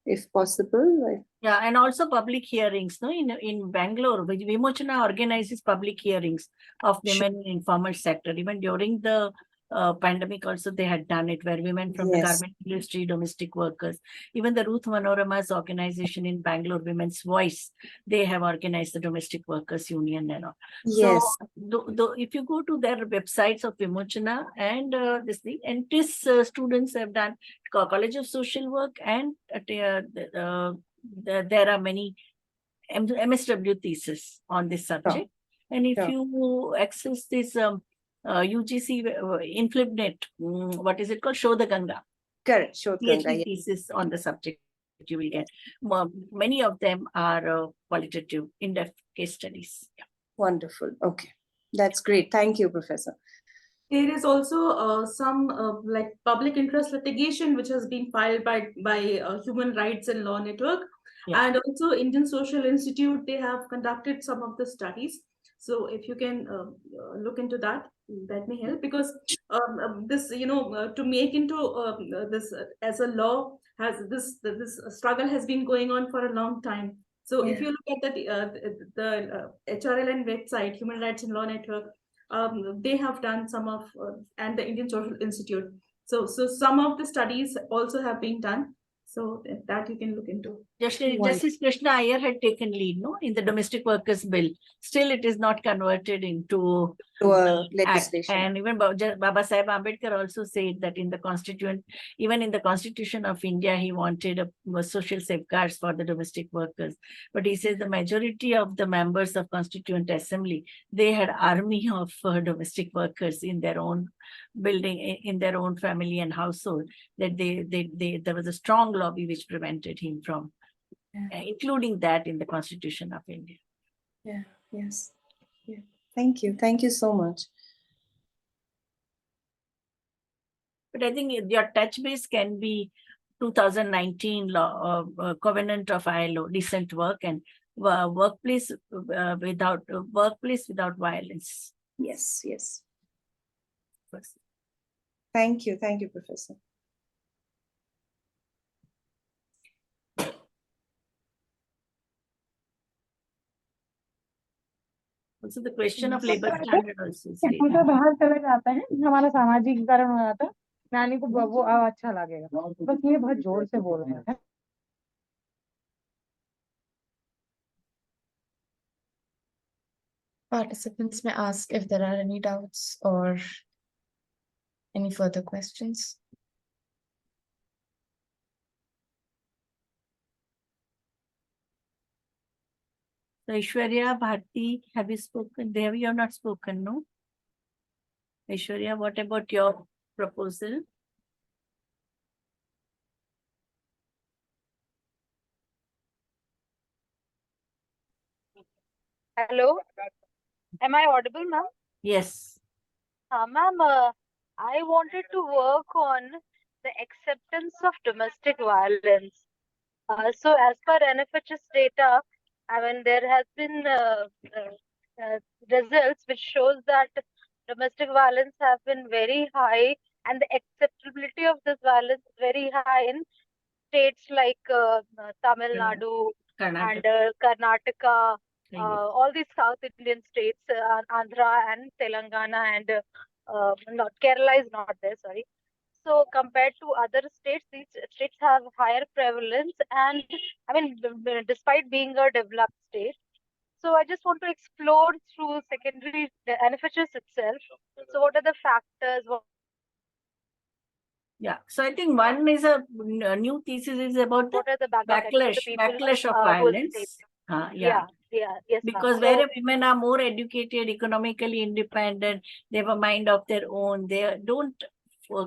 if possible? Yeah, and also public hearings. No, in Bangalore, Vimochana organizes public hearings of women in informal sector. Even during the pandemic, also they had done it, where women from the garment industry, domestic workers, even the Ruth Manorama's organization in Bangalore, Women's Voice, they have organized the domestic workers union and all. Yes. So if you go to their websites of Vimochana and this thing, and this students have done College of Social Work, and there are many MSW thesis on this subject. And if you access this UGC InflipNet, what is it called? Show the Ganga. Correct, Show the Ganga. Thesis on the subject you will get. Many of them are qualitative, in-depth case studies. Yeah. Wonderful. Okay, that's great. Thank you, Professor. There is also some like public interest litigation which has been filed by Human Rights and Law Network, and also Indian Social Institute. They have conducted some of the studies. So if you can look into that, that may help, because this, to make into this as a law, has this struggle has been going on for a long time. So if you look at the HRLN website, Human Rights and Law Network, they have done some of, and the Indian Social Institute. So some of the studies also have been done. So that you can look into. Justice Krishna Iyer had taken lead, no, in the domestic workers bill. Still, it is not converted into legislation. And even Baba Saheb Ambedkar also said that in the even in the Constitution of India, he wanted social safeguards for the domestic workers. But he says the majority of the members of Constituent Assembly, they had army of domestic workers in their own building, in their own family and household, that there was a strong lobby which prevented him from including that in the Constitution of India. Yeah, yes. Yeah. Thank you. Thank you so much. But I think your touch base can be 2019 law, Covenant of ILO, decent work, and workplace without violence. Yes, yes. Thank you, Professor. Also, the question of labor standard also is raised. बाहर चले जाते हैं, हमारा सामाजिकरण हो जाता है, नानी को वो अच्छा लगेगा, बस ये बहुत जोर से बोल रहे हैं. Participants may ask if there are any doubts or any further questions. So Aishwarya, Bharti, have you spoken? You have not spoken, no? Aishwarya, what about your proposal? Hello, am I audible, ma'am? Yes. Ma'am, I wanted to work on the acceptance of domestic violence. So as per NFHS data, I mean, there has been results which shows that domestic violence have been very high, and the acceptability of this violence is very high in states like Tamil Nadu and Karnataka, all these South Indian states, Andhra and Telangana, and not Kerala is not there, sorry. So compared to other states, these states have higher prevalence, and I mean, despite being a developed state. So I just want to explore through secondary NFHS itself. So what are the factors? Yeah, so I think one is a new thesis is about the What are the backlash backlash of who violence. yes, Because ma'am. where women are more educated, economically independent, they have a mind of their own. They don't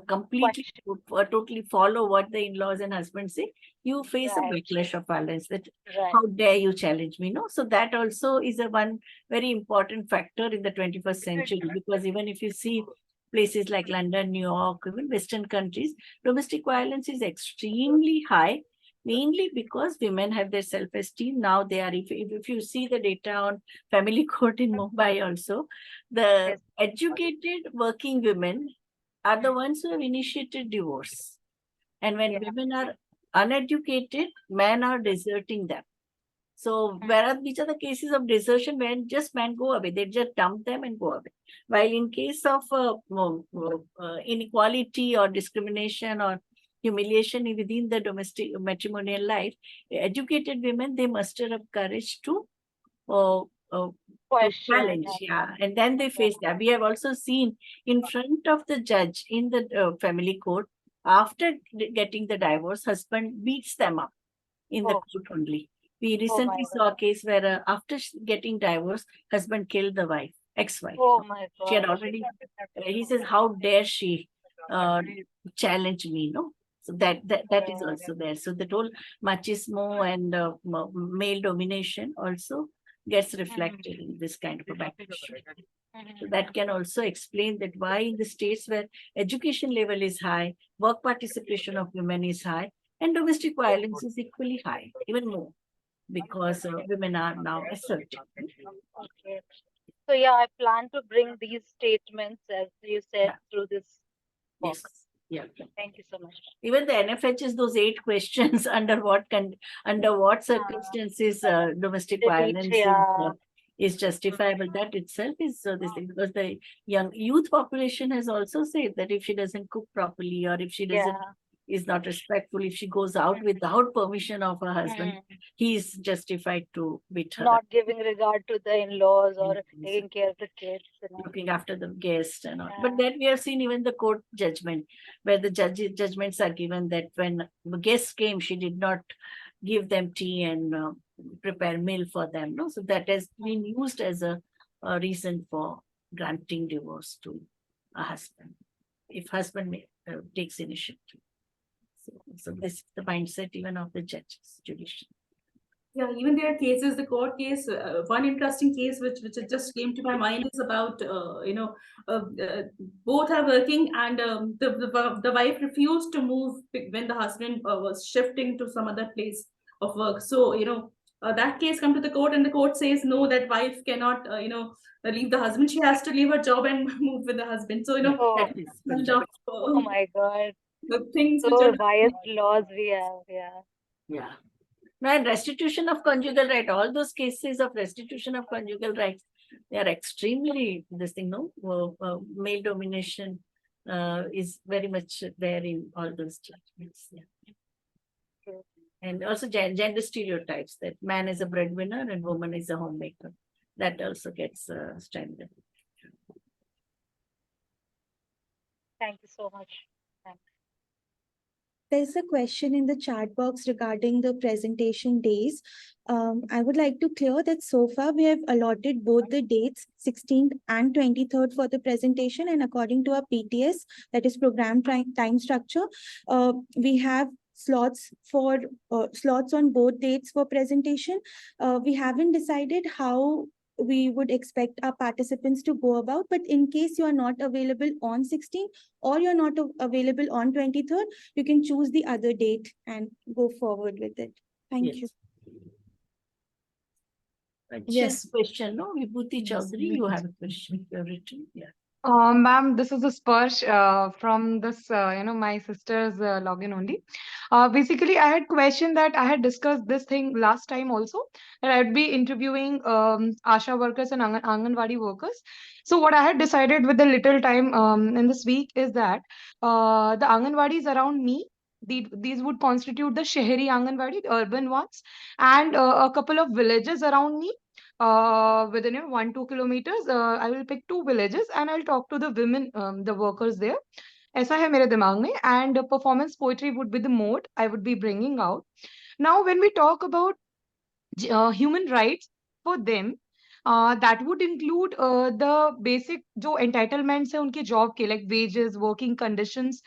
completely totally follow what the in-laws and husbands say. You face a backlash of violence. That how dare you challenge me? No, so that also is a one very important factor in the 21st century. Because even if you see places like London, New York, even Western countries, domestic violence is extremely high, mainly because women have their self-esteem. Now they are, if you see the data on family court in Mumbai also, the educated working women are the ones who have initiated divorce. And when women are uneducated, men are deserting them. So whereas which are the cases of desertion when just men go away, they just dump them and go away. While in case of inequality or discrimination or humiliation within the domestic matrimonial life, educated women, they muster up courage to challenge, and then they face that. We have also seen in front of the judge in the family court, after getting the divorce, husband beats them up in the court only. We recently saw a case where after getting divorced, husband killed the wife, ex-wife. Oh my God. She had already, he says, how dare she challenge me, no? So that is also there. So the whole machismo and male domination also gets reflected in this kind of a backlash. So that can also explain that why in the states where education level is high, work participation of women is high, and domestic violence is equally high, even more, because women are now assertive. Okay. So yeah, I plan to bring these statements, as you said, through this book. Yes. Yeah. Thank you so much. Even the NFHS, those 8 questions under what circumstances domestic violence is justifiable. That itself is this thing, because the young youth population has also said that if she doesn't cook properly, or if she doesn't is not respectful, if she goes out without permission of her husband, he is justified to beat her. Not giving regard to the in-laws or taking care of the kids. Looking after the guests and all. But then we have seen even the court judgment, where the judgments are given that when the guests came, she did not give them tea and prepare meal for them. No, so that has been used as a reason for granting divorce to a husband, if husband takes initiative. So this is the mindset even of the judges, judiciary. Yeah, even there are cases, the court case, one interesting case which just came to my mind is about, both are working, and the wife refused to move when the husband was shifting to some other place of work. So, that case come to the court, and the court says, no, that wife cannot, leave the husband. She has to leave her job and move with the husband. So, Oh my God. The things so which are biased laws we have, Yeah. Now, and restitution of conjugal right, all those cases of restitution of conjugal rights, they are extremely, this thing, no? Male domination is very much there in all those judgments. Yeah. And also gender stereotypes, that man is a breadwinner and woman is a homemaker. That also gets strengthened. Thank you so much. Thanks. There's a question in the chat box regarding the presentation days. I would like to clear that so far we have allotted both the dates, 16th and 23rd, for the presentation, and according to our PTS, that is program time structure, we have slots on both dates for presentation. We haven't decided how we would expect our participants to go about, but in case you are not available on 16th or you're not available on 23rd, you can choose the other date and go forward with it. Thank you. Yes. Question, no? Vibhuti Chaudhary, you have a question. You have written. Yeah. Ma'am, this is a Sparsh from this, my sister's login only. Basically, I had questioned that I had discussed this thing last time also, that I'd be interviewing ASHA workers and Anganwadi workers. So what I had decided with the little time in this week is that the Anganwadis around me, these would constitute the Shehri Anganwadi, the urban ones, and a couple of villages around me within 1-2 kilometers. I will pick 2 villages and I'll talk to the women, the workers there. ऐसा है मेरे दिमाग में, and performance poetry would be the mode I would be bringing out. Now, when we talk about human rights for them, that would include the basic जो entitlements है उनके job के, like wages, working conditions.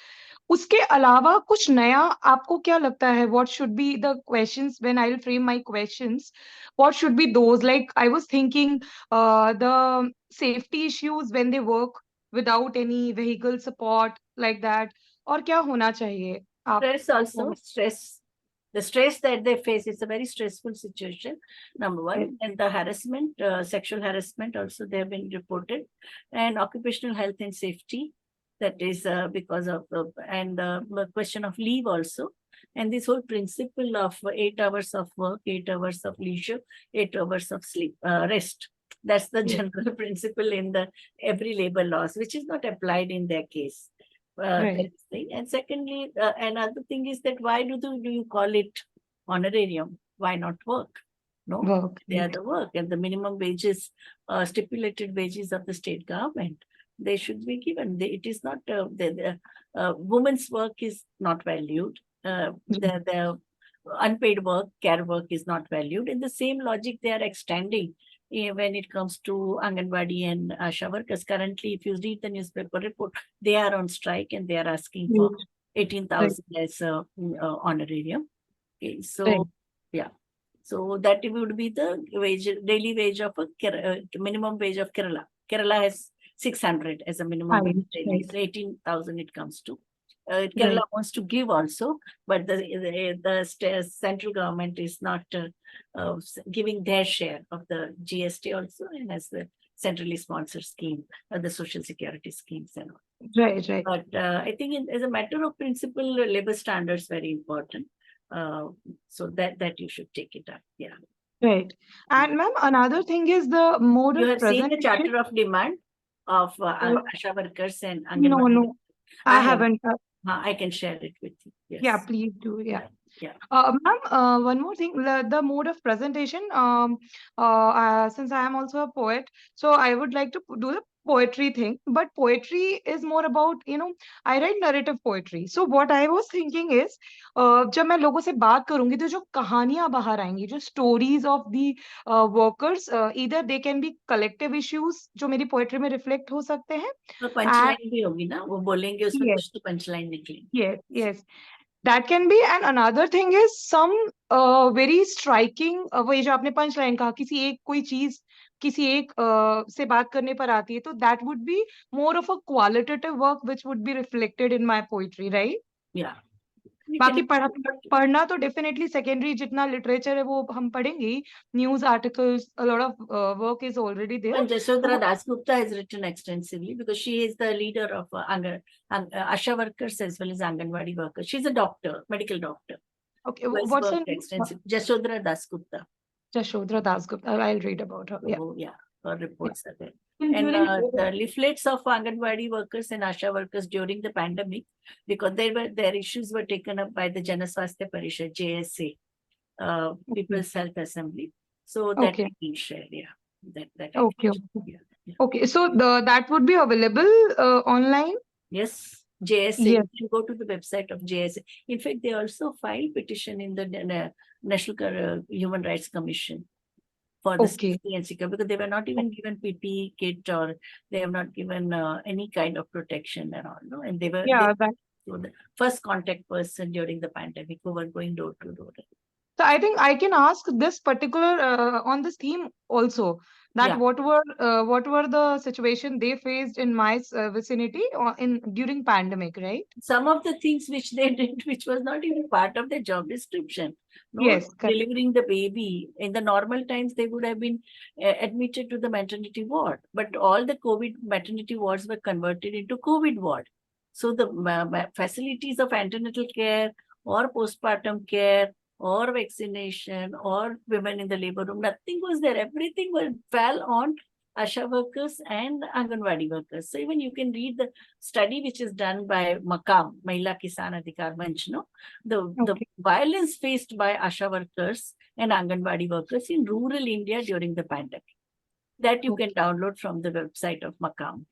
उसके अलावा कुछ नया आपको क्या लगता है? What should be the questions when I'll frame my questions? What should be those? Like I was thinking the safety issues when they work without any vehicle support like that. और क्या होना चाहिए? Stress also, stress. The stress that they face is a very stressful situation, number one. And the harassment, sexual harassment also they have been reported. And occupational health and safety, that is because of, and the question of leave also. And this whole principle of 8 hours of work, 8 hours of leisure, 8 hours of sleep, rest. That's the general principle in the every labor laws, which is not applied in their case. And secondly, another thing is that why do you call it honorarium? Why not work? No, work. They are the work, and the minimum wages, stipulated wages of the state government, they should be given. It is not the women's work is not valued. The unpaid work, care work is not valued. In the same logic, they are extending when it comes to Anganwadi and ASHA workers. Currently, if you read the newspaper report, they are on strike and they are asking for 18,000 as honorarium. Okay, so yeah, so that would be the wage, daily wage of a minimum wage of Kerala. Kerala has 600 as a minimum wage daily, so 18,000 it comes to. Kerala wants to give also, but the central government is not giving their share of the GST also, and as the centrally sponsored scheme, the social security schemes and all. Right. But I think as a matter of principle, labor standards very important. So that you should take it up. Yeah. Right. And ma'am, another thing is the mode You of have seen the presentation. charter of demand of ASHA workers and No, I haven't. I can share it with you. Yes. Yeah, please do. Yeah. Yeah. Ma'am, one more thing, the mode of presentation. Since I am also a poet, so I would like to do the poetry thing. But poetry is more about, I write narrative poetry. So what I was thinking is, जब मैं लोगों से बात करूंगी तो जो कहानियां बाहर आएंगी, जो stories of the workers, either they can be collective issues जो मेरी poetry में reflect हो सकते हैं. तो पंचलाइन भी होगी ना, वो बोलेंगे उसमें कुछ तो पंचलाइन निकलेंगी. Yes. That can be, and another thing is some very striking, वही जो आपने पंचलाइन कहा, किसी एक कोई चीज किसी एक से बात करने पर आती है, तो that would be more of a qualitative work which would be reflected in my poetry, right? Yeah. बाकी पढ़ना तो डेफिनेटली सेकेंडरी, जितना लिटरेचर है वो हम पढ़ेंगे, news articles, a lot of work is already there. And Jashodhara Dasgupta has written extensively because she is the leader of ASHA workers as well as Anganwadi workers. She's a doctor, medical doctor. Okay, what's her name? Jashodhara Dasgupta. Jashodhara Dasgupta. I'll read about her. Yeah. Oh, yeah. Her reports are there. And the leaflets of Anganwadi workers and ASHA workers during the pandemic, because their issues were taken up by the Janaswastya Parishad, JSA, People's Health Assembly. So that we can share, yeah. Okay, so that would be available online? Yes, JSA. Yes. You go to the website of JSA. In fact, they also filed petition in the National Human Rights Commission for the safety and security, because they were not even given PPE kit, or they have not given any kind of protection and all. No? And they were the first contact person during the pandemic who were going door to door. So I think I can ask this particular on this theme also. that Yeah. what were the situation they faced in my vicinity or during pandemic, right? Some of the things which they did, which was not even part of their job description. No, Yes, correct. delivering the baby. In the normal times, they would have been admitted to the maternity ward, but all the COVID maternity wards were converted into COVID ward. So the facilities of antenatal care or postpartum care or vaccination or women in the labor room, nothing was there. Everything fell on Asha workers and Anganwadi workers. So even you can read the study which is done by Makam, Mahila Kisan Adhikar Manch, no? The violence faced by Asha workers and Anganwadi workers in rural India during the pandemic. That you can download from the website of Makam.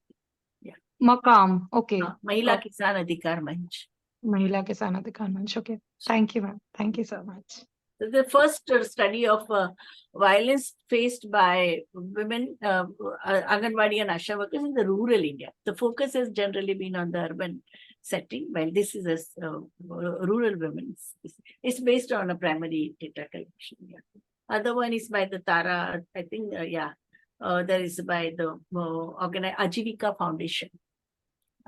Yeah. Makam, okay. Mahila Kisan Adhikar Manch. Mahila Kisan Adhikar Manch, okay. Thank you, ma'am. Thank you so much. The first study of violence faced by women, Anganwadi and Asha workers in the rural India. The focus has generally been on the urban setting, while this is a rural women. It's based on a primary data collection. Yeah. Other one is by the Tara, I think, there is by the Ajivika Foundation.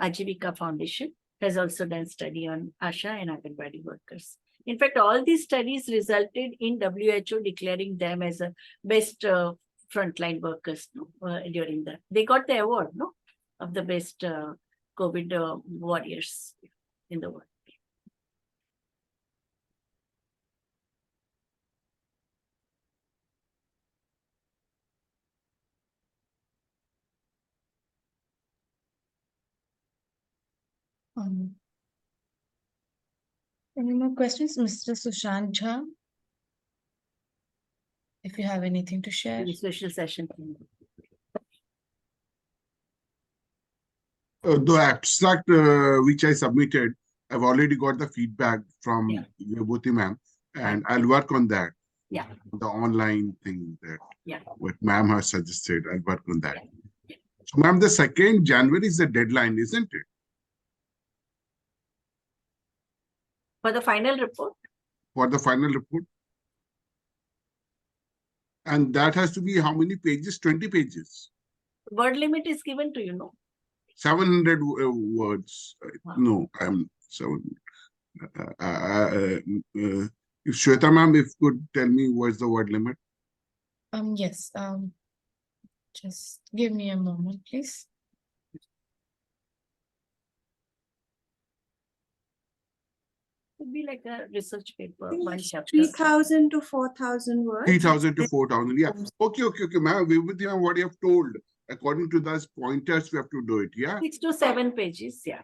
Ajivika Foundation has also done study on Asha and Anganwadi workers. In fact, all these studies resulted in WHO declaring them as a best frontline workers during that. They got the award, no, of the best COVID warriors in the world. Any more questions, Mr. Sushant Jha? If you have anything to share. The special session. The abstract which I submitted, I've already got the feedback from Vibhuti ma'am, and I'll work on that. Yeah. The online thing that what ma'am has suggested, I'll work on that. So ma'am, the 2nd January is the deadline, isn't it? For the final report? For the final report. And that has to be how many pages? 20 pages. Word limit is given to you, no? 700 words. No, I'm 7. If Shweta ma'am, if could tell me what's the word limit? Yes. Just give me a moment, please. Could be like a research paper, one chapter. 3,000 to 4,000 words. 3,000 to 4,000. Yeah. Okay, ma'am. Vibhuti ma'am, what you have told, according to those pointers, we have to do it. Yeah. 6 to 7 pages. Yeah.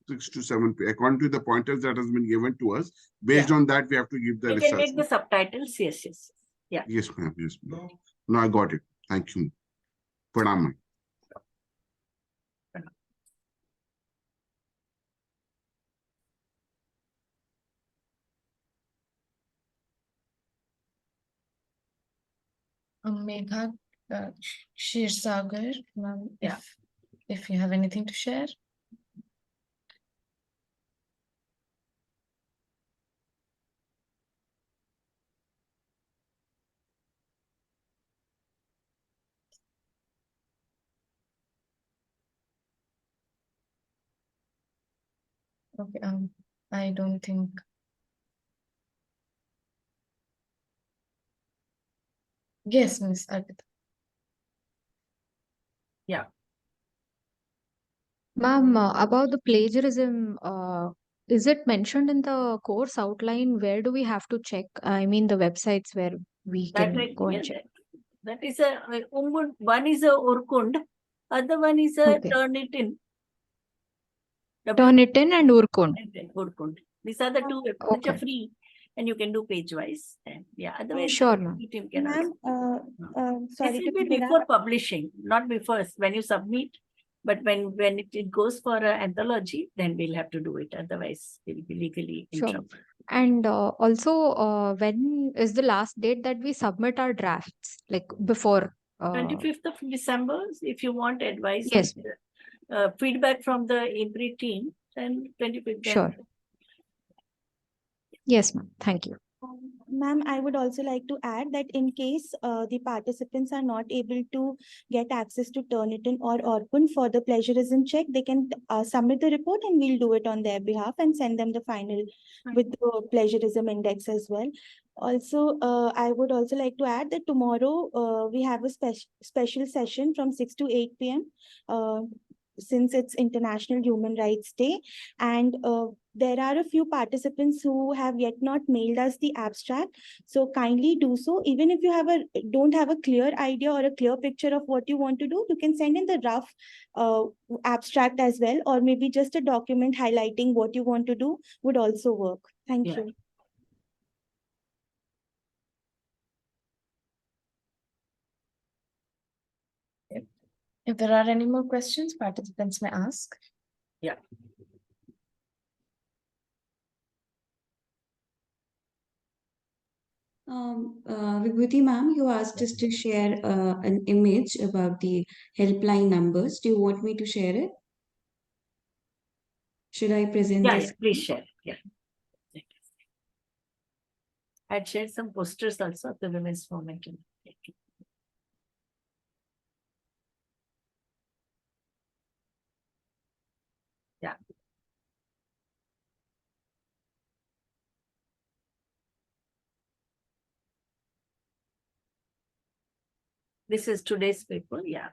6 to 7 pages. According to the pointers that has been given to us, based on that, we have to give the We research. can make the subtitles. Yes. Yeah. Yes, ma'am. Yes, ma'am. No, I got it. Thank you. Pranam. Megha Shirsagar, ma'am, if you have anything to share. Okay, I don't think. Yes, Miss Arpita. Yeah. Ma'am, about the plagiarism, is it mentioned in the course outline? Where do we have to check? I mean, the websites where we can go and check. That is a one is a Urkund, other one is a Turnitin. Turnitin and Urkund. These are the two websites which are free, and you can do page wise. And otherwise, sure, ma'am. Sorry, this will be before publishing, not before when you submit. But when it goes for an anthology, then we'll have to do it. Otherwise, we'll be legally in trouble. And also, when is the last date that we submit our drafts? Like before? 25th of December, if you want advice, yes. Feedback from the IMPRI team, then 25th. Sure. Yes, ma'am. Thank you. Ma'am, I would also like to add that in case the participants are not able to get access to Turnitin or Orphan for the plagiarism check, they can submit the report and we'll do it on their behalf and send them the final with the plagiarism index as well. Also, I would also like to add that tomorrow we have a special session from 6 to 8 p.m. Since it's International Human Rights Day, and there are a few participants who have yet not mailed us the abstract. So kindly do so. Even if you don't have a clear idea or a clear picture of what you want to do, you can send in the rough abstract as well, or maybe just a document highlighting what you want to do would also work. Thank you. If there are any more questions, participants may ask. Yeah. Vibhuti ma'am, you asked us to share an image about the helpline numbers. Do you want me to share it? Should I present Yeah, this? yeah, please share. Yeah. I'd shared some posters also of the women's movement. Yeah. This is today's paper. Yeah.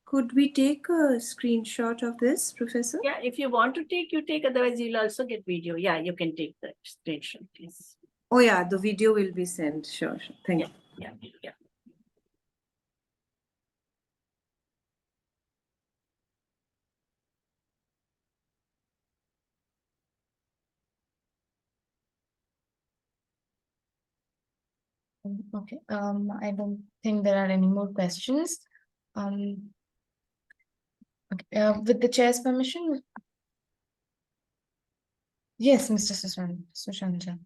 Could we take a screenshot of this, Professor? Yeah, if you want to take, you take. Otherwise, you'll also get video. Yeah, you can take the screenshot, please. Oh yeah, the video will be sent. Sure. Thank you. Yeah, yeah. Okay. I don't think there are any more questions. Okay. With the chair's permission. Yes, Mr. Sushanta.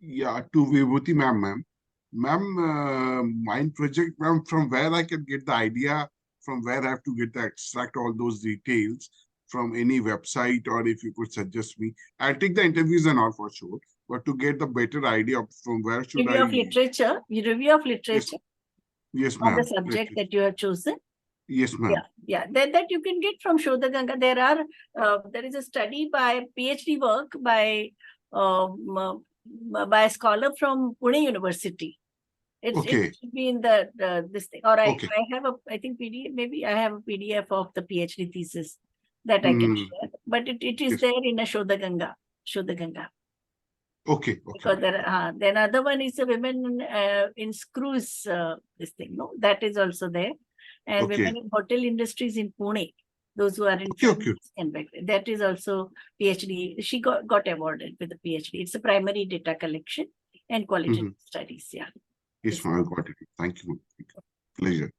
Yeah, to Vibhuti ma'am. Ma'am, mind project, ma'am, from where I can get the idea, from where I have to get the extract, all those details from any website, or if you could suggest me. I'll take the interviews and all for sure, but to get the better idea of from where should Review of literature. Review of literature. Yes, On the ma'am. subject that you have chosen. Yes, ma'am. Yeah. That you can get from Shodha Ganga. There is a study by PhD work by a scholar from Pune University. It should be in this thing. Or I have I think PDF. Maybe I have a PDF of the PhD thesis that I can share. But it is there in a Shodha Ganga. Okay. Because then other one is a women in screws. This thing, no, that is also there, and women in hotel industries in Pune. Those who are in that is also PhD. She got awarded with a PhD. It's a primary data collection and qualitative studies. Yeah. Yes, ma'am. I got it. Thank you. Pleasure.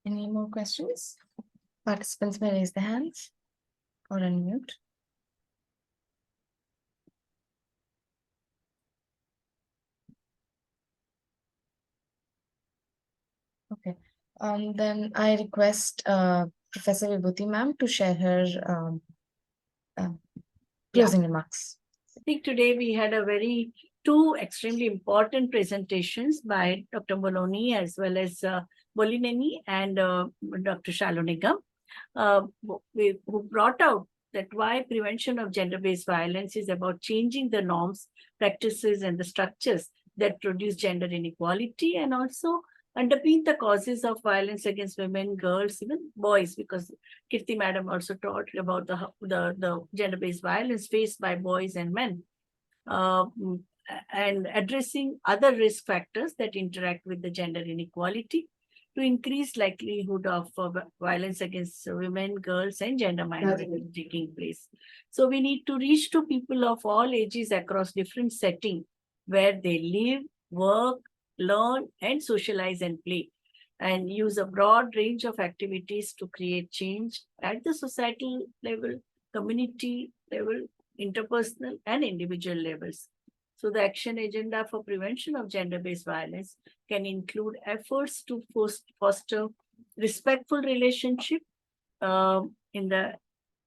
Any more questions? Participants may raise their hands or unmute. Okay. Then I request Professor Vibhuti ma'am to share her closing remarks. I think today we had two extremely important presentations by Dr. Bollineni as well as Bollineni and Dr. Shalu Nigam, who brought out that why prevention of gender-based violence is about changing the norms, practices, and the structures that produce gender inequality, and also underpin the causes of violence against women, girls, even boys, because Keerthi madam also taught about the gender-based violence faced by boys and men, and addressing other risk factors that interact with the gender inequality to increase likelihood of violence against women, girls, and gender minorities taking place. So we need to reach to people of all ages across different settings where they live, work, learn, and socialize and play, and use a broad range of activities to create change at the societal level, community level, interpersonal, and individual levels. So the action agenda for prevention of gender-based violence can include efforts to foster respectful relationship in the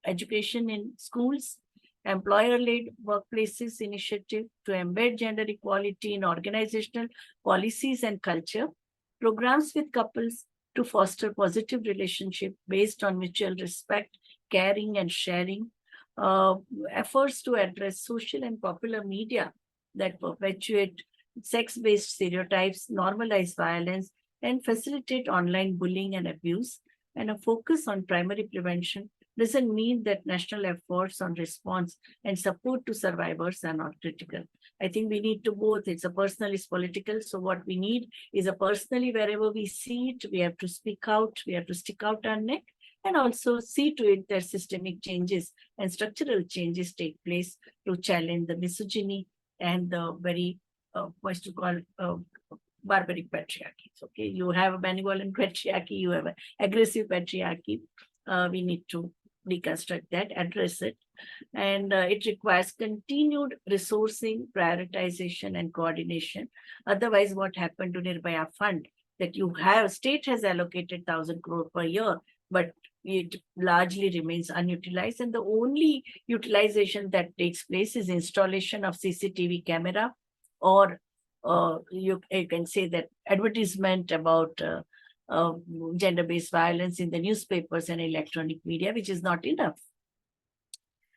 education in schools, employer-led workplaces initiative to embed gender equality in organizational policies and culture, programs with couples to foster positive relationship based on mutual respect, caring and sharing, efforts to address social and popular media that perpetuate sex-based stereotypes, normalize violence, and facilitate online bullying and abuse, and a focus on primary prevention doesn't mean that national efforts on response and support to survivors are not critical. I think we need to both. It's a personal, it's political. So what we need is a personally, wherever we see it, we have to speak out, we have to stick out our neck, and also see to it that systemic changes and structural changes take place to challenge the misogyny and the very, what's to call, barbaric patriarchies. Okay, you have a benevolent patriarchy, you have an aggressive patriarchy. We need to deconstruct that, address it, and it requires continued resourcing, prioritization, and coordination. Otherwise, what happened to Nirbhaya Fund, that you have, state has allocated 1,000 crore per year, but it largely remains unutilized, and the only utilization that takes place is installation of CCTV camera, or you can say that advertisement about gender-based violence in the newspapers and electronic media, which is not enough.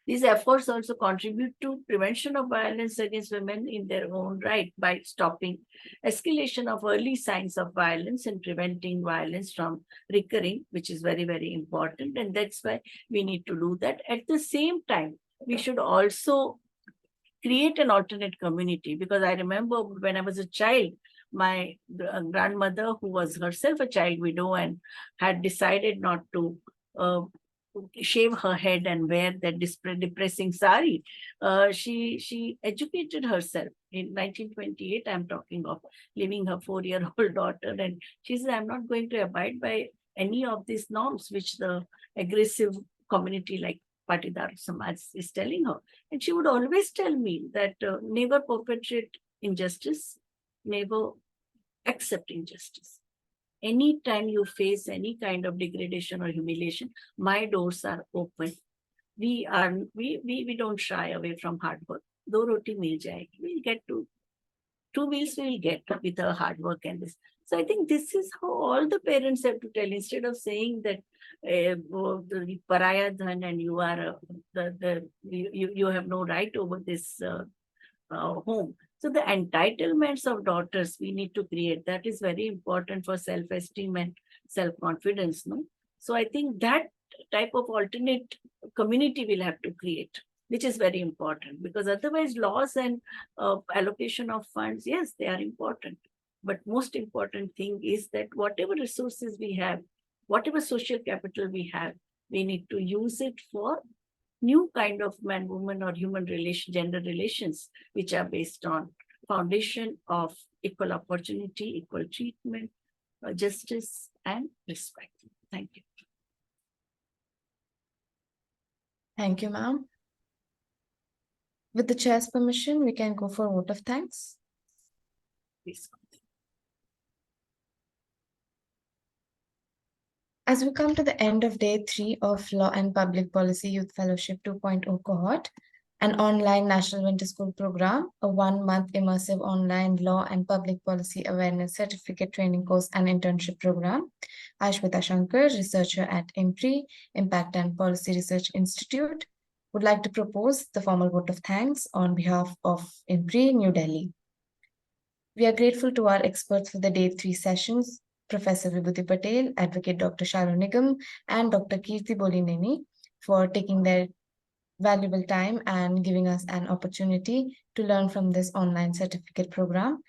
These efforts also contribute to prevention of violence against women in their own right by stopping escalation of early signs of violence and preventing violence from recurring, which is very, very important. And that's why we need to do that. At the same time, we should also create an alternate community, because I remember when I was a child, my grandmother, who was herself a child widow and had decided not to shave her head and wear that depressing sari, she educated herself in 1928. I'm talking of, leaving her 4-year-old daughter, and she said, I'm not going to abide by any of these norms which the aggressive community like Patidar Samaj is telling her. And she would always tell me that never perpetrate injustice, never accept injustice. Anytime you face any kind of degradation or humiliation, my doors are open. We don't shy away from hard work. Do roti mil jayegi. We'll get to 2 meals. We'll get with our hard work and this. So I think this is how all the parents have to tell, instead of saying that the paraya dhan and you are you have no right over this home. So the entitlements of daughters we need to create. That is very important for self-esteem and self-confidence. No? So I think that type of alternate community we'll have to create, which is very important, because otherwise laws and allocation of funds, yes, they are important. But most important thing is that whatever resources we have, whatever social capital we have, we need to use it for new kind of man-woman or human relation, gender relations, which are based on foundation of equal opportunity, equal treatment, justice, and respect. Thank you. Thank you, ma'am. With the chair's permission, we can go for a vote of thanks. Please. As we come to the end of day 3 of Law and Public Policy Youth Fellowship 2.0 Cohort, an online National Winter School program, a 1-month immersive online law and public policy awareness certificate training course and internship program, I, Shweta Shankar, researcher at IMPRI, Impact and Policy Research Institute, would like to propose the formal vote of thanks on behalf of IMPRI, New Delhi. We are grateful to our experts for the day 3 sessions, Professor Vibhuti Patel, Advocate Dr. Shalu Nigam, and Dr. Keerthi Bollineni, for taking their valuable time and giving us an opportunity to learn from this online certificate program.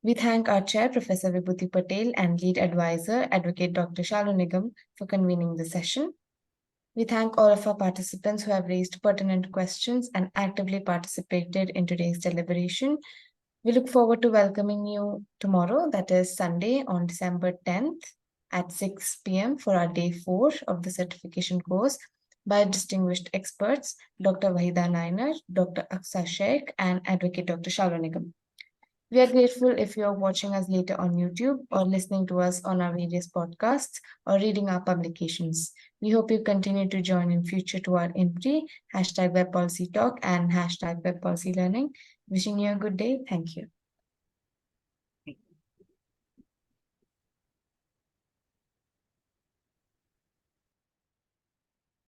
We thank our chair, Professor Vibhuti Patel, and lead advisor, Advocate Dr. Shalu Nigam, for convening the session. We thank all of our participants who have raised pertinent questions and actively participated in today's deliberation. We look forward to welcoming you tomorrow, that is Sunday, on December 10th at 6 p.m. for our day 4 of the certification course by distinguished experts, Dr. Wahida Nainer, Dr. Aksa Sheikh, and Advocate Dr. Shalu Nigam. We are grateful if you are watching us later on YouTube or listening to us on our various podcasts or reading our publications. We hope you continue to join in future to our IMPRI, #Web Policy Talk and #Web Policy Learning. Wishing you a good day. Thank you.